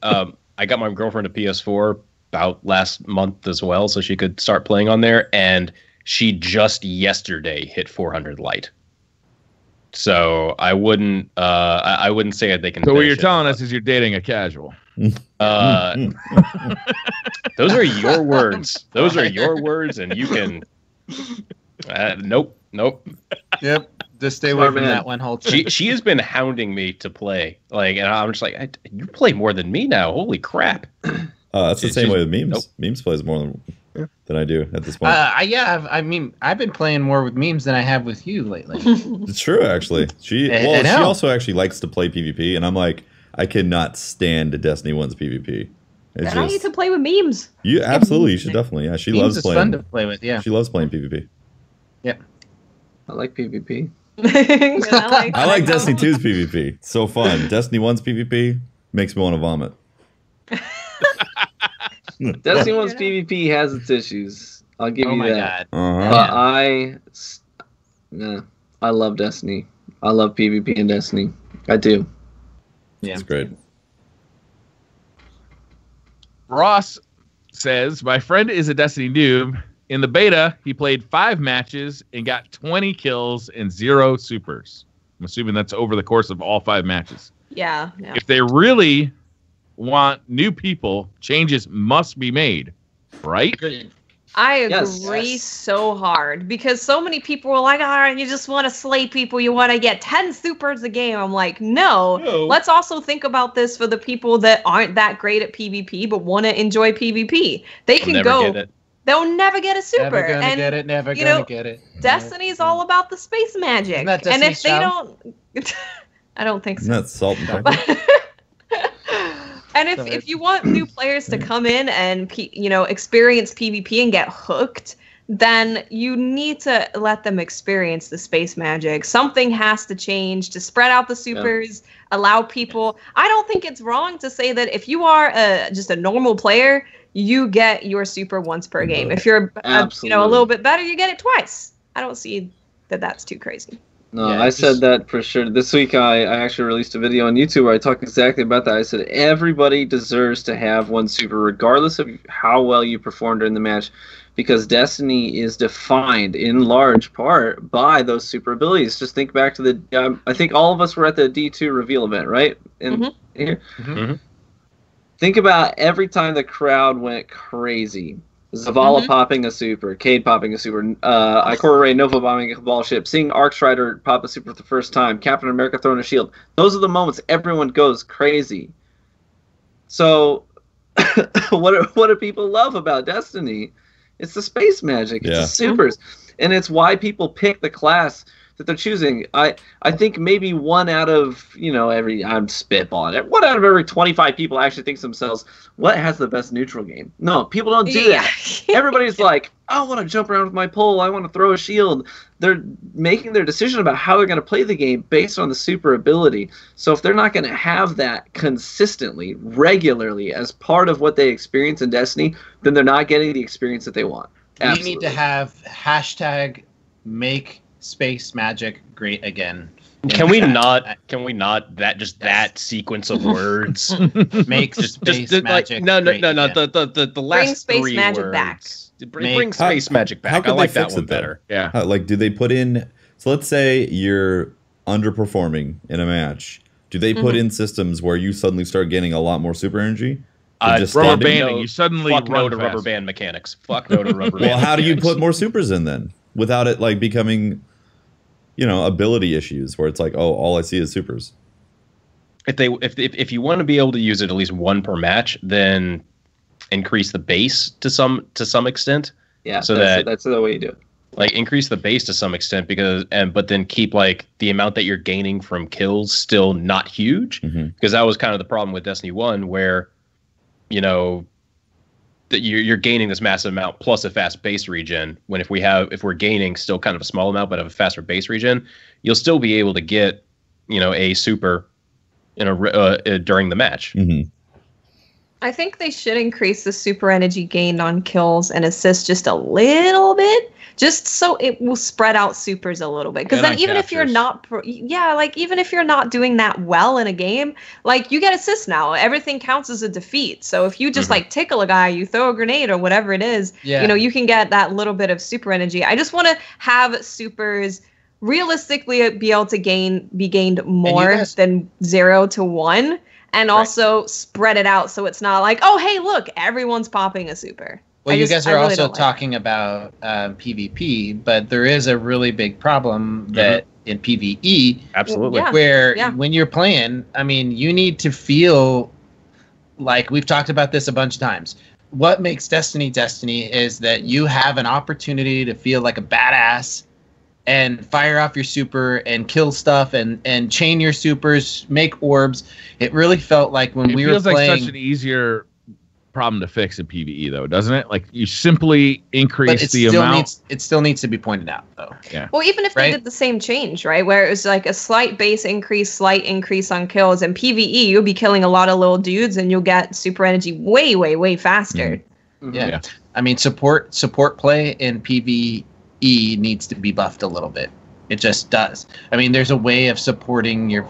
Speaker 1: I got my girlfriend a PS4 about last month as well, so she could start playing on there, and she just yesterday hit 400 light. So I wouldn't say that they can.
Speaker 5: So what you're telling us is you're dating a casual.
Speaker 1: Those are your words. Those are your words, and you can. Nope.
Speaker 7: Yep. Just stay away from
Speaker 4: that one, Holtzmann.
Speaker 1: She has been hounding me to play, and I'm just like, you play more than me now. Holy crap!
Speaker 2: That's the same way with memes. Nope. Memes plays more than I do at this point.
Speaker 4: I've been playing more with memes than I have with you lately.
Speaker 2: It's true, actually. She also actually likes to play PvP, and I'm like, I cannot stand Destiny 1's PvP.
Speaker 6: Then I need to play with memes.
Speaker 2: You absolutely, you should definitely. Yeah, she loves playing.
Speaker 4: Fun to play with. Yeah,
Speaker 2: she loves playing PvP.
Speaker 4: Yeah,
Speaker 3: I like PvP.
Speaker 2: I like Destiny 2's PvP. It's so fun. Destiny 1's PvP makes me want to vomit.
Speaker 3: Destiny 1's PvP has its issues. I'll give you that.
Speaker 2: Uh-huh.
Speaker 3: But I love Destiny. I love PvP in Destiny. I do.
Speaker 4: Yeah,
Speaker 2: it's great.
Speaker 5: Ross says, my friend is a Destiny noob. In the beta, he played 5 matches and got 20 kills and 0 supers. I'm assuming that's over the course of all 5 matches.
Speaker 6: Yeah.
Speaker 5: If they really want new people, changes must be made, right?
Speaker 6: I agree so hard because so many people were like, all right, you just want to slay people. You want to get 10 supers a game. I'm like, no. Let's also think about this for the people that aren't that great at PvP but want to enjoy PvP. They can go. They'll never get a super.
Speaker 4: Never gonna get it. Never gonna get it.
Speaker 6: Destiny's all about the space magic. And if they don't, I don't think so.
Speaker 2: Isn't that salt and pepper?
Speaker 6: And if you want new players to come in and experience PvP and get hooked, then you need to let them experience the space magic. Something has to change to spread out the supers, allow people. I don't think it's wrong to say that if you are just a normal player, you get your super once per game. If you're a little bit better, you get it twice. I don't see that that's too crazy.
Speaker 3: No, I said that for sure. This week I actually released a video on YouTube where I talked exactly about that. I said everybody deserves to have one super regardless of how well you perform during the match, because Destiny is defined in large part by those super abilities. Just think back to the I think all of us were at the D2 reveal event, right? Here.
Speaker 1: Mm-hmm.
Speaker 3: Think about every time the crowd went crazy. Zavala popping a super, Cade popping a super, Ikora Ray Nova bombing a Cabal ship, seeing Arcstrider pop a super for the first time, Captain America throwing a shield. Those are the moments everyone goes crazy. So, what do people love about Destiny? It's the space magic. It's the supers. And it's why people pick the class that they're choosing. I think maybe 1 out of, I'm spitballing it. 1 out of every 25 people actually thinks to themselves, what has the best neutral game? No, people don't do that. Everybody's like, I want to jump around with my pole. I want to throw a shield. They're making their decision about how they're going to play the game based on the super ability. So if they're not going to have that consistently, regularly, as part of what they experience in Destiny, then they're not getting the experience that they want.
Speaker 4: We need to have hashtag make space magic great again.
Speaker 1: Can we not? That sequence of words
Speaker 4: make space magic?
Speaker 1: No. The last
Speaker 6: bring space
Speaker 1: three
Speaker 6: magic
Speaker 1: words.
Speaker 6: back.
Speaker 1: Bring space magic back. I like that one better.
Speaker 5: Yeah.
Speaker 2: Like, do they put in? So let's say you're underperforming in a match. Do they put in systems where you suddenly start getting a lot more super energy?
Speaker 5: Rubber banding. You suddenly
Speaker 1: fuck no to
Speaker 5: fast.
Speaker 1: rubber band mechanics. Fuck no to rubber band.
Speaker 2: Well, how do you
Speaker 1: mechanics.
Speaker 2: put more supers in then without it like becoming, ability issues where it's like, oh, all I see is supers?
Speaker 1: If you want to be able to use it at least one per match, then increase the base to some extent.
Speaker 3: Yeah,
Speaker 1: so
Speaker 3: that's the way you do it.
Speaker 1: Like increase the base to some extent but then keep like the amount that you're gaining from kills still not huge, because that was kind of the problem with Destiny 1 where that you're gaining this massive amount plus a fast base regen, when if we're gaining still kind of a small amount but have a faster base regen, you'll still be able to get a super during the match.
Speaker 6: I think they should increase the super energy gained on kills and assists just a little bit, just so it will spread out supers a little bit. Because then even if you're not, even if you're not doing that well in a game, like you get assists now, everything counts as a defeat. So if you just like tickle a guy, you throw a grenade or whatever it is, you can get that little bit of super energy. I just want to have supers realistically be able to be gained more than 0 to 1. And also spread it out so it's not like, oh, hey, look, everyone's popping a super.
Speaker 4: Well, you guys are really also talking about PvP, but there is a really big problem that in PvE,
Speaker 1: absolutely,
Speaker 4: where when you're playing, I mean, you need to feel like we've talked about this a bunch of times. What makes Destiny is that you have an opportunity to feel like a badass and fire off your super and kill stuff and chain your supers, make orbs. It really felt like when we were playing... It feels
Speaker 5: like such an easier problem to fix in PvE, though, doesn't it? Like, you simply increase the amount...
Speaker 4: It still needs to be pointed out, though.
Speaker 5: Yeah.
Speaker 6: Well, even if they did the same change, right? Where it was like a slight base increase, slight increase on kills. And PvE, you'll be killing a lot of little dudes and you'll get super energy way, way, way faster.
Speaker 4: Yeah. I mean, support play in PvE needs to be buffed a little bit. It just does. I mean, there's a way of supporting your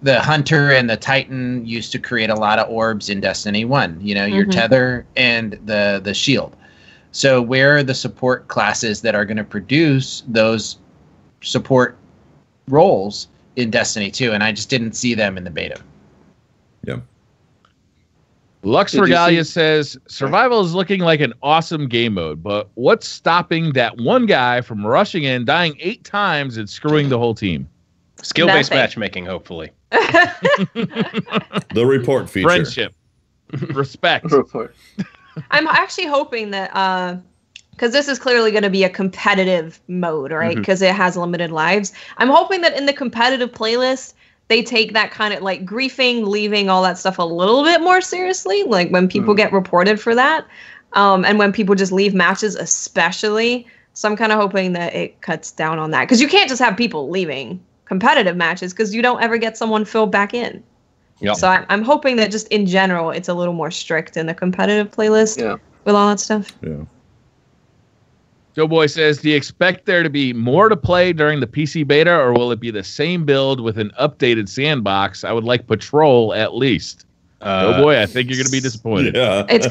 Speaker 4: the Hunter and the Titan used to create a lot of orbs in Destiny 1, your Tether and the Shield. So where are the support classes that are going to produce those support roles in Destiny 2? And I just didn't see them in the beta.
Speaker 2: Yeah.
Speaker 5: Lux Regalia says, survival is looking like an awesome game mode, but what's stopping that one guy from rushing in, dying 8 times, and screwing the whole team?
Speaker 1: Skill-based matchmaking, hopefully.
Speaker 2: The report feature.
Speaker 5: Friendship. Respect.
Speaker 6: I'm actually hoping that, because this is clearly going to be a competitive mode, right? Because it has limited lives. I'm hoping that in the competitive playlist, they take that kind of like griefing, leaving, all that stuff a little bit more seriously. Like when people get reported for that, and when people just leave matches, especially. So I'm kind of hoping that it cuts down on that, because you can't just have people leaving competitive matches because you don't ever get someone filled back in. Yep. So I'm hoping that just in general, it's a little more strict in the competitive playlist with all that stuff.
Speaker 2: Yeah.
Speaker 5: Doughboy says, do you expect there to be more to play during the PC beta, or will it be the same build with an updated sandbox? I would like Patrol at least. Doughboy, I think you're going to be disappointed.
Speaker 2: Yeah.
Speaker 6: It's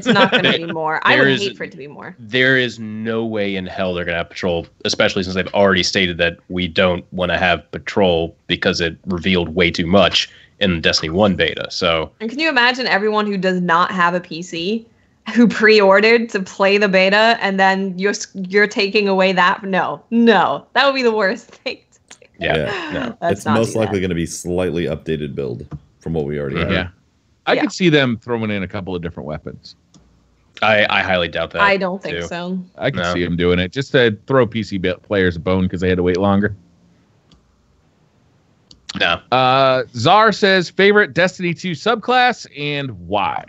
Speaker 6: not going to be more. I would hate for it to be more.
Speaker 1: There is no way in hell they're going to have Patrol, especially since they've already stated that we don't want to have Patrol because it revealed way too much in Destiny 1 beta. So,
Speaker 6: and can you imagine everyone who does not have a PC who pre-ordered to play the beta, and then you're taking away that? No, that would be the worst thing to do.
Speaker 1: No.
Speaker 2: It's most likely going to be slightly updated build from what we already have.
Speaker 5: Yeah. I could see them throwing in a couple of different weapons.
Speaker 1: I highly doubt that.
Speaker 6: I don't think so.
Speaker 5: I can see them doing it just to throw PC players a bone because they had to wait longer.
Speaker 1: No.
Speaker 5: Czar says, favorite Destiny 2 subclass and why?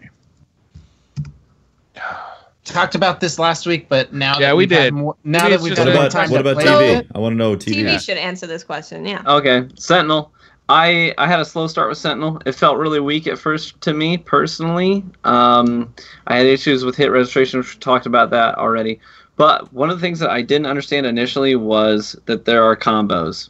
Speaker 4: Talked about this last week, but now
Speaker 5: we did.
Speaker 4: What about
Speaker 2: TV? I want to know TV.
Speaker 6: TV should answer this question. Yeah.
Speaker 3: Okay, Sentinel. I had a slow start with Sentinel. It felt really weak at first to me personally. I had issues with hit registration. We talked about that already. But one of the things that I didn't understand initially was that there are combos.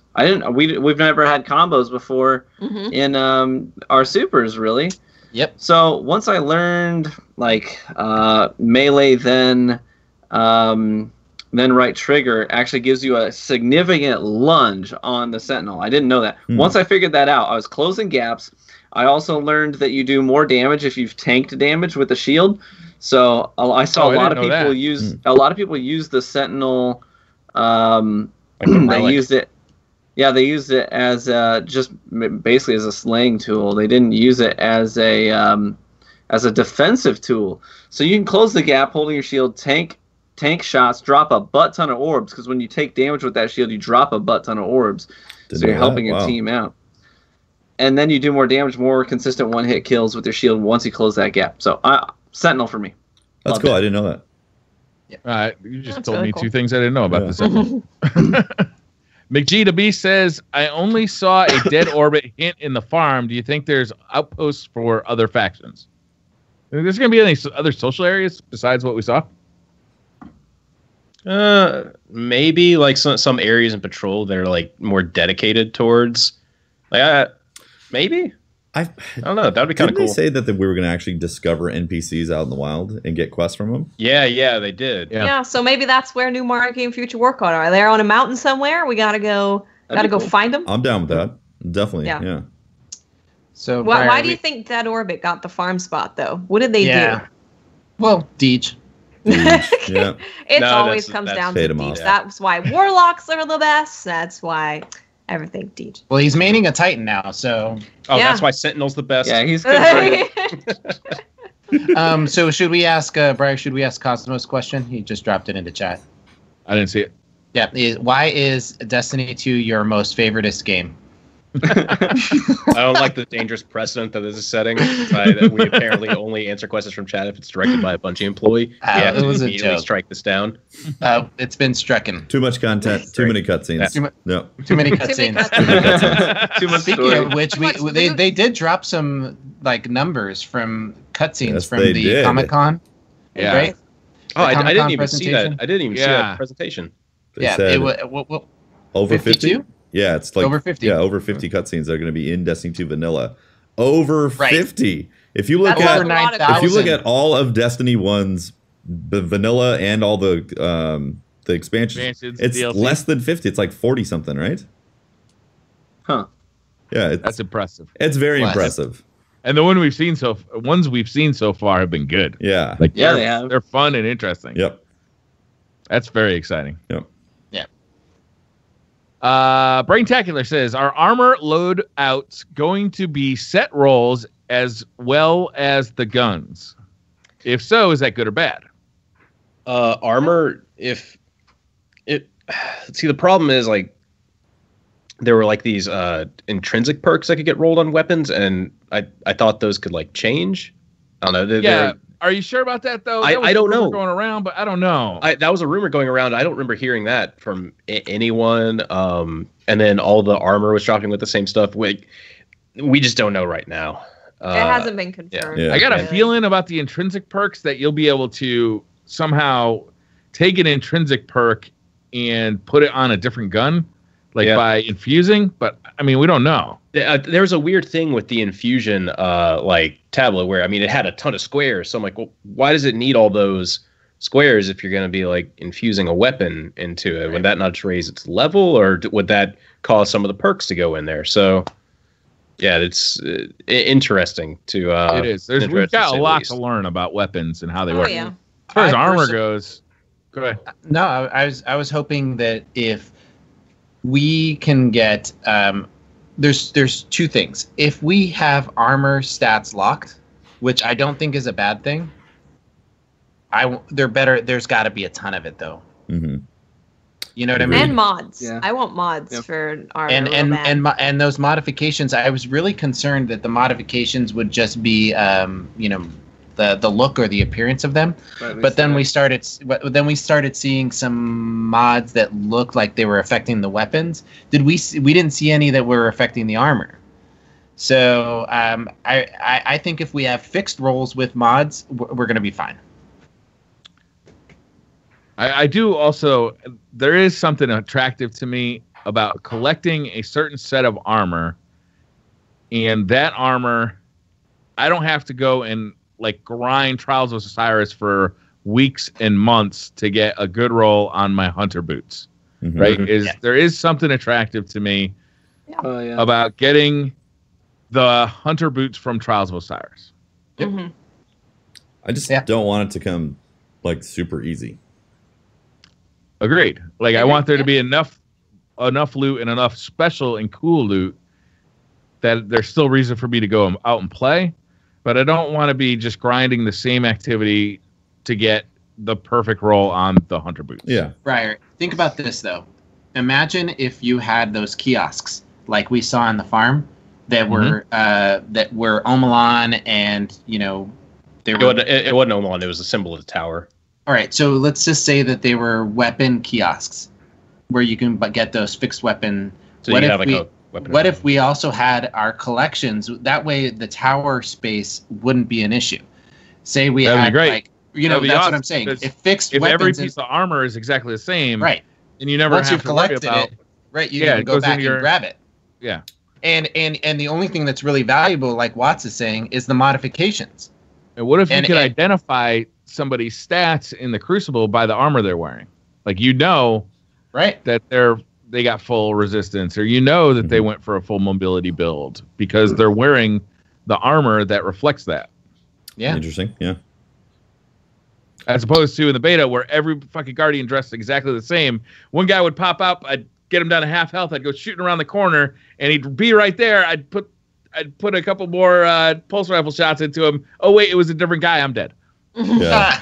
Speaker 3: We've never had combos before in our supers, really.
Speaker 4: Yep.
Speaker 3: So once I learned like melee, then right trigger actually gives you a significant lunge on the Sentinel. I didn't know that. Once I figured that out, I was closing gaps. I also learned that you do more damage if you've tanked damage with the shield. So I saw a lot of people use the Sentinel. They used it. Yeah, they used it as just basically as a slaying tool. They didn't use it as a defensive tool. So you can close the gap holding your shield, tank shots, drop a butt ton of orbs, because when you take damage with that shield, you drop a butt ton of orbs. So you're helping your team out. And then you do more damage, more consistent one-hit kills with your shield once you close that gap. So Sentinel for me.
Speaker 2: That's cool. I didn't know that.
Speaker 5: Yeah. You just told me two things I didn't know about the Sentinel. McG the Beast says, I only saw a dead orbit hint in the farm. Do you think there's outposts for other factions? There's going to be any other social areas besides what we saw?
Speaker 1: Maybe like some areas in Patrol that are like more dedicated towards maybe. I don't know. That would be kind of cool.
Speaker 2: Didn't they say that we were going to actually discover NPCs out in the wild and get quests from them?
Speaker 1: Yeah, they did.
Speaker 6: Yeah, so maybe that's where New Monarchy and Future War Card are. They're on a mountain somewhere. We gotta go find them.
Speaker 2: I'm down with that. Definitely. Yeah.
Speaker 4: So
Speaker 6: why do you think Dead Orbit got the farm spot though? What did they do?
Speaker 4: Well, Deej.
Speaker 2: Yeah.
Speaker 6: It always comes down to Deej. Yeah. That's why Warlocks are the best. That's why everything Deej.
Speaker 4: Well, he's maining a Titan now, so.
Speaker 1: Oh, that's why Sentinel's the best.
Speaker 3: Yeah, he's good.
Speaker 4: So should we ask Briar? Should we ask Cosmos question? He just dropped it into chat.
Speaker 5: I didn't see it.
Speaker 4: Yeah. Why is Destiny 2 your most favoritist game?
Speaker 1: I don't like the dangerous precedent that this is setting. That we apparently only answer questions from chat if it's directed by a Bungie employee.
Speaker 4: It was a joke.
Speaker 1: Strike this down.
Speaker 4: It's been stricken.
Speaker 2: Too much content. Too many cutscenes.
Speaker 4: Too many cutscenes.
Speaker 3: Too much
Speaker 4: Speaking of which, they did drop some like numbers from cutscenes from the Comic-Con.
Speaker 5: Yeah.
Speaker 4: Right?
Speaker 1: Oh, I didn't even see that. I didn't even see that presentation.
Speaker 2: It
Speaker 4: was
Speaker 2: over
Speaker 4: 52?
Speaker 2: 50. Yeah, it's like
Speaker 4: over 50.
Speaker 2: Yeah, over 50 cutscenes that are going to be in Destiny 2 Vanilla. Over 50. If you look at all of Destiny 1's vanilla and all the expansions, it's DLC. Less than 50. It's like 40 something, right?
Speaker 3: Huh.
Speaker 2: Yeah,
Speaker 5: that's impressive.
Speaker 2: It's very impressive.
Speaker 5: And the ones we've seen so far have been good.
Speaker 2: Yeah.
Speaker 5: Like
Speaker 3: they have.
Speaker 5: They're fun and interesting.
Speaker 2: Yep.
Speaker 5: That's very exciting.
Speaker 2: Yep.
Speaker 5: Braintacular says, are armor loadouts going to be set rolls as well as the guns? If so, is that good or bad?
Speaker 1: Armor, see, the problem is like there were like these intrinsic perks that could get rolled on weapons, and I thought those could like change. I don't know.
Speaker 5: Are you sure about that though?
Speaker 1: I don't know.
Speaker 5: Going around, but I don't know.
Speaker 1: That was a rumor going around. I don't remember hearing that from anyone. And then all the armor was dropping with the same stuff. We just don't know right now.
Speaker 6: It hasn't been confirmed.
Speaker 2: Yeah.
Speaker 5: I got a feeling about the intrinsic perks that you'll be able to somehow take an intrinsic perk and put it on a different gun, by infusing. But I mean, we don't know.
Speaker 1: There's a weird thing with the infusion tablet where it had a ton of squares. So I'm like, well, why does it need all those squares if you're going to be like infusing a weapon into it? Right. Would that not raise its level, or would that cause some of the perks to go in there? So yeah, it's interesting to.
Speaker 5: It is. We've got a lot to learn about weapons and how they work.
Speaker 6: Yeah.
Speaker 5: As far as armor goes, go ahead.
Speaker 4: No, I was hoping that if we can get there's two things. If we have armor stats locked, which I don't think is a bad thing, they're better. There's got to be a ton of it though.
Speaker 2: Mm-hmm.
Speaker 4: You know what I mean?
Speaker 6: And mods.
Speaker 3: Yeah.
Speaker 6: I want mods for armor.
Speaker 4: And those modifications. I was really concerned that the modifications would just be the look or the appearance of them. But then we started seeing some mods that looked like they were affecting the weapons. We didn't see any that were affecting the armor. So I think if we have fixed rolls with mods, we're going to be fine.
Speaker 5: I do also. There is something attractive to me about collecting a certain set of armor, and that armor, I don't have to go and like grind Trials of Osiris for weeks and months to get a good roll on my hunter boots. Right? There is something attractive to me about getting the hunter boots from Trials of Osiris.
Speaker 2: I just don't want it to come like super easy.
Speaker 5: Agreed. Like I want there to be enough loot and enough special and cool loot that there's still reason for me to go out and play, but I don't want to be just grinding the same activity to get the perfect roll on the hunter boots.
Speaker 2: Yeah.
Speaker 4: Right. Think about this though. Imagine if you had those kiosks like we saw on the farm that were Omelon, and
Speaker 1: it wasn't Omelon. It was a symbol of the tower.
Speaker 4: All right, so let's just say that they were weapon kiosks where you can get those fixed weapon.
Speaker 1: So you have a weapon.
Speaker 4: What if we also had our collections? That way, the tower space wouldn't be an issue. Say we had like that's awesome. What I'm saying. If
Speaker 5: every piece of armor is exactly the same,
Speaker 4: right,
Speaker 5: and you never
Speaker 4: once
Speaker 5: have to worry about
Speaker 4: it, right, you can go back and grab it.
Speaker 5: Yeah,
Speaker 4: and the only thing that's really valuable, like Watts is saying, is the modifications.
Speaker 5: And what if you could identify somebody's stats in the Crucible by the armor they're wearing? Like
Speaker 4: right,
Speaker 5: that they got full resistance, or that they went for a full mobility build because they're wearing the armor that reflects that.
Speaker 4: Yeah,
Speaker 2: interesting. Yeah,
Speaker 5: as opposed to in the beta where every fucking Guardian dressed exactly the same. One guy would pop up, I'd get him down to half health, I'd go shooting around the corner, and he'd be right there. I'd put a couple more pulse rifle shots into him. Oh wait, it was a different guy. I'm dead.
Speaker 2: Yeah.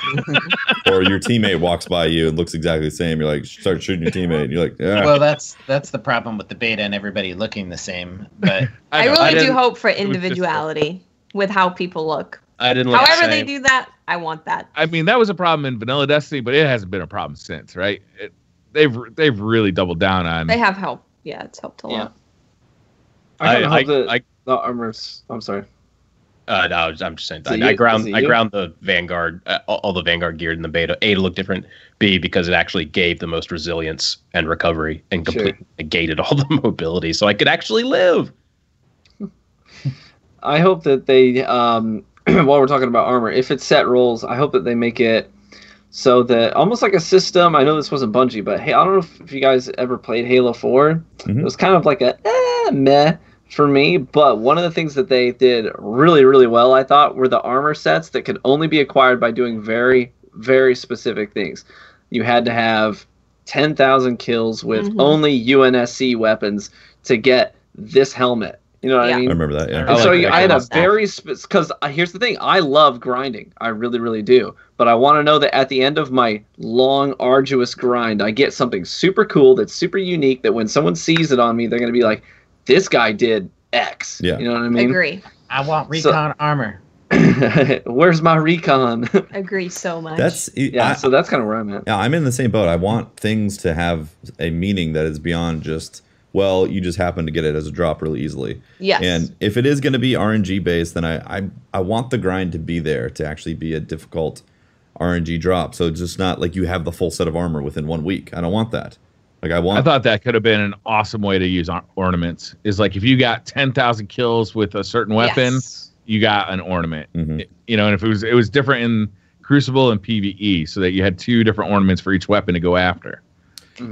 Speaker 2: Or your teammate walks by you and looks exactly the same. You're like, start shooting your teammate. And you're like, yeah.
Speaker 4: Well, that's the problem with the beta and everybody looking the same. But
Speaker 6: I really do hope for individuality with how people look.
Speaker 1: I didn't.
Speaker 6: However they do that, I want that.
Speaker 5: I mean, that was a problem in Vanilla Destiny, but it hasn't been a problem since, right? They've really doubled down on.
Speaker 6: They have helped. Yeah, it's helped a lot.
Speaker 3: I hope that the armors. I'm sorry.
Speaker 1: No, I'm just saying. I ground the Vanguard, all the Vanguard gear in the beta. A, to look different. B, because it actually gave the most resilience and recovery and completely negated all the mobility, so I could actually live.
Speaker 3: I hope that they, while we're talking about armor, if it's set rolls, I hope that they make it so that almost like a system. I know this wasn't Bungie, but hey, I don't know if you guys ever played Halo 4. It was kind of like a meh for me, but one of the things that they did really, really well, I thought, were the armor sets that could only be acquired by doing very, very specific things. You had to have 10,000 kills with only UNSC weapons to get this helmet. You know what I mean?
Speaker 2: I remember that, yeah.
Speaker 3: And so I had a very... Because here's the thing. I love grinding. I really, really do. But I want to know that at the end of my long, arduous grind, I get something super cool that's super unique that when someone sees it on me, they're going to be like, this guy did X.
Speaker 2: Yeah.
Speaker 3: You know what I mean?
Speaker 6: Agree.
Speaker 4: I want recon armor.
Speaker 3: Where's my recon?
Speaker 6: Agree so much.
Speaker 3: So that's kind of where I'm at.
Speaker 2: Yeah, I'm in the same boat. I want things to have a meaning that is beyond just, well, you just happen to get it as a drop really easily.
Speaker 6: Yes.
Speaker 2: And if it is going to be RNG based, then I want the grind to be there to actually be a difficult RNG drop. So it's just not like you have the full set of armor within 1 week. I don't want that. I
Speaker 5: thought that could have been an awesome way to use ornaments. Is like if you got 10,000 kills with a certain weapon, you got an ornament. And if it was different in Crucible and PvE, so that you had 2 different ornaments for each weapon to go after.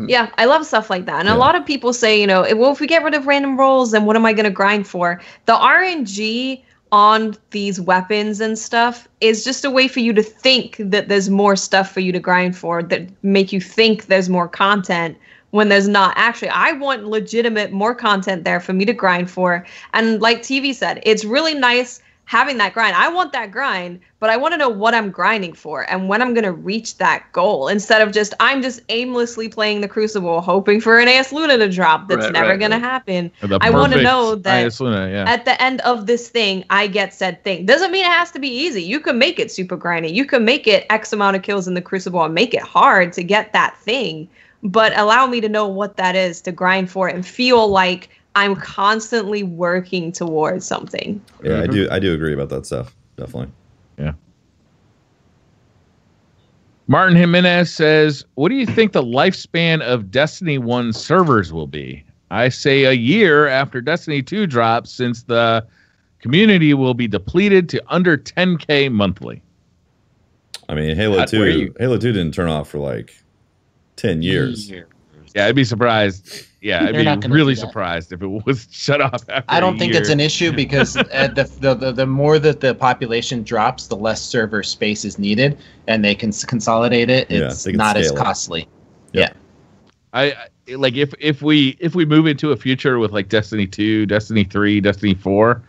Speaker 6: Yeah, I love stuff like that. And a lot of people say, well, if we get rid of random rolls, then what am I going to grind for? The RNG on these weapons and stuff is just a way for you to think that there's more stuff for you to grind for, that make you think there's more content when there's not. Actually, I want legitimate more content there for me to grind for. And like TV said, it's really nice having that grind. I want that grind, but I want to know what I'm grinding for and when I'm going to reach that goal, instead of I'm just aimlessly playing the Crucible hoping for an AS Luna to drop. That's never going to happen. I want to know that AS Luna, at the end of this thing, I get said thing. Doesn't mean it has to be easy. You can make it super grindy. You can make it X amount of kills in the Crucible and make it hard to get that thing. But allow me to know what that is to grind for and feel like I'm constantly working towards something.
Speaker 2: Yeah, I do agree about that stuff. Definitely.
Speaker 5: Yeah. Martin Jimenez says, what do you think the lifespan of Destiny 1 servers will be? I say a year after Destiny 2 drops, since the community will be depleted to under 10K monthly.
Speaker 2: I mean, Halo 2 didn't turn off for like 10 years.
Speaker 5: Yeah, I'd be surprised. Yeah, I'd be really surprised if it was shut off after
Speaker 4: I don't think it's an issue because the more that the population drops, the less server space is needed, and they can consolidate it. It's not as costly.
Speaker 2: Yep.
Speaker 4: Yeah.
Speaker 5: I like if we move into a future with like Destiny 2, Destiny 3, Destiny 4,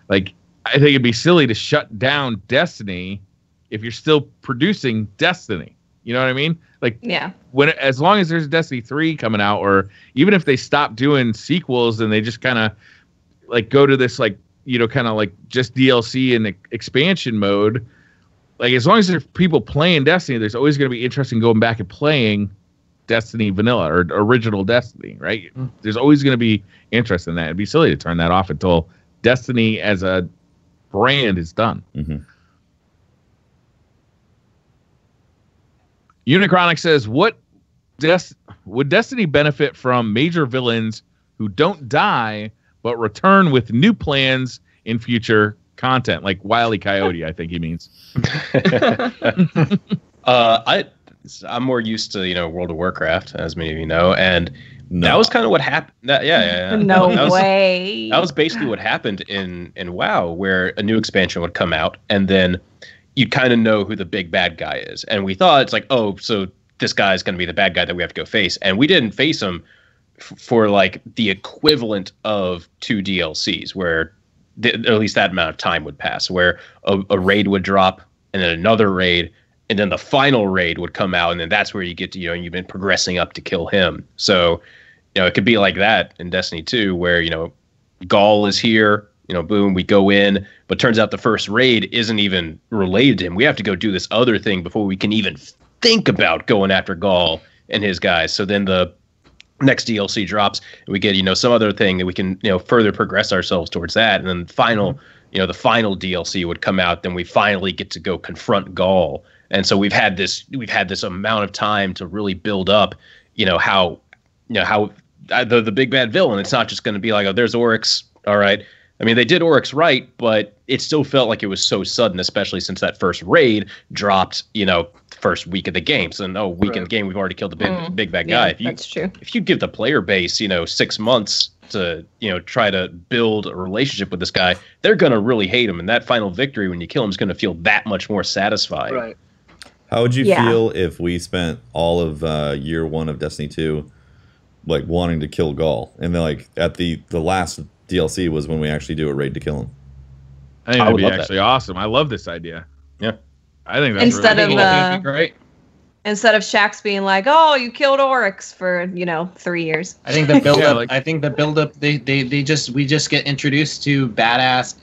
Speaker 5: like I think it'd be silly to shut down Destiny if you're still producing Destiny. You know what I mean? Like, as long as there's Destiny 3 coming out, or even if they stop doing sequels and they just kind of like go to this like, you know, kind of like just DLC and expansion mode, like as long as there's people playing Destiny, there's always going to be interest in going back and playing Destiny vanilla or original Destiny, right? There's always going to be interest in that. It'd be silly to turn that off until Destiny as a brand is done. Unichronic says, would Destiny benefit from major villains who don't die but return with new plans in future content, like Wile E. Coyote? I think he means.
Speaker 1: I'm more used to World of Warcraft, as many of you know, and that was kind of what happened.
Speaker 6: No way.
Speaker 1: That was basically what happened in WoW, where a new expansion would come out, and then you'd kind of know who the big bad guy is. And we thought it's like, oh, so this guy's going to be the bad guy that we have to go face. And we didn't face him for like the equivalent of 2 DLCs, where at least that amount of time would pass, where a raid would drop and then another raid, and then the final raid would come out. And then that's where you get to, you've been progressing up to kill him. So, it could be like that in Destiny 2, where, Gaul is here, boom, we go in, but turns out the first raid isn't even related to him. We have to go do this other thing before we can even think about going after Gaul and his guys. So then the next DLC drops, and we get, some other thing that we can, further progress ourselves towards that. And then the final DLC would come out. Then we finally get to go confront Gaul. And so we've had this amount of time to really build up, how the big bad villain. It's not just going to be like, oh, there's Oryx. All right. I mean, they did Oryx right, but it still felt like it was so sudden, especially since that first raid dropped, first week of the game. So, week in the game, we've already killed the big bad guy.
Speaker 6: That's true.
Speaker 1: If you give the player base, 6 months to, try to build a relationship with this guy, they're going to really hate him. And that final victory, when you kill him, is going to feel that much more satisfying.
Speaker 3: Right.
Speaker 2: How would you feel if we spent all of year 1 of Destiny 2, like, wanting to kill Gaul? And then, like, at the last DLC was when we actually do a raid to kill him.
Speaker 5: I think that'd be actually awesome. I love this idea.
Speaker 1: Yeah.
Speaker 5: I think that's really
Speaker 6: great. Instead of Shaxx being like, "Oh, you killed Oryx for 3 years."
Speaker 4: I think the build up. I think the build up. We just get introduced to badass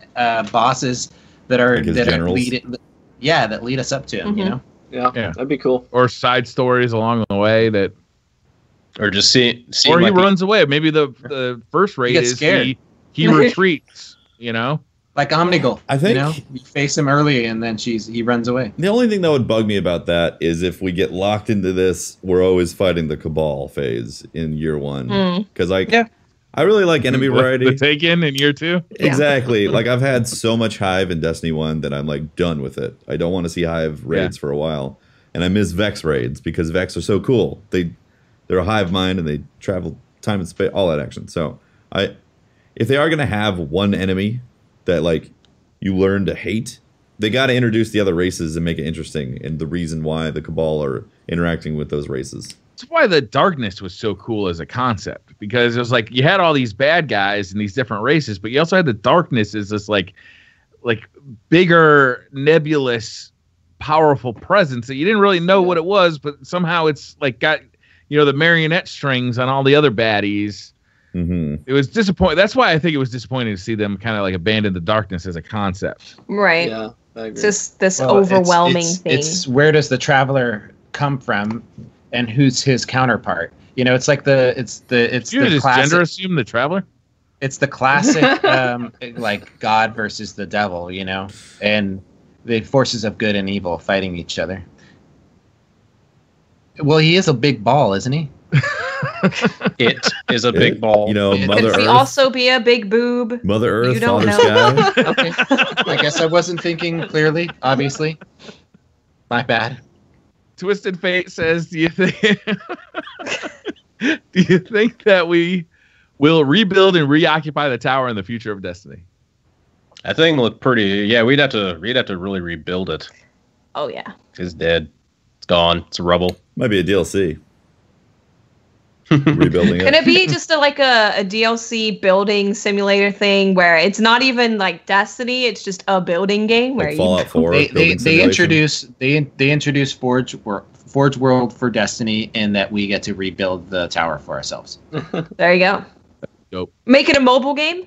Speaker 4: bosses that are that lead us up to him.
Speaker 3: Yeah, that'd be cool.
Speaker 5: Or side stories along the way that,
Speaker 1: or just see.
Speaker 5: Or he runs away. Maybe the first raid is he retreats.
Speaker 4: Like Omnigul.
Speaker 2: I think
Speaker 4: you face him early and then he runs away.
Speaker 2: The only thing that would bug me about that is if we get locked into this, we're always fighting the Cabal phase in year 1. Because I really like enemy variety.
Speaker 5: The Taken in year 2?
Speaker 2: Exactly. Like I've had so much Hive in Destiny 1 that I'm like done with it. I don't want to see Hive raids for a while. And I miss Vex raids because Vex are so cool. They're a hive mind and they travel time and space, all that action. So if they are going to have one enemy that like you learn to hate, they got to introduce the other races and make it interesting and the reason why the Cabal are interacting with those races.
Speaker 5: That's why the darkness was so cool as a concept, because it was like you had all these bad guys and these different races, but you also had the darkness as this like bigger, nebulous, powerful presence that you didn't really know what it was, but somehow it's like got the marionette strings on all the other baddies. It was disappointing. That's why I think it was disappointing to see them kind of like abandon the darkness as a concept.
Speaker 6: Right. Yeah, I agree. It's just this overwhelming thing.
Speaker 4: It's where does the Traveler come from, and who's his counterpart? It's like it's the
Speaker 5: just
Speaker 4: classic,
Speaker 5: gender assume the Traveler.
Speaker 4: It's the classic like God versus the devil, and the forces of good and evil fighting each other. Well, he is a big ball, isn't he?
Speaker 1: It is a big ball.
Speaker 2: You know, Mother
Speaker 6: Could he
Speaker 2: Earth.
Speaker 6: also be a big boob?
Speaker 2: Mother Earth,
Speaker 6: You don't
Speaker 2: Father
Speaker 6: know.
Speaker 2: Sky.
Speaker 4: Okay. I guess I wasn't thinking clearly, obviously. My bad.
Speaker 5: Twisted Fate says, do you think that we will rebuild and reoccupy the tower in the future of Destiny?
Speaker 1: That thing looked pretty. Yeah, we'd have to really rebuild it.
Speaker 6: Oh yeah.
Speaker 1: It's dead. It's gone. It's rubble.
Speaker 2: Might be a DLC. Rebuilding
Speaker 6: Can
Speaker 2: it.
Speaker 6: it be just a DLC building simulator thing where it's not even like Destiny, it's just a building game where
Speaker 2: Like Fallout 4.
Speaker 4: They
Speaker 2: building simulation?
Speaker 4: introduce Forge World for Destiny, in that we get to rebuild the tower for ourselves.
Speaker 6: There you go.
Speaker 5: Dope.
Speaker 6: Make it a mobile game,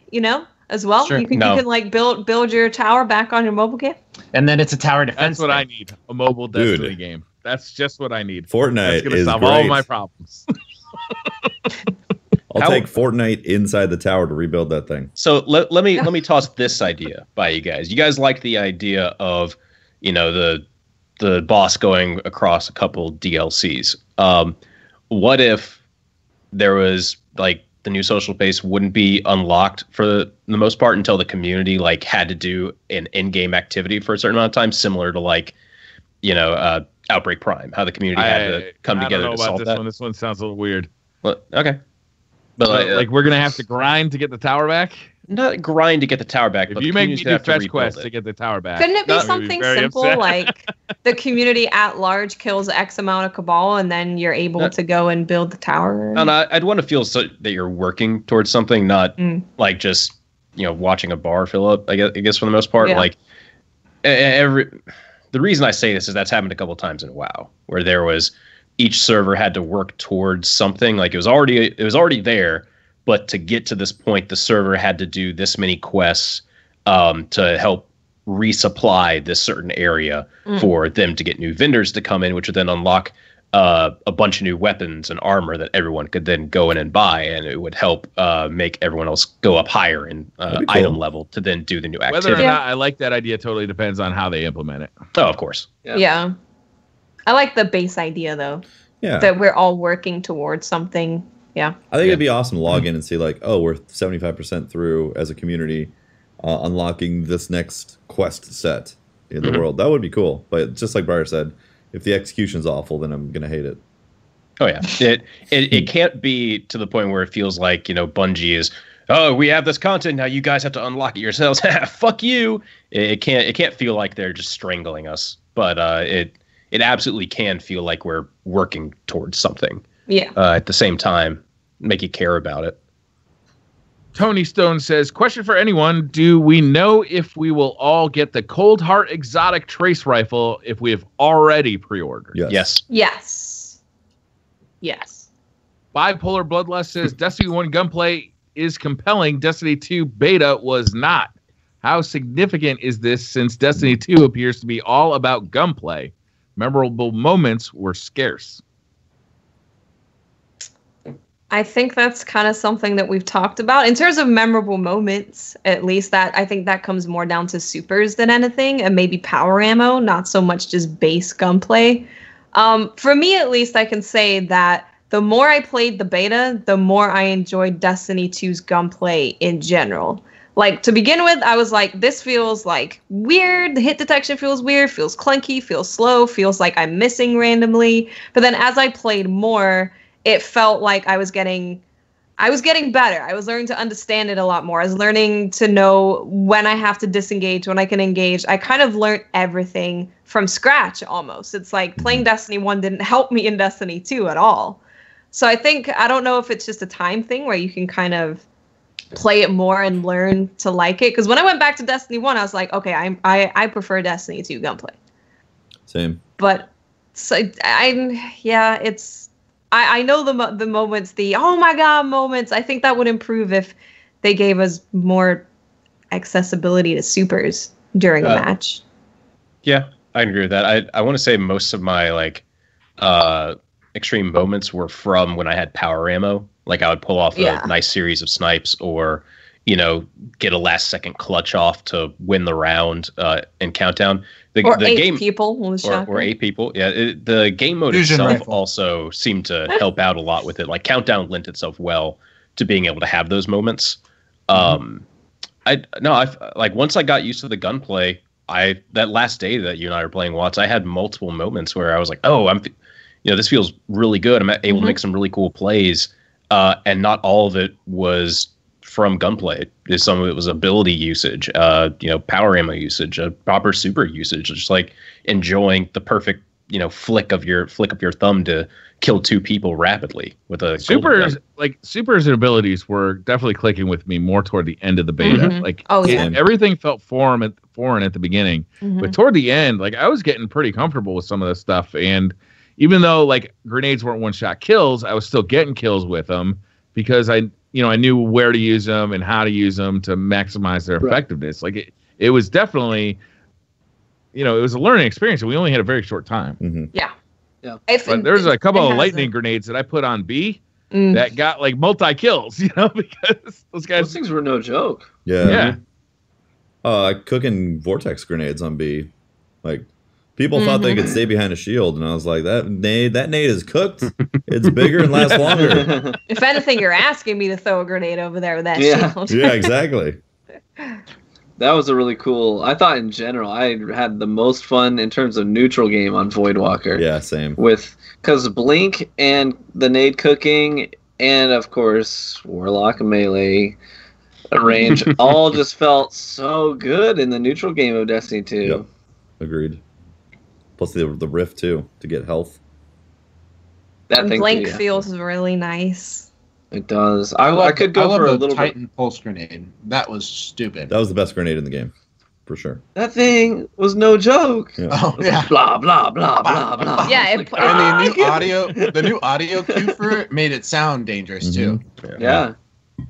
Speaker 6: as well.
Speaker 4: Sure.
Speaker 6: You can
Speaker 1: No.
Speaker 6: like build your tower back on your mobile game.
Speaker 4: And then it's a tower defense.
Speaker 5: That's what I
Speaker 4: thing.
Speaker 5: need. A mobile Destiny
Speaker 2: Dude.
Speaker 5: game. That's just what I need. That's
Speaker 2: Fortnite
Speaker 5: going to
Speaker 2: is
Speaker 5: solve
Speaker 2: great.
Speaker 5: all my problems.
Speaker 2: I'll
Speaker 1: How-
Speaker 2: take Fortnite inside the tower to rebuild that thing.
Speaker 1: So let me toss this idea by you guys. You guys like the idea of, the boss going across a couple DLCs. What if there was like the new social base wouldn't be unlocked for the most part until the community like had to do an in-game activity for a certain amount of time, similar to like, Outbreak Prime, how the community had to come together
Speaker 5: I don't
Speaker 1: to
Speaker 5: know about
Speaker 1: solve
Speaker 5: this
Speaker 1: that.
Speaker 5: one. This one sounds a little weird.
Speaker 1: Well, okay. But
Speaker 5: Like we're going to have to grind to get the tower back?
Speaker 1: not grind to get the tower back,
Speaker 5: If
Speaker 1: but
Speaker 5: you
Speaker 1: the
Speaker 5: make me
Speaker 1: community's
Speaker 5: do
Speaker 1: gonna have to
Speaker 5: fetch
Speaker 1: rebuild
Speaker 5: quests
Speaker 1: it.
Speaker 5: to get the tower back.
Speaker 6: Couldn't it be
Speaker 5: that would
Speaker 6: something
Speaker 5: very
Speaker 6: simple
Speaker 5: upset.
Speaker 6: like the community at large kills X amount of Cabal and then you're able to go and build the tower?
Speaker 1: And I'd want to feel that you're working towards something, not like just watching a bar fill up. I guess for the most part,
Speaker 6: Yeah.
Speaker 1: like the reason I say this is that's happened a couple times in WoW, where there was each server had to work towards something. Like it was already there, but to get to this point, the server had to do this many quests to help resupply this certain area for them to get new vendors to come in, which would then unlock a bunch of new weapons and armor that everyone could then go in and buy, and it would help make everyone else go up higher in
Speaker 2: That'd be cool.
Speaker 1: item level to then do the new
Speaker 5: Whether
Speaker 1: activity.
Speaker 5: or not I like that idea totally depends on how they implement it.
Speaker 1: Oh, of course.
Speaker 6: Yeah. I like the base idea though,
Speaker 2: Yeah.
Speaker 6: that we're all working towards something. Yeah.
Speaker 2: I think it'd be awesome to log in and see like, oh, we're 75% through as a community, unlocking this next quest set in the world. That would be cool. But just like Briar said, if the execution's awful, then I'm gonna hate it.
Speaker 1: Oh yeah, it can't be to the point where it feels like Bungie is. Oh, we have this content now. You guys have to unlock it yourselves. Fuck you. It can't feel like they're just strangling us. But it absolutely can feel like we're working towards something.
Speaker 6: Yeah.
Speaker 1: At the same time, make you care about it.
Speaker 5: Tony Stone says, question for anyone. Do we know if we will all get the Coldheart exotic trace rifle if we have already pre-ordered?
Speaker 2: Yes.
Speaker 6: Yes.
Speaker 5: Bipolar Bloodlust says, Destiny 1 gunplay is compelling. Destiny 2 beta was not. How significant is this since Destiny 2 appears to be all about gunplay? Memorable moments were scarce.
Speaker 6: I think that's kind of something that we've talked about in terms of memorable moments. At least that I think that comes more down to supers than anything, and maybe power ammo, not so much just base gunplay. For me, at least, I can say that the more I played the beta, the more I enjoyed Destiny 2's gunplay in general. Like, to begin with, I was like, this feels like weird. The hit detection feels weird, feels clunky, feels slow, feels like I'm missing randomly. But then as I played more, it felt like I was getting better. I was learning to understand it a lot more. I was learning to know when I have to disengage, when I can engage. I kind of learned everything from scratch almost. It's like playing Destiny 1 didn't help me in Destiny 2 at all. So I don't know if it's just a time thing where you can kind of play it more and learn to like it. Because when I went back to Destiny 1, I was like, okay, I prefer Destiny 2 gunplay.
Speaker 2: Same.
Speaker 6: But so I know the moments, the oh my god moments. I think that would improve if they gave us more accessibility to supers during a match.
Speaker 1: Yeah, I agree with that. I want to say most of my extreme moments were from when I had power ammo. Like I would pull off a nice series of snipes, or get a last second clutch off to win the round in Countdown. The
Speaker 6: eight
Speaker 1: game
Speaker 6: people
Speaker 1: or 8 people. Yeah, the game mode
Speaker 7: Fusion
Speaker 1: itself
Speaker 7: rifle.
Speaker 1: also seemed to help out a lot with it. Like Countdown lent itself well to being able to have those moments. Like once I got used to the gunplay, that last day that you and I were playing Watts, I had multiple moments where I was like, oh, this feels really good. I'm able to make some really cool plays, and not all of it was from gunplay. Some of it was ability usage, power ammo usage, proper super usage, just like enjoying the perfect, flick of your thumb to kill 2 people rapidly with a
Speaker 5: supers. Like supers and abilities were definitely clicking with me more toward the end of the beta. Like everything felt foreign at the beginning, but toward the end, like I was getting pretty comfortable with some of this stuff. And even though like grenades weren't one-shot kills, I was still getting kills with them because I knew where to use them and how to use them to maximize their effectiveness. Like it was definitely, it was a learning experience, and we only had a very short time.
Speaker 6: Yeah.
Speaker 5: But there's a couple of lightning grenades that I put on B that got like multi kills, because those
Speaker 3: things were no joke.
Speaker 2: Yeah. Cooking vortex grenades on B. Like people thought they could stay behind a shield, and I was like, that nade is cooked. It's bigger and lasts longer.
Speaker 6: If anything, you're asking me to throw a grenade over there with that shield.
Speaker 2: Yeah, exactly.
Speaker 3: That was a really cool. I thought in general, I had the most fun in terms of neutral game on Voidwalker.
Speaker 2: Yeah, same.
Speaker 3: Because Blink and the nade cooking, and of course Warlock and melee range, all just felt so good in the neutral game of Destiny 2.
Speaker 2: Yep. Agreed. Plus the rift too to get health.
Speaker 3: That thing
Speaker 6: Blink feels really nice.
Speaker 3: It does. I could go for a little
Speaker 4: Titan pulse grenade. That was stupid.
Speaker 2: That was the best grenade in the game, for sure.
Speaker 3: That thing was no joke.
Speaker 2: Yeah.
Speaker 4: Oh yeah.
Speaker 3: Blah blah blah blah blah.
Speaker 6: Yeah,
Speaker 4: And the new audio cue for it made it sound dangerous too.
Speaker 3: Yeah.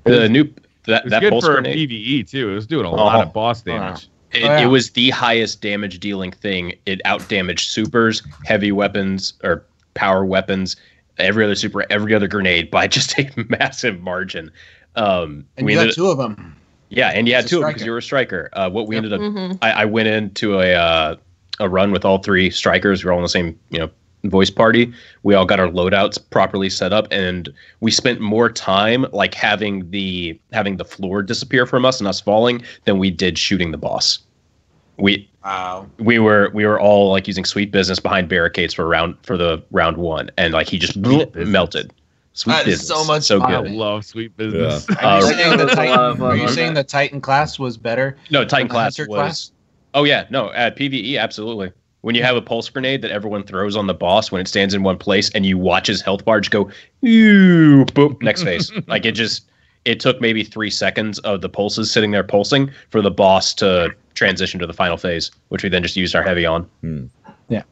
Speaker 1: The new
Speaker 5: It was
Speaker 1: that
Speaker 5: good
Speaker 1: pulse
Speaker 5: for
Speaker 1: grenade.
Speaker 5: PvE too. It was doing a lot of boss damage.
Speaker 1: It was the highest damage dealing thing. It out damaged supers, heavy weapons, or power weapons, every other super, every other grenade by just a massive margin.
Speaker 4: And we had 2 of them.
Speaker 1: Yeah, and you had 2 of them because you were a striker. What we ended up, I went into a run with all 3 strikers. We were all in the same, voice party. We all got our loadouts properly set up, and we spent more time like having the floor disappear from us and us falling than we did shooting the boss. We were all like using sweet business behind barricades for the round 1, and like he just melted. Sweet business,
Speaker 4: so much
Speaker 1: so
Speaker 4: fun.
Speaker 1: good.
Speaker 5: I love sweet business.
Speaker 2: Yeah.
Speaker 4: Are you saying the Titan class was better?
Speaker 1: No, Titan
Speaker 4: than the
Speaker 1: class
Speaker 4: Hunter
Speaker 1: was.
Speaker 4: class?
Speaker 1: Oh yeah, no, at PvE, absolutely. When you have a pulse grenade that everyone throws on the boss when it stands in one place, and you watch his health bar just go, "Ew," boom, next phase. Like it took maybe 3 seconds of the pulses sitting there pulsing for the boss to transition to the final phase, which we then just used our heavy on.
Speaker 4: Yeah.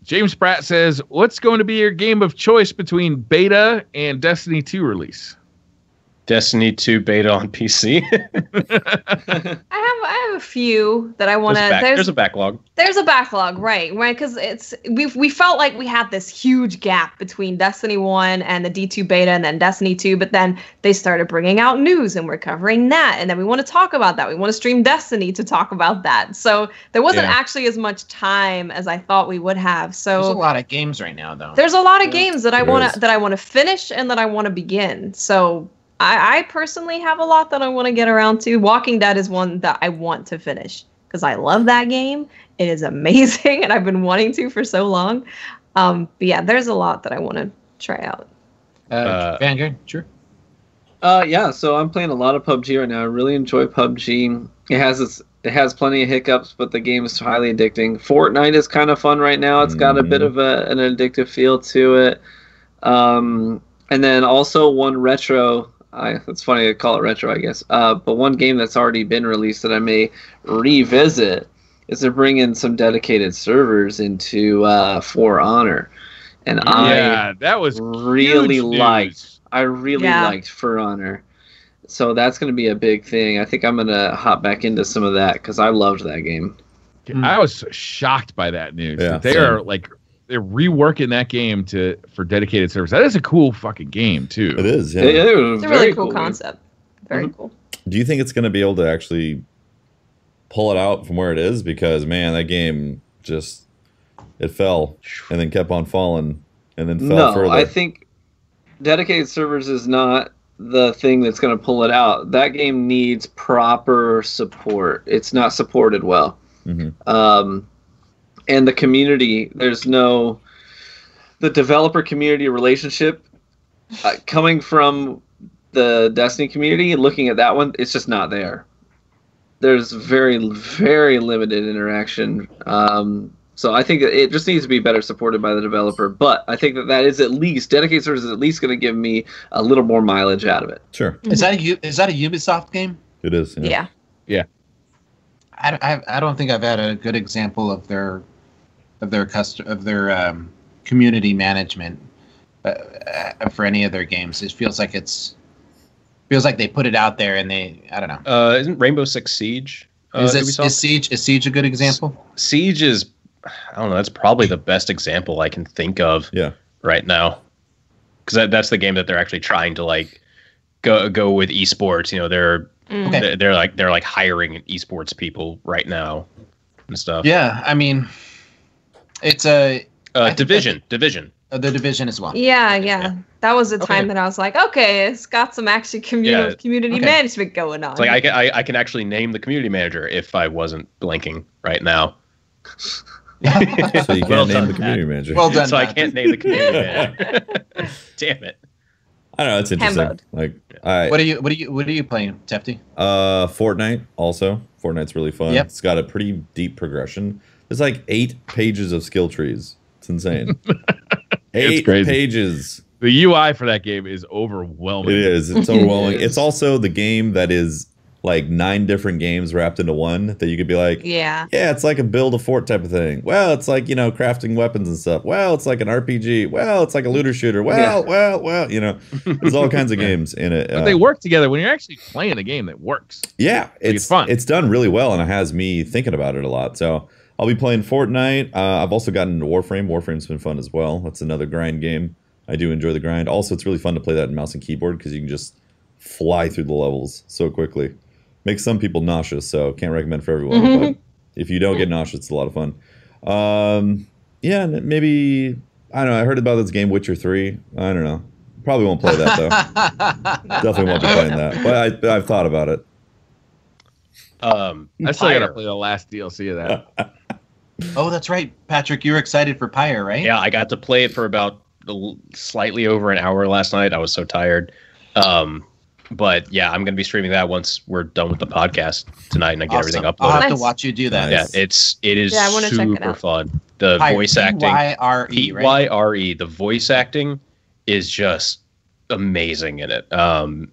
Speaker 5: James Pratt says, "What's going to be your game of choice between beta and Destiny 2 release?"
Speaker 1: Destiny 2 beta on PC.
Speaker 6: I have a few that I want to.
Speaker 1: There's a backlog.
Speaker 6: There's a backlog, right? Because we felt like we had this huge gap between Destiny 1 and the D2 beta, and then Destiny 2. But then they started bringing out news, and we're covering that, and then we want to talk about that. We want to stream Destiny to talk about that. So there wasn't actually as much time as I thought we would have. So
Speaker 4: there's a lot of games right now, though.
Speaker 6: There's a lot of games that I want to finish and that I want to begin. So. I personally have a lot that I want to get around to. Walking Dead is one that I want to finish because I love that game. It is amazing, and I've been wanting to for so long. But yeah, there's a lot that I want to try out.
Speaker 4: Vanguard, sure.
Speaker 3: Yeah, so I'm playing a lot of PUBG right now. I really enjoy PUBG. It has plenty of hiccups, but the game is highly addicting. Fortnite is kind of fun right now. It's got a bit of an addictive feel to it. And then also one retro. It's funny to call it retro, I guess. But one game that's already been released that I may revisit is they're bringing some dedicated servers into For Honor, and
Speaker 5: that was
Speaker 3: really liked. I really liked For Honor, so that's going to be a big thing. I think I'm going to hop back into some of that because I loved that game.
Speaker 5: I was so shocked by that news.
Speaker 2: Yeah,
Speaker 5: They're reworking that game for dedicated servers. That is a cool fucking game too.
Speaker 2: It is. Yeah.
Speaker 3: It was
Speaker 6: It's a really cool concept. Very cool.
Speaker 2: Do you think it's going to be able to actually pull it out from where it is? Because, man, that game just, it fell and then kept on falling and then fell further.
Speaker 3: I think dedicated servers is not the thing that's going to pull it out. That game needs proper support. It's not supported well. And the community, the developer community relationship coming from the Destiny community, looking at that one, it's just not there. There's very, very limited interaction. So I think it just needs to be better supported by the developer. But I think that is at least, dedicated servers is at least going to give me a little more mileage out of it.
Speaker 2: Sure.
Speaker 4: Is that a Ubisoft game?
Speaker 2: It is.
Speaker 6: Yeah.
Speaker 4: I don't think I've had a good example of their community management for any of their games. It feels like they put it out there and I don't know.
Speaker 1: Isn't Rainbow Six Siege?
Speaker 4: Is Siege a good example?
Speaker 1: Siege is, I don't know. That's probably the best example I can think of. Right now, because that's the game that they're actually trying to like go with esports. You know, they're like hiring esports people right now and stuff.
Speaker 4: Yeah, I mean, it's a
Speaker 1: Division.
Speaker 4: The Division as well.
Speaker 6: Yeah. That was a time that I was like, okay, it's got some actually community management going on.
Speaker 1: It's like I can actually name the community manager if I wasn't blinking right now.
Speaker 2: So you can't name the community manager.
Speaker 4: Well done.
Speaker 1: So I can't name the community manager. Damn it.
Speaker 2: I don't know. It's interesting.
Speaker 6: Mode.
Speaker 2: Like,
Speaker 4: what are you playing, Tefty?
Speaker 2: Fortnite also. Fortnite's really fun.
Speaker 4: Yep.
Speaker 2: It's got a pretty deep progression. There's like 8 pages of skill trees. It's insane. 8 pages.
Speaker 5: The UI for that game is overwhelming.
Speaker 2: It is. It's overwhelming. It's also the game that is like 9 different games wrapped into one that you could be like, yeah, it's like a build a fort type of thing. Well, it's like, crafting weapons and stuff. Well, it's like an RPG. Well, it's like a looter shooter. Well, there's all kinds of games in it.
Speaker 5: But they work together when you're actually playing a game that works.
Speaker 2: Yeah, it's fun. It's done really well, and it has me thinking about it a lot. So I'll be playing Fortnite. I've also gotten into Warframe. Warframe's been fun as well. That's another grind game. I do enjoy the grind. Also, it's really fun to play that in mouse and keyboard because you can just fly through the levels so quickly. Makes some people nauseous, so can't recommend for everyone. But if you don't get nauseous, it's a lot of fun. Maybe, I don't know. I heard about this game, Witcher 3. I don't know. Probably won't play that, though. Definitely won't be playing that. But I've thought about it.
Speaker 5: I still got to play the last DLC of that.
Speaker 4: Oh, that's right. Patrick, you were excited for Pyre, right?
Speaker 1: Yeah, I got to play it for about slightly over an hour last night. I was so tired. But yeah, I'm going to be streaming that once we're done with the podcast tonight and I get everything uploaded.
Speaker 4: I'll have to watch you do that.
Speaker 1: Yeah, it is super fun. The
Speaker 4: Pyre,
Speaker 1: voice acting,
Speaker 4: Pyre,
Speaker 1: the voice acting is just amazing in it. And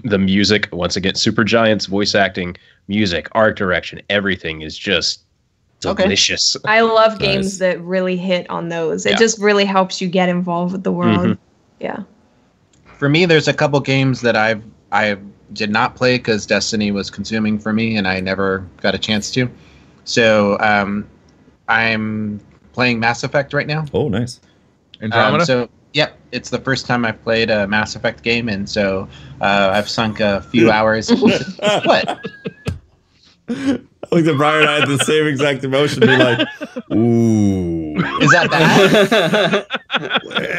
Speaker 1: the music, once again, Supergiant's voice acting, music, art direction, everything is just delicious.
Speaker 6: I love games that really hit on those. It just really helps you get involved with the world. Yeah. For
Speaker 4: me, there's a couple games that I did not play because Destiny was consuming for me and I never got a chance to. So I'm playing Mass Effect right now.
Speaker 2: Oh, nice.
Speaker 5: Andromeda?
Speaker 4: It's the first time I've played a Mass Effect game, and so I've sunk a few hours. What?
Speaker 2: I looked at Brian and I had the same exact emotion, be like, ooh.
Speaker 4: Is that bad?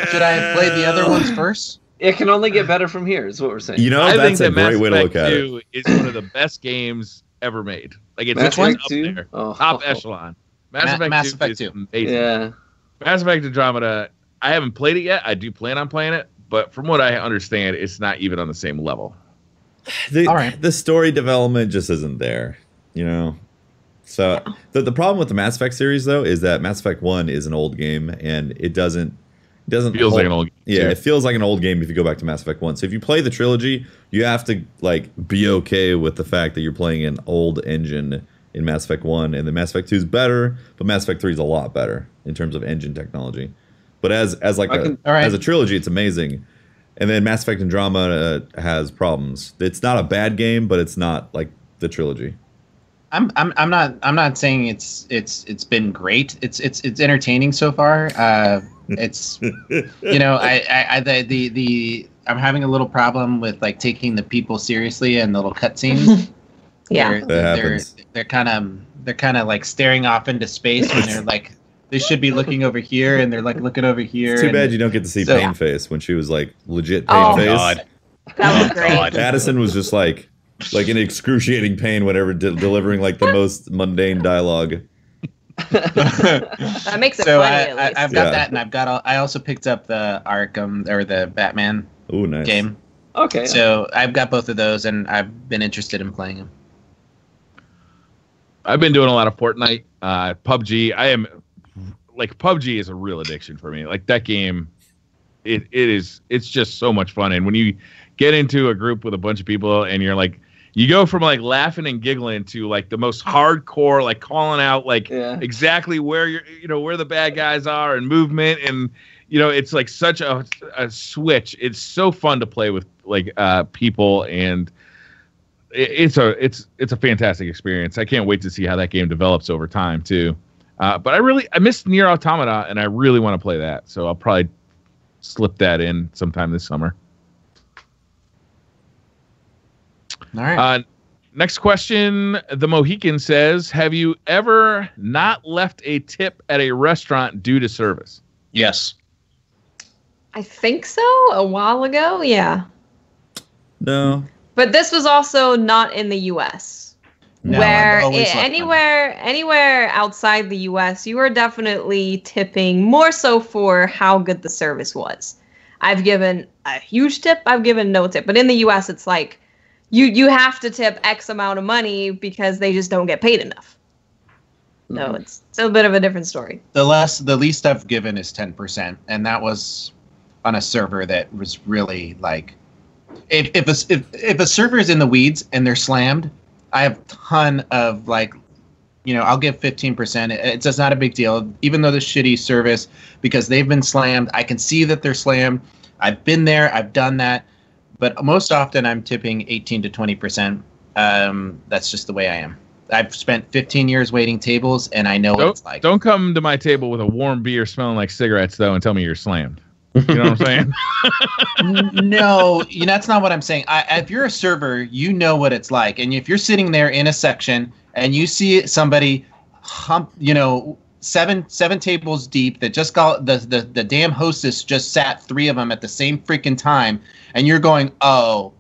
Speaker 4: Should I have played the other ones first?
Speaker 3: It can only get better from here, is what we're saying.
Speaker 5: I
Speaker 2: that's
Speaker 5: think
Speaker 2: a great way to look at it.
Speaker 5: Is one of the best games ever made. Like, it's
Speaker 3: Mass
Speaker 5: up
Speaker 3: Effect 2?
Speaker 5: there. Top echelon. Mass Effect 2 is amazing.
Speaker 3: Yeah.
Speaker 5: Mass Effect Andromeda, I haven't played it yet. I do plan on playing it, but from what I understand, it's not even on the same level.
Speaker 2: The story development just isn't there, So the problem with the Mass Effect series, though, is that Mass Effect 1 is an old game, and it doesn't
Speaker 5: feels like an old game.
Speaker 2: Yeah, it feels like an old game if you go back to Mass Effect 1. So if you play the trilogy, you have to be okay with the fact that you're playing an old engine in Mass Effect 1, and then Mass Effect 2 is better, but Mass Effect 3 is a lot better in terms of engine technology. But as a trilogy, it's amazing. And then Mass Effect Andromeda has problems. It's not a bad game, but it's not like the trilogy.
Speaker 4: I'm not saying it's been great. It's entertaining so far. It's I'm having a little problem with like taking the people seriously and the little cutscenes.
Speaker 6: Yeah,
Speaker 4: they're kind of like staring off into space when they're like they should be looking over here and they're like looking over here.
Speaker 2: It's too bad you don't get to see Pain Face when she was like legit Pain Face.
Speaker 1: God.
Speaker 6: that was great.
Speaker 1: God.
Speaker 2: Addison was just like in excruciating pain whenever delivering like the most mundane dialogue.
Speaker 6: That makes it
Speaker 4: So
Speaker 6: funny. At least.
Speaker 4: I've got that, and I also picked up the Arkham or the Batman
Speaker 2: Nice.
Speaker 4: game.
Speaker 3: Okay.
Speaker 4: So I've got both of those, and I've been interested in playing them.
Speaker 5: I've been doing a lot of Fortnite, PUBG. PUBG is a real addiction for me. Like that game, it's just so much fun. And when you get into a group with a bunch of people and you're like, you go from like laughing and giggling to like the most hardcore, like calling out like exactly where where the bad guys are and movement. And, it's like such a switch. It's so fun to play with like people, and it's a fantastic experience. I can't wait to see how that game develops over time too. But I missed Nier Automata, and I really want to play that. So I'll probably slip that in sometime this summer.
Speaker 4: All right.
Speaker 5: Next question. The Mohican says, have you ever not left a tip at a restaurant due to service?
Speaker 1: Yes.
Speaker 6: I think so. A while ago, yeah.
Speaker 2: No.
Speaker 6: But this was also not in the U.S.
Speaker 4: No,
Speaker 6: where
Speaker 4: I've always left
Speaker 6: anywhere outside the U.S., you are definitely tipping more so for how good the service was. I've given a huge tip. I've given no tip. But in the U.S., it's like you have to tip X amount of money because they just don't get paid enough. No, it's a bit of a different story.
Speaker 4: The least I've given is 10%, and that was on a server that was really like, if a server is in the weeds and they're slammed, I have a ton of like, I'll give 15%. It's just not a big deal, even though the shitty service, because they've been slammed. I can see that they're slammed. I've been there. I've done that. But most often I'm tipping 18 to 20%. That's just the way I am. I've spent 15 years waiting tables, and I know what it's like.
Speaker 5: Don't come to my table with a warm beer smelling like cigarettes, though, and tell me you're slammed. You know what I'm saying?
Speaker 4: No, that's not what I'm saying. If you're a server, you know what it's like. And if you're sitting there in a section and you see somebody hump, seven tables deep that just got the damn hostess just sat 3 of them at the same freaking time, and you're going, oh,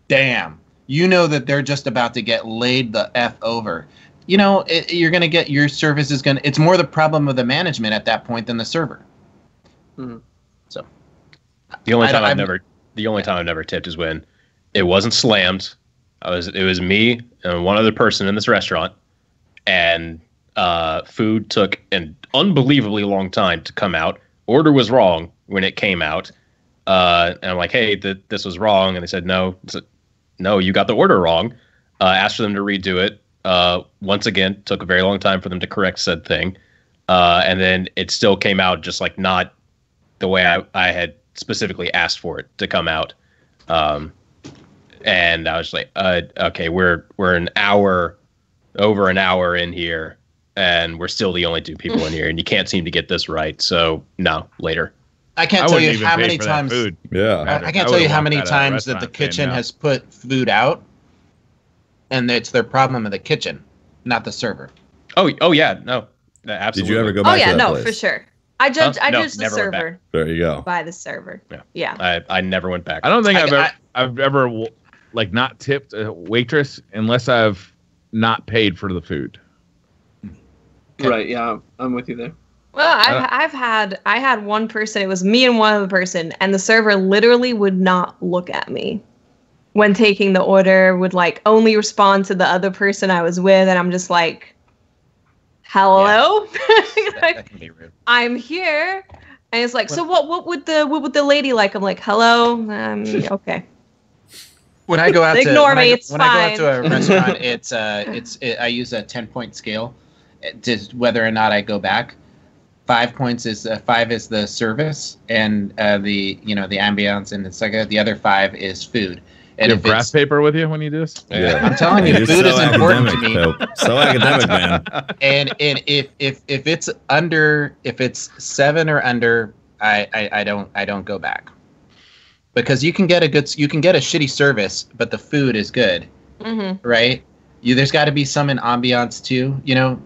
Speaker 4: damn. You know that they're just about to get laid the F over. You're going to get your service is going to, it's more the problem of the management at that point than the server.
Speaker 3: Mm-hmm.
Speaker 4: So
Speaker 1: the only time I've never tipped is when it wasn't slammed. It was me and one other person in this restaurant, and food took an unbelievably long time to come out. Order was wrong when it came out. And I'm like, hey, this was wrong. And they said, no, you got the order wrong. Asked for them to redo it. Once again, took a very long time for them to correct said thing. And then it still came out just like not the way I had specifically asked for it to come out. And I was like, okay, we're over an hour in here, and we're still the only 2 people in here, and you can't seem to get this right. So no, later.
Speaker 4: I can't tell you how many times.
Speaker 2: Yeah,
Speaker 4: I can't tell you how many times that the kitchen has put food out, and it's their problem in the kitchen, not the server.
Speaker 1: Oh yeah, no, absolutely.
Speaker 2: Did you ever go back to that place?
Speaker 6: For sure. I judge the server.
Speaker 2: There you go.
Speaker 6: By the server.
Speaker 1: Yeah. I never went back.
Speaker 5: I don't think I've ever like not tipped a waitress unless I've not paid for the food.
Speaker 3: Right. Yeah, I'm with you there.
Speaker 6: Well, I had one person. It was me and one other person, and the server literally would not look at me when taking the order. Would like only respond to the other person I was with, and I'm just like, "Hello,
Speaker 4: That can be rude.
Speaker 6: I'm here." And it's like, so what would the lady like? I'm like, "Hello, okay."
Speaker 4: When I go out
Speaker 6: Ignore me. It's fine.
Speaker 4: I go out to a restaurant, I use a 10-point scale to whether or not I go back. 5 points is 5 is the service and the ambiance, and the other 5 is food. And
Speaker 5: you have graph paper with you when you do this?
Speaker 2: Yeah.
Speaker 4: I'm telling you,
Speaker 2: You're
Speaker 4: food is
Speaker 2: so
Speaker 4: important to
Speaker 2: academic,
Speaker 4: me.
Speaker 2: Pope. So academic, man.
Speaker 4: And if it's under, if it's 7 or under, I don't go back, because you can get a shitty service, but the food is good, right? There's got to be some in ambiance too. You know,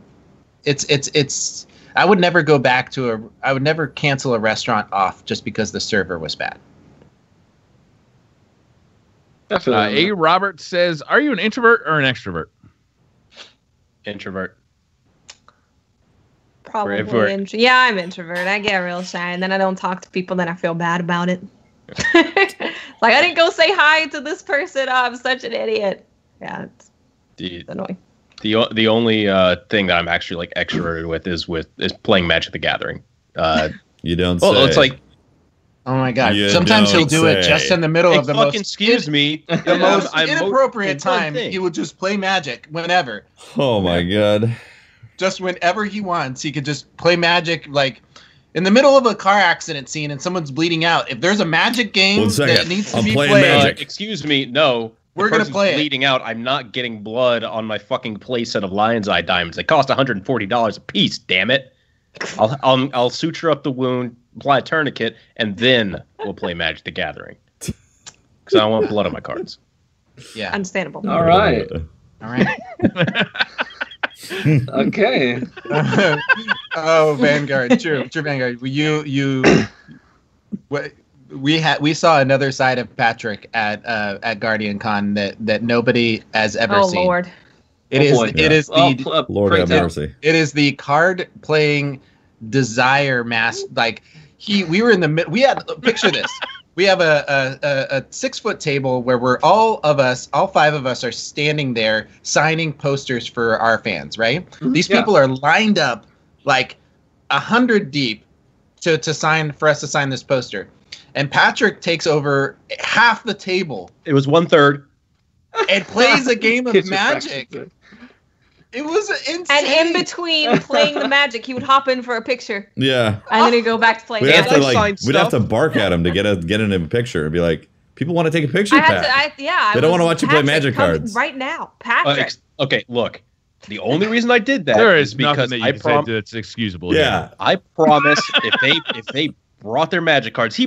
Speaker 4: it's. I would never go back to I would never cancel a restaurant off just because the server was bad.
Speaker 5: A. Robert says, "Are you an introvert or an extrovert?"
Speaker 1: Introvert.
Speaker 6: Probably. Yeah, I'm introvert. I get real shy, and then I don't talk to people. Then I feel bad about it. Like, I didn't go say hi to this person. Oh, I'm such an idiot. Yeah, it's annoying.
Speaker 1: The only thing that I'm actually like extroverted with is playing Magic the Gathering.
Speaker 2: You don't.
Speaker 1: Well,
Speaker 2: say.
Speaker 1: it's like,
Speaker 4: oh my god!
Speaker 2: You
Speaker 4: Sometimes he'll
Speaker 2: don't
Speaker 4: do it
Speaker 2: say.
Speaker 4: just in the middle of the most
Speaker 1: excuse me,
Speaker 4: the most inappropriate time. He will just play Magic whenever.
Speaker 2: Oh my god!
Speaker 4: Just whenever he wants, he could just play Magic, like in the middle of a car accident scene and someone's bleeding out. If there's a Magic game that needs to be played,
Speaker 1: excuse me, no.
Speaker 4: We're going to play it.
Speaker 1: Bleeding out. I'm not getting blood on my fucking playset of Lion's Eye diamonds. They cost $140 a piece. Damn it! I'll suture up the wound, apply a tourniquet, and then we'll play Magic the Gathering. Because I don't want blood on my cards.
Speaker 4: Yeah,
Speaker 6: understandable.
Speaker 3: All right. Okay.
Speaker 4: Oh, Vanguard. True Vanguard. We saw another side of Patrick at Guardian Con that nobody has ever seen.
Speaker 6: Oh Lord!
Speaker 4: It is the
Speaker 2: Lord have mercy.
Speaker 4: It is the card playing desire mask. Like we were in the we had picture this. We have a 6-foot table where we're all 5 of us are standing there signing posters for our fans. Right? Mm-hmm. These people are lined up like 100 deep to sign for us to sign this poster. And Patrick takes over half the table.
Speaker 1: It was 1/3.
Speaker 4: And plays a game of Magic. It was insane.
Speaker 6: And in between playing the Magic, he would hop in for a picture.
Speaker 2: Yeah.
Speaker 6: And then he'd go back to playing
Speaker 2: We'd
Speaker 6: Magic.
Speaker 2: have to bark at him to get in a picture and be like, people want to take a picture, Pat. They don't want to watch you play Magic cards.
Speaker 6: Right now, Patrick.
Speaker 1: Okay, look. The only reason I did that
Speaker 5: there
Speaker 1: is because
Speaker 5: I promise it's excusable.
Speaker 2: Yeah.
Speaker 1: I promise if they brought their Magic cards,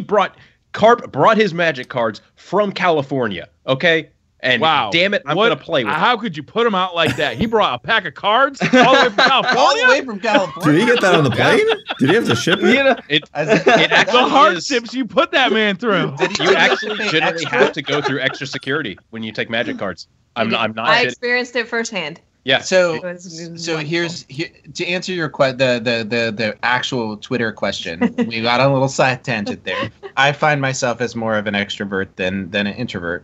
Speaker 1: Carp brought his Magic cards from California, okay? And
Speaker 5: wow,
Speaker 1: damn it, I'm going to play with
Speaker 5: How could you put him out like that? He brought a pack of cards all the way from California?
Speaker 4: All the way from California?
Speaker 2: Did he get that on the plane? Did he have to ship it?
Speaker 1: It actually
Speaker 5: the hardships you put that man through.
Speaker 1: You actually generally have to go through extra security when you take Magic cards. I'm not.
Speaker 6: I experienced it firsthand.
Speaker 1: Yeah.
Speaker 4: So here's to answer your the actual Twitter question. We got a little side tangent there. I find myself as more of an extrovert than an introvert,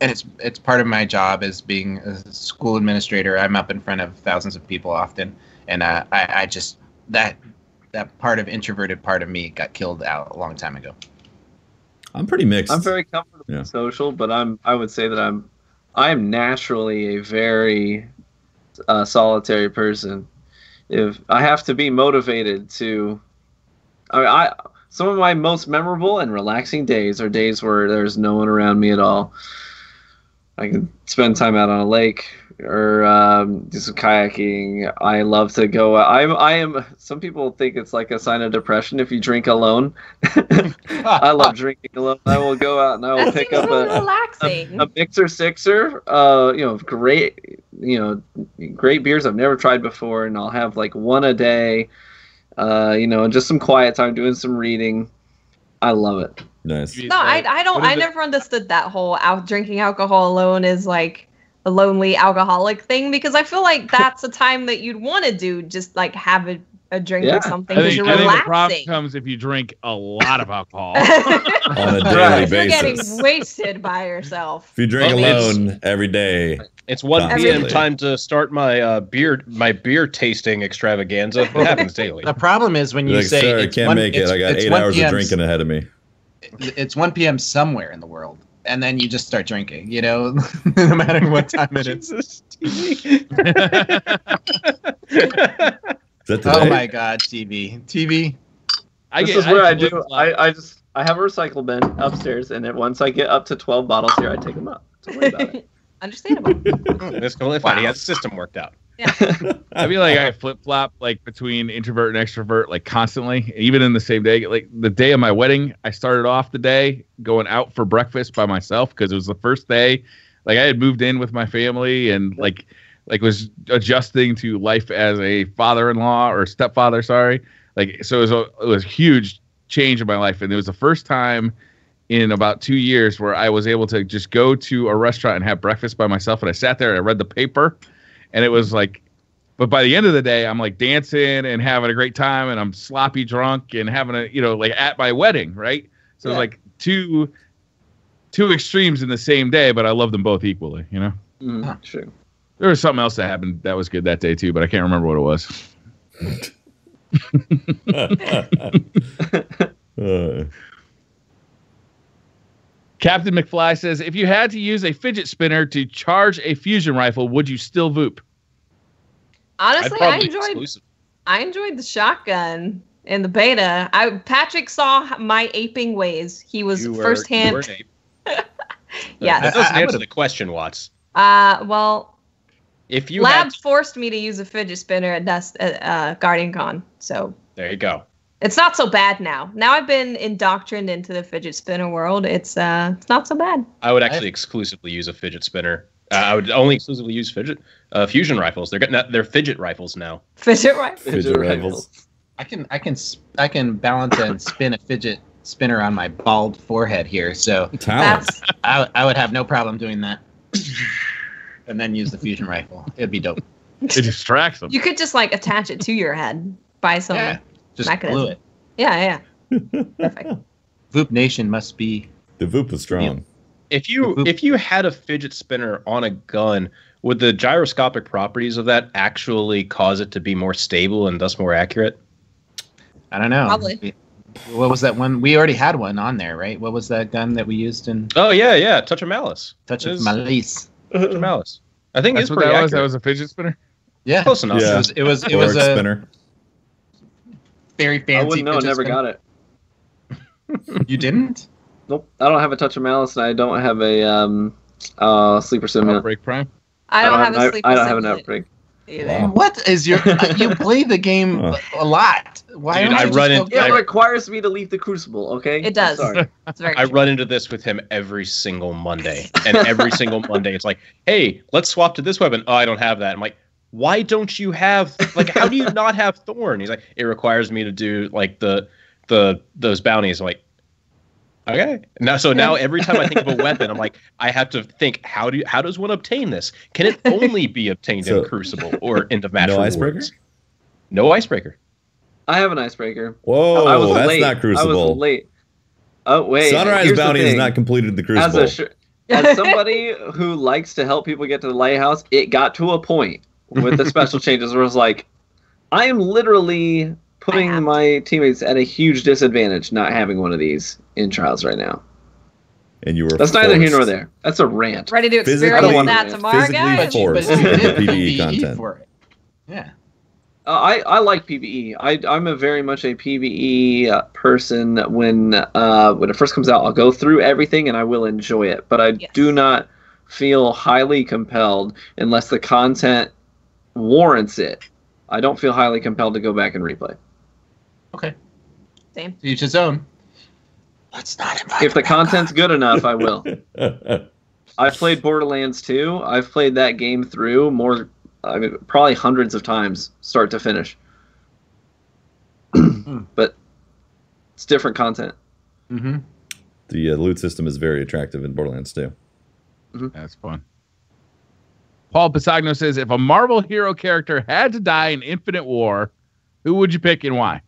Speaker 4: and it's part of my job as being a school administrator. I'm up in front of thousands of people often, and I just that part of introverted part of me got killed out a long time ago.
Speaker 2: I'm pretty mixed.
Speaker 3: I'm very comfortable and social, but I would say that I'm naturally a very solitary person. If I have to be motivated to, some of my most memorable and relaxing days are days where there's no one around me at all. I can spend time out on a lake or do some kayaking. I love to go. I am. Some people think it's like a sign of depression if you drink alone. I love drinking alone. I will go out and I will pick up a mixer sixer. Great beers I've never tried before, and I'll have like one a day. And just some quiet time, doing some reading. I love it.
Speaker 2: Nice.
Speaker 6: No, I never understood that whole drinking alcohol alone is like a lonely alcoholic thing, because I feel like that's a time that you'd want to do, just like have a drink or something, because you're relaxing. I think the problem
Speaker 5: comes if you drink a lot of alcohol
Speaker 2: on a daily basis.
Speaker 6: You're getting wasted by yourself.
Speaker 2: If you drink alone every day.
Speaker 1: It's 1 p.m. time to start my beer tasting extravaganza. It happens daily.
Speaker 4: The problem is when you say
Speaker 2: sir, I can't make it. I got 8 hours of drinking ahead of me.
Speaker 4: It's 1 p.m. somewhere in the world, and then you just start drinking. No matter what time it is.
Speaker 2: Oh
Speaker 4: my God, TV.
Speaker 3: This is where I do. I just I have a recycle bin upstairs, and then once I get up to 12 bottles here, I take them up. Don't worry about it.
Speaker 6: Understandable.
Speaker 1: That's completely fine. He has a system worked out.
Speaker 6: Yeah.
Speaker 5: I feel like I flip flop like between introvert and extrovert like constantly, even in the same day. Like the day of my wedding, I started off the day going out for breakfast by myself because it was the first day. Like I had moved in with my family and like was adjusting to life as a father-in-law or stepfather. Sorry, like so it was a huge change in my life, and it was the first time in about 2 years where I was able to just go to a restaurant and have breakfast by myself. And I sat there and I read the paper. And it was like, but by the end of the day, I'm like dancing and having a great time, and I'm sloppy drunk and having a, like at my wedding, right? So it's like two extremes in the same day, but I love them both equally,
Speaker 3: True.
Speaker 5: There was something else that happened that was good that day too, but I can't remember what it was. Captain McFly says, if you had to use a fidget spinner to charge a fusion rifle, would you still Voop?
Speaker 6: Honestly, I enjoyed the shotgun in the beta. Patrick saw my aping ways. He was firsthand.
Speaker 1: You were an ape.
Speaker 6: Yes.
Speaker 1: That doesn't answer the question, Watts.
Speaker 6: Well,
Speaker 1: if you
Speaker 6: Labs forced me to use a fidget spinner at Guardian Con, so
Speaker 1: there you go.
Speaker 6: It's not so bad now. Now I've been indoctrined into the fidget spinner world. It's not so bad.
Speaker 1: I would actually exclusively use a fidget spinner. I would only exclusively use fusion rifles. They're fidget rifles now.
Speaker 6: Fidget rifles.
Speaker 2: Fidget rifles.
Speaker 4: I can balance and spin a fidget spinner on my bald forehead here, so I would have no problem doing that. And then use the fusion rifle. It'd be dope.
Speaker 5: It distracts them.
Speaker 6: You could just attach it to your head by some
Speaker 4: just
Speaker 6: mechanism.
Speaker 4: glue it.
Speaker 6: Yeah. Perfect.
Speaker 4: Voop Nation must be.
Speaker 2: The Voop is strong.
Speaker 1: If you had a fidget spinner on a gun, would the gyroscopic properties of that actually cause it to be more stable and thus more accurate?
Speaker 4: I don't know.
Speaker 6: Probably.
Speaker 4: What was that one? We already had one on there, right? What was that gun that we used in?
Speaker 1: Oh yeah, Touch of Malice.
Speaker 4: Touch of Malice.
Speaker 1: Touch of Malice. I think
Speaker 5: That's
Speaker 1: it's
Speaker 5: what
Speaker 1: pretty
Speaker 5: that
Speaker 1: accurate.
Speaker 5: was. That was a fidget spinner.
Speaker 4: Yeah,
Speaker 1: close enough.
Speaker 2: Yeah.
Speaker 4: It was
Speaker 2: Orc
Speaker 4: a
Speaker 2: spinner.
Speaker 4: very fancy.
Speaker 3: I wouldn't know. I
Speaker 4: fidget
Speaker 3: never
Speaker 4: spinner.
Speaker 3: got it.
Speaker 4: You didn't?
Speaker 3: Nope. I don't have a Touch of Malice, and I don't have a sleeper simulant.
Speaker 5: Outbreak Prime.
Speaker 6: I don't have a sleeper
Speaker 3: I don't have an
Speaker 6: simulant
Speaker 3: outbreak.
Speaker 6: either.
Speaker 4: What is your? You play the game a lot. Why?
Speaker 1: Dude,
Speaker 4: don't
Speaker 1: I
Speaker 4: you just
Speaker 1: run
Speaker 4: go
Speaker 1: in-
Speaker 4: get
Speaker 3: It
Speaker 4: it?
Speaker 3: requires me to leave the Crucible. Okay.
Speaker 6: It does.
Speaker 3: Sorry.
Speaker 6: It's very
Speaker 1: I
Speaker 6: true.
Speaker 1: run into this with him every single Monday. And every single Monday, it's like, hey, let's swap to this weapon. Oh, I don't have that. I'm like, why don't you have, how do you not have Thorn? He's like, it requires me to do, those bounties. I'm like, okay. Now every time I think of a weapon, I'm like, I have to think, how does one obtain this? Can it only be obtained in Crucible or in the Match
Speaker 2: No
Speaker 1: Rewards?
Speaker 2: icebreaker?
Speaker 1: No icebreaker.
Speaker 3: I have an icebreaker.
Speaker 2: Whoa,
Speaker 3: I was
Speaker 2: that's
Speaker 3: late.
Speaker 2: not Crucible.
Speaker 3: I was late. Oh wait.
Speaker 2: Sunrise
Speaker 3: here's the
Speaker 2: Bounty is
Speaker 3: thing.
Speaker 2: not completed in the Crucible.
Speaker 3: As somebody who likes to help people get to the lighthouse, it got to a point with the special changes where it was like, I am literally putting my teammates at a huge disadvantage not having one of these in trials right now.
Speaker 2: And you were
Speaker 3: That's neither here nor
Speaker 2: forced.
Speaker 3: there. That's a rant.
Speaker 6: Ready to
Speaker 2: Physically-
Speaker 6: experience that tomorrow,
Speaker 2: physically
Speaker 6: guys?
Speaker 2: forced.
Speaker 4: But you did
Speaker 2: PvE
Speaker 4: PvE
Speaker 2: content.
Speaker 4: for it. Yeah.
Speaker 3: I like PvE. I'm a very much a PvE person. When it first comes out, I'll go through everything and I will enjoy it. But I do not feel highly compelled unless the content warrants it. I don't feel highly compelled to go back and replay.
Speaker 4: Okay.
Speaker 6: Same.
Speaker 4: To each his own. Let's not invite
Speaker 3: If the
Speaker 4: him back
Speaker 3: content's
Speaker 4: on.
Speaker 3: good enough, I will. I've played Borderlands 2. I've played that game through probably hundreds of times, start to finish. But it's different content.
Speaker 4: Mm-hmm.
Speaker 2: The loot system is very attractive in Borderlands 2.
Speaker 5: That's fun. Paul Pisagno says, if a Marvel hero character had to die in Infinite War, who would you pick and why?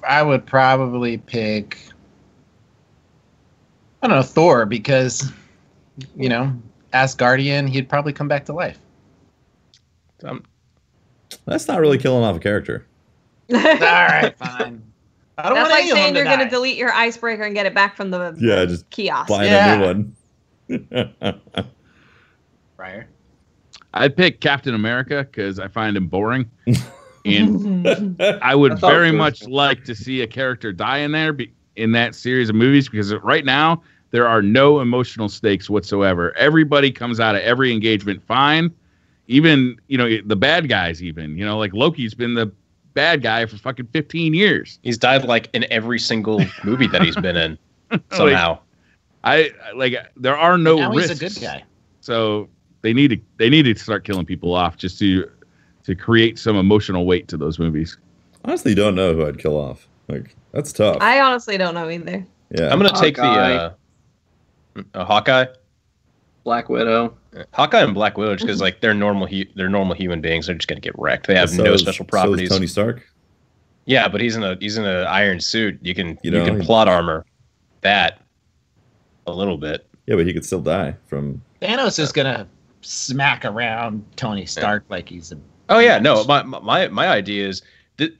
Speaker 4: I would probably pick, I don't know, Thor, because, Asgardian, he'd probably come back to life.
Speaker 2: That's not really killing off a character.
Speaker 4: All right, fine. I don't
Speaker 6: That's
Speaker 4: want
Speaker 6: like
Speaker 4: any of them
Speaker 6: saying
Speaker 4: to
Speaker 6: you're going
Speaker 4: die.
Speaker 6: to delete your icebreaker and get it back from the
Speaker 2: Just
Speaker 6: kiosk.
Speaker 2: buying a new one.
Speaker 4: Briar.
Speaker 5: I'd pick Captain America because I find him boring. And I would very much like to see a character die in there in that series of movies, because right now there are no emotional stakes whatsoever. Everybody comes out of every engagement fine. Even, the bad guys even, like Loki's been the bad guy for fucking 15 years.
Speaker 1: He's died like in every single movie that he's been in somehow.
Speaker 5: There are no risks.
Speaker 4: He's a good guy.
Speaker 5: So they need to start killing people off just to create some emotional weight to those movies.
Speaker 2: Honestly, don't know who I'd kill off. Like, that's tough.
Speaker 6: I honestly don't know either.
Speaker 2: Yeah.
Speaker 1: I'm gonna take the Hawkeye,
Speaker 3: Black Widow.
Speaker 1: Hawkeye and Black Widow, just because like they're normal human beings. They're just gonna get wrecked. They have no special properties.
Speaker 2: So is Tony Stark.
Speaker 1: Yeah, but he's in an iron suit. You can plot armor that a little bit.
Speaker 2: Yeah, but he could still die from.
Speaker 4: Thanos is gonna smack around Tony Stark like he's a.
Speaker 1: Oh yeah, no. My idea is.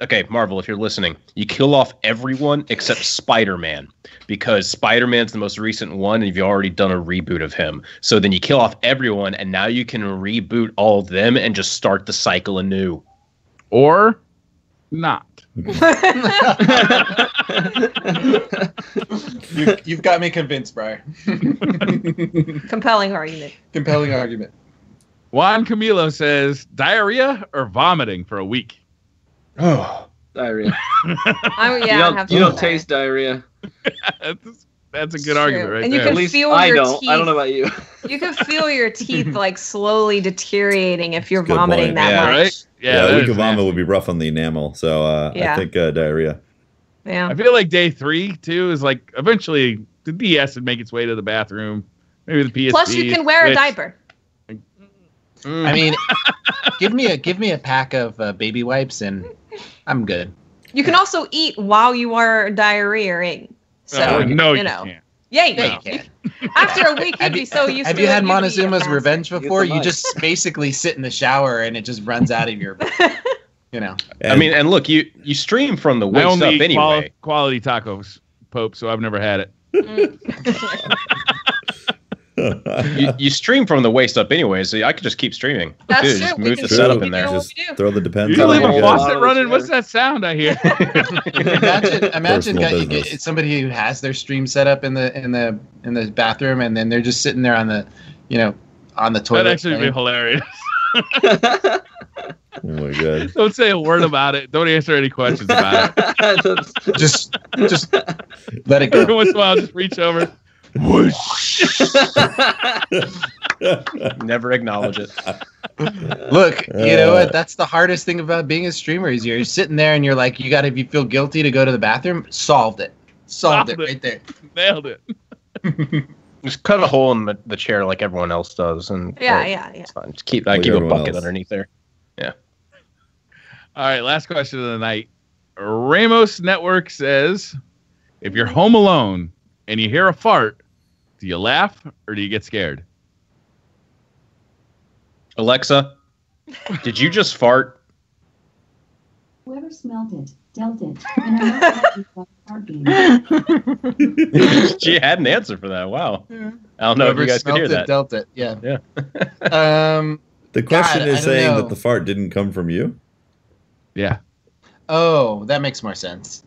Speaker 1: Okay, Marvel, if you're listening, you kill off everyone except Spider-Man, because Spider-Man's the most recent one, and you've already done a reboot of him. So then you kill off everyone, and now you can reboot all of them and just start the cycle anew.
Speaker 5: Or not.
Speaker 7: You've got me convinced, Briar.
Speaker 6: Compelling argument.
Speaker 7: Compelling argument.
Speaker 5: Juan Camilo says, diarrhea or vomiting for a week?
Speaker 1: Oh,
Speaker 3: Diarrhea.
Speaker 6: You
Speaker 3: don't taste diarrhea.
Speaker 5: That's a good argument, right?
Speaker 6: And you
Speaker 5: there.
Speaker 6: can
Speaker 3: At least
Speaker 6: feel
Speaker 3: I
Speaker 6: your
Speaker 3: don't.
Speaker 6: teeth.
Speaker 3: I don't know about you.
Speaker 6: You can feel your teeth like slowly deteriorating if you're
Speaker 2: Good
Speaker 6: vomiting
Speaker 2: point.
Speaker 6: that much.
Speaker 5: Right?
Speaker 2: Yeah, a week of vomit
Speaker 5: nasty.
Speaker 2: would be rough on the enamel. So I think diarrhea.
Speaker 6: Yeah.
Speaker 5: I feel like day 3 too is like eventually the DS would make its way to the bathroom. Maybe the PSP.
Speaker 6: Plus, you can wear a diaper.
Speaker 4: I mean, give me a pack of baby wipes and I'm good.
Speaker 6: You can also eat while you are diarrheaing. So
Speaker 5: no,
Speaker 6: you know.
Speaker 5: can't.
Speaker 6: Yeah, you can. After a week, you'd be so used to it.
Speaker 4: Have you had
Speaker 6: you'd be a
Speaker 4: Montezuma's
Speaker 6: fast-
Speaker 4: Revenge before? You
Speaker 3: mic.
Speaker 4: just basically sit in the shower and it just runs out of your,
Speaker 1: I mean, and look, you stream from the
Speaker 5: I
Speaker 1: waist
Speaker 5: only
Speaker 1: up
Speaker 5: eat
Speaker 1: anyway.
Speaker 5: quality tacos, Pope, so I've never had it.
Speaker 1: You stream from the waist up anyway, so I could just keep streaming.
Speaker 6: That's
Speaker 1: Dude,
Speaker 6: true.
Speaker 1: just
Speaker 6: We
Speaker 1: move
Speaker 6: can
Speaker 1: the
Speaker 6: do
Speaker 1: setup
Speaker 6: what
Speaker 1: in
Speaker 6: we
Speaker 1: there.
Speaker 6: do.
Speaker 2: Just throw the depends.
Speaker 5: You
Speaker 2: on
Speaker 5: leave
Speaker 2: it.
Speaker 5: a
Speaker 3: Yeah.
Speaker 5: faucet running. What's that sound I hear?
Speaker 4: imagine
Speaker 2: Personal
Speaker 4: you
Speaker 2: business.
Speaker 4: get somebody who has their stream set up in the bathroom and then they're just sitting there on the toilet.
Speaker 5: That'd actually be hilarious.
Speaker 2: Oh my god.
Speaker 5: Don't say a word about it. Don't answer any questions about it.
Speaker 4: just let it go.
Speaker 5: Every once in a while, just reach over. Whoosh.
Speaker 1: Never acknowledge it.
Speaker 4: Look, you know what? That's the hardest thing about being a streamer is you're sitting there and you're like, if you feel guilty to go to the bathroom, solved it right there.
Speaker 5: Nailed it.
Speaker 1: Just cut a hole in the chair like everyone else does, and
Speaker 6: Yeah.
Speaker 1: it's fine. Just keep
Speaker 2: Like
Speaker 1: a
Speaker 2: everyone
Speaker 1: bucket
Speaker 2: else.
Speaker 1: underneath there.
Speaker 5: All right, last question of the night. Ramos Network says, if you're home alone and you hear a fart, do you laugh or do you get scared?
Speaker 1: Alexa, did you just fart?
Speaker 8: Whoever smelled it, dealt it. And I'm not happy about card game.
Speaker 1: She had an answer for that. Wow. I don't know if you guys could hear that.
Speaker 4: Dealt it. Yeah.
Speaker 1: Yeah.
Speaker 2: The question
Speaker 4: God,
Speaker 2: is
Speaker 4: I don't
Speaker 2: saying
Speaker 4: know.
Speaker 2: that the fart didn't come from you.
Speaker 5: Yeah.
Speaker 4: Oh, that makes more sense.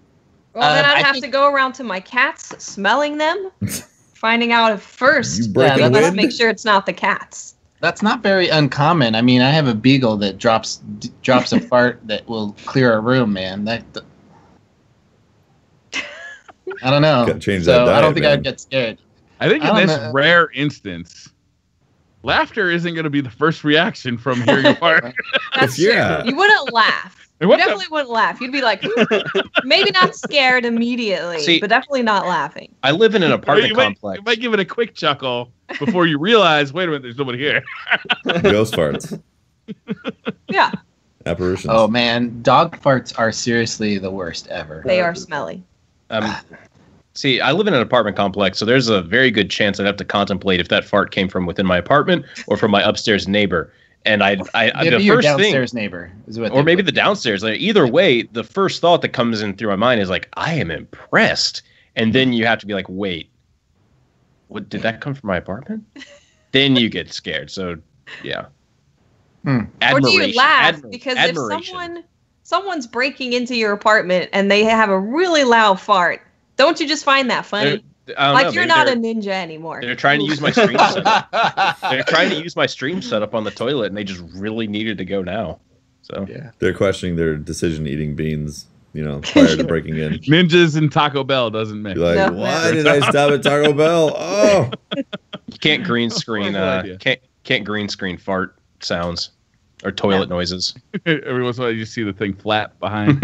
Speaker 6: Well, then
Speaker 4: I
Speaker 6: I'd have
Speaker 4: think-
Speaker 6: to go around to my cats, smelling them, finding out if first.
Speaker 2: You breaking
Speaker 4: Yeah,
Speaker 6: Let's
Speaker 2: wind?
Speaker 6: make sure it's not the cats.
Speaker 4: That's not very uncommon. I mean, I have a beagle that drops a fart that will clear a room, man. I don't know.
Speaker 2: Gotta change
Speaker 4: So
Speaker 2: that
Speaker 4: I don't
Speaker 2: diet,
Speaker 4: think
Speaker 2: man.
Speaker 4: I'd get scared.
Speaker 5: I think
Speaker 4: I
Speaker 5: in
Speaker 4: don't
Speaker 5: this
Speaker 4: know.
Speaker 5: rare instance, laughter isn't going to be the first reaction from hearing a fart.
Speaker 6: That's
Speaker 2: Yeah.
Speaker 6: true. You wouldn't laugh. You
Speaker 5: What the-
Speaker 6: definitely wouldn't laugh. You'd be like, maybe not scared immediately,
Speaker 1: See-
Speaker 6: but definitely not laughing.
Speaker 1: I live in an apartment
Speaker 5: you might
Speaker 1: complex.
Speaker 5: give it a quick chuckle before you realize, wait a minute, there's nobody here.
Speaker 2: Ghost farts.
Speaker 6: Yeah,
Speaker 2: Apparitions.
Speaker 4: Oh man, dog farts are seriously the worst ever.
Speaker 6: they are smelly.
Speaker 1: See, I live in an apartment complex, so there's a very good chance I'd have to contemplate if that fart came from within my apartment or from my upstairs neighbor. And
Speaker 4: Maybe
Speaker 1: the
Speaker 4: your
Speaker 1: first thing,
Speaker 4: downstairs neighbor is what.
Speaker 1: or maybe the downstairs. Like, either way, the first thought that comes in through my mind is like, I am impressed. And then you have to be like, wait, what, did that come from my apartment? Then you get scared. So, yeah.
Speaker 6: Or do you laugh? Because if
Speaker 1: admiration.
Speaker 6: someone someone's breaking into your apartment and they have a really loud fart, don't you just find that funny? Like you're not a ninja anymore.
Speaker 1: They're trying to use my stream setup. They're trying to use my stream setup on the toilet, and they just really needed to go now. So
Speaker 2: they're questioning their decision eating beans, prior to breaking in.
Speaker 5: Ninjas and Taco Bell doesn't mix.
Speaker 2: Like, why did I stop at Taco Bell? Oh,
Speaker 1: you can't green screen. Can't green screen fart sounds or toilet noises.
Speaker 5: Every once in a while, you see the thing flap behind.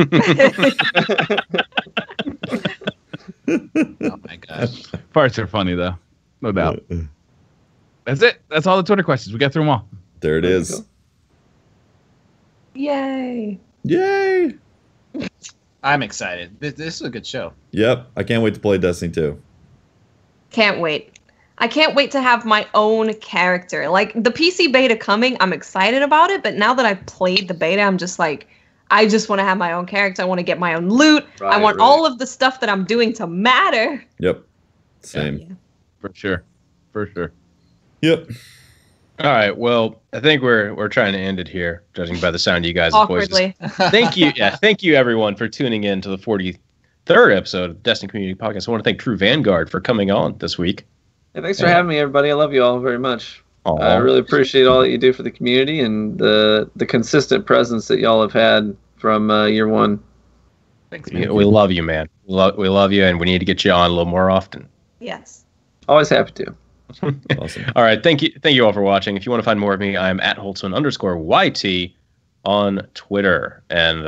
Speaker 4: Oh my gosh.
Speaker 5: Farts are funny though. No doubt. That's it. That's all the Twitter questions. We got through them all.
Speaker 2: There it is.
Speaker 6: Yay.
Speaker 2: Yay.
Speaker 4: I'm excited. This is a good show.
Speaker 2: Yep. I can't wait to play Destiny 2.
Speaker 6: Can't wait. I can't wait to have my own character. Like the PC beta coming, I'm excited about it, but now that I've played the beta, I'm just like, I just want to have my own character. I want to get my own loot. I want all of the stuff that I'm doing to matter.
Speaker 2: Yep. Same.
Speaker 6: Yeah.
Speaker 5: For sure.
Speaker 2: Yep.
Speaker 1: All right. Well, I think we're trying to end it here, judging by the sound of you guys'
Speaker 6: Awkwardly.
Speaker 1: voices. Thank you. Yeah. Thank you, everyone, for tuning in to the 43rd episode of Destiny Community Podcast. I want to thank TrueVanguard for coming on this week.
Speaker 3: Hey, thanks for having me, everybody. I love you all very much.
Speaker 1: Aww.
Speaker 3: I really appreciate all that you do for the community and the consistent presence that y'all have had from year one.
Speaker 4: Thanks, man.
Speaker 1: We love you, man. We love you, and we need to get you on a little more often.
Speaker 6: Yes.
Speaker 3: Always happy to.
Speaker 2: Awesome.
Speaker 1: All right. Thank you all for watching. If you want to find more of me, I'm at Holtzmann_YT on Twitter. And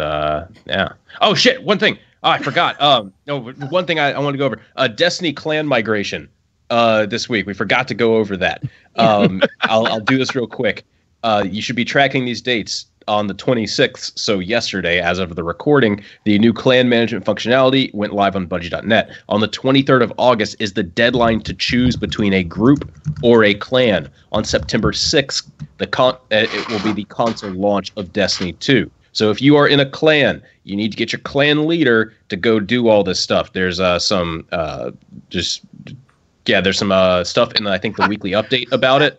Speaker 1: yeah. Oh shit! One thing. Oh, I forgot. No, one thing I want to go over. Destiny clan migration. This week we forgot to go over that. I'll do this real quick. You should be tracking these dates on the 26th. So yesterday, as of the recording, the new clan management functionality went live on Bungie.net. On the 23rd of August is the deadline to choose between a group or a clan. On September 6th, it will be the console launch of Destiny 2. So if you are in a clan, you need to get your clan leader to go do all this stuff. There's some there's some stuff in, I think, the weekly update about it.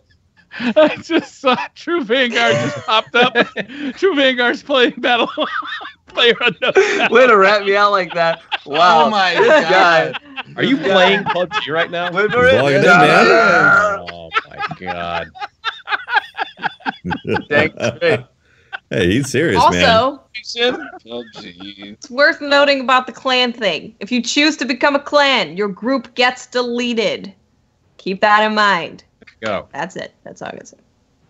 Speaker 5: I just saw TrueVanguard just popped up. TrueVanguard's playing Battle Player Unknown.
Speaker 3: Way to rat me out like that. Wow.
Speaker 4: Oh my God.
Speaker 1: Are you playing PUBG right now?
Speaker 2: Logging in, man.
Speaker 1: Oh my God.
Speaker 3: Thanks.
Speaker 2: Hey, he's serious, man.
Speaker 6: Also, it's worth noting about the clan thing. If you choose to become a clan, your group gets deleted. Keep that in mind.
Speaker 1: Go.
Speaker 6: That's it. That's all I can say.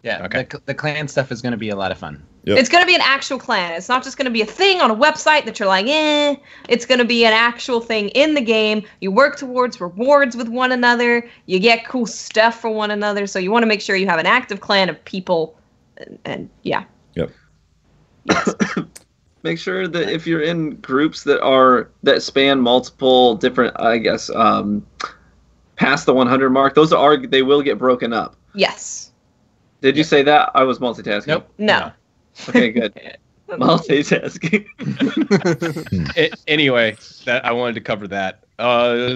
Speaker 4: Yeah,
Speaker 1: Okay.
Speaker 4: the clan stuff is going to be a lot of fun.
Speaker 2: Yep.
Speaker 6: It's going to be an actual clan. It's not just going to be a thing on a website that you're like, eh. It's going to be an actual thing in the game. You work towards rewards with one another. You get cool stuff for one another. So you want to make sure you have an active clan of people. And yeah.
Speaker 2: Yep.
Speaker 6: Yes.
Speaker 3: Make sure that if you're in groups that span multiple different, I guess, past the 100 mark, they will get broken up.
Speaker 6: Yes.
Speaker 3: Did you say that? I was multitasking.
Speaker 4: Nope.
Speaker 6: No.
Speaker 3: Okay, good. Multitasking.
Speaker 1: Anyway, I wanted to cover that.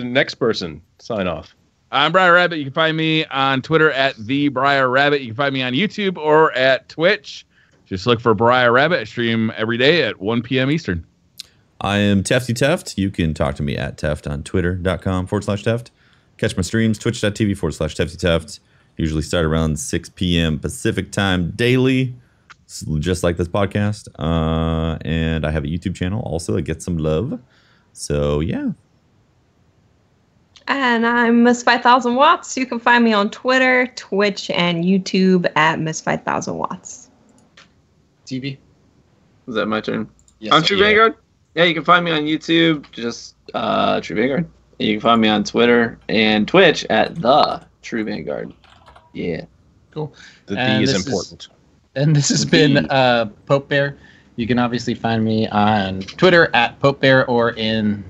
Speaker 1: Next person, sign off.
Speaker 5: I'm Briar Rabbit. You can find me on Twitter at @TheBriarRabbit. You can find me on YouTube or at Twitch. Just look for Briar Rabbit. I stream every day at 1 p.m. Eastern.
Speaker 2: I am Tefty Teft. You can talk to me at Teft on twitter.com/Teft. Catch my streams, twitch.tv/TeftyTeft. Usually start around 6 p.m. Pacific time daily, just like this podcast. And I have a YouTube channel also that gets some love. So, yeah.
Speaker 6: And I'm Miss 5000 Watts. You can find me on Twitter, Twitch, and YouTube at Miss 5000 Watts.
Speaker 4: TV.
Speaker 3: Is that my turn?
Speaker 4: Yes,
Speaker 3: I'm
Speaker 4: sir.
Speaker 3: TrueVanguard. Yeah, you can find me on YouTube, just TrueVanguard. You can find me on Twitter and Twitch at TheTrueVanguard. Yeah.
Speaker 4: Cool.
Speaker 1: The
Speaker 4: And
Speaker 1: D is
Speaker 4: this
Speaker 1: important.
Speaker 4: And this has been Pope Bear. You can obviously find me on Twitter at Pope Bear or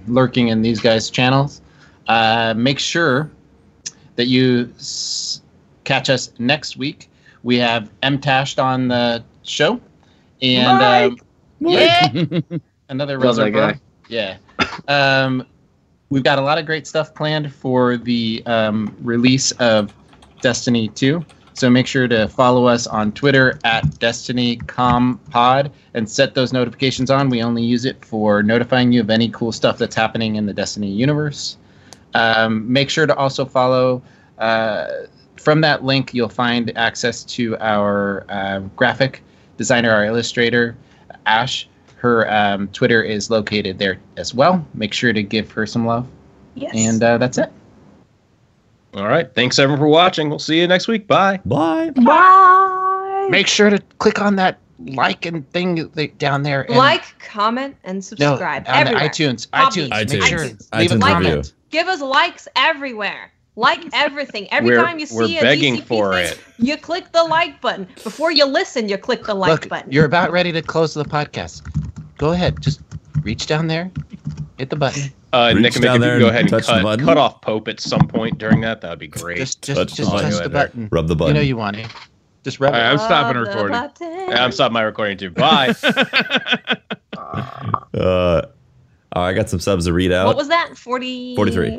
Speaker 4: lurking in these guys' channels. Make sure that you catch us next week. We have M-Tashed on the show. And yeah, another
Speaker 3: Love that
Speaker 4: Reservoir.
Speaker 3: guy.
Speaker 4: Yeah. We've got a lot of great stuff planned for the release of Destiny 2. So make sure to follow us on Twitter at DestinyComPod and set those notifications on. We only use it for notifying you of any cool stuff that's happening in the Destiny universe. Make sure to also follow. From that link, you'll find access to our graphic designer, our illustrator, Ash. Her Twitter is located there as well. Make sure to give her some love.
Speaker 6: Yes.
Speaker 4: And that's it.
Speaker 1: All right. Thanks, everyone, for watching. We'll see you next week. Bye.
Speaker 2: Bye.
Speaker 6: Bye.
Speaker 4: Make sure to click on that like and thing down there. And
Speaker 6: Like, comment, and subscribe.
Speaker 4: No, on
Speaker 6: everywhere.
Speaker 4: iTunes.
Speaker 6: Hobby.
Speaker 4: iTunes. Make sure leave a
Speaker 2: iTunes
Speaker 4: comment.
Speaker 2: review.
Speaker 6: Give us likes everywhere. Like everything. Every time you see a
Speaker 1: begging
Speaker 6: DCP
Speaker 1: for
Speaker 6: thing,
Speaker 1: it.
Speaker 6: you click the like button. Before you listen, you click the like
Speaker 4: Look,
Speaker 6: button.
Speaker 4: you're about ready to close the podcast. Go ahead. Just reach down there. Hit the button.
Speaker 1: Nick, if you
Speaker 2: down
Speaker 1: can
Speaker 2: there
Speaker 1: go
Speaker 2: and
Speaker 1: ahead and
Speaker 2: touch the button.
Speaker 1: cut off Pope at some point during that would be great.
Speaker 4: Just
Speaker 2: Touch
Speaker 4: touch the button.
Speaker 2: Rub the
Speaker 4: You
Speaker 2: button.
Speaker 4: know you want to. Just rub
Speaker 5: All right,
Speaker 4: it.
Speaker 5: I'm stopping
Speaker 6: Rub the
Speaker 5: recording.
Speaker 6: button.
Speaker 1: I'm stopping my recording too. Bye.
Speaker 2: I got some subs to read out.
Speaker 6: What was that? 43.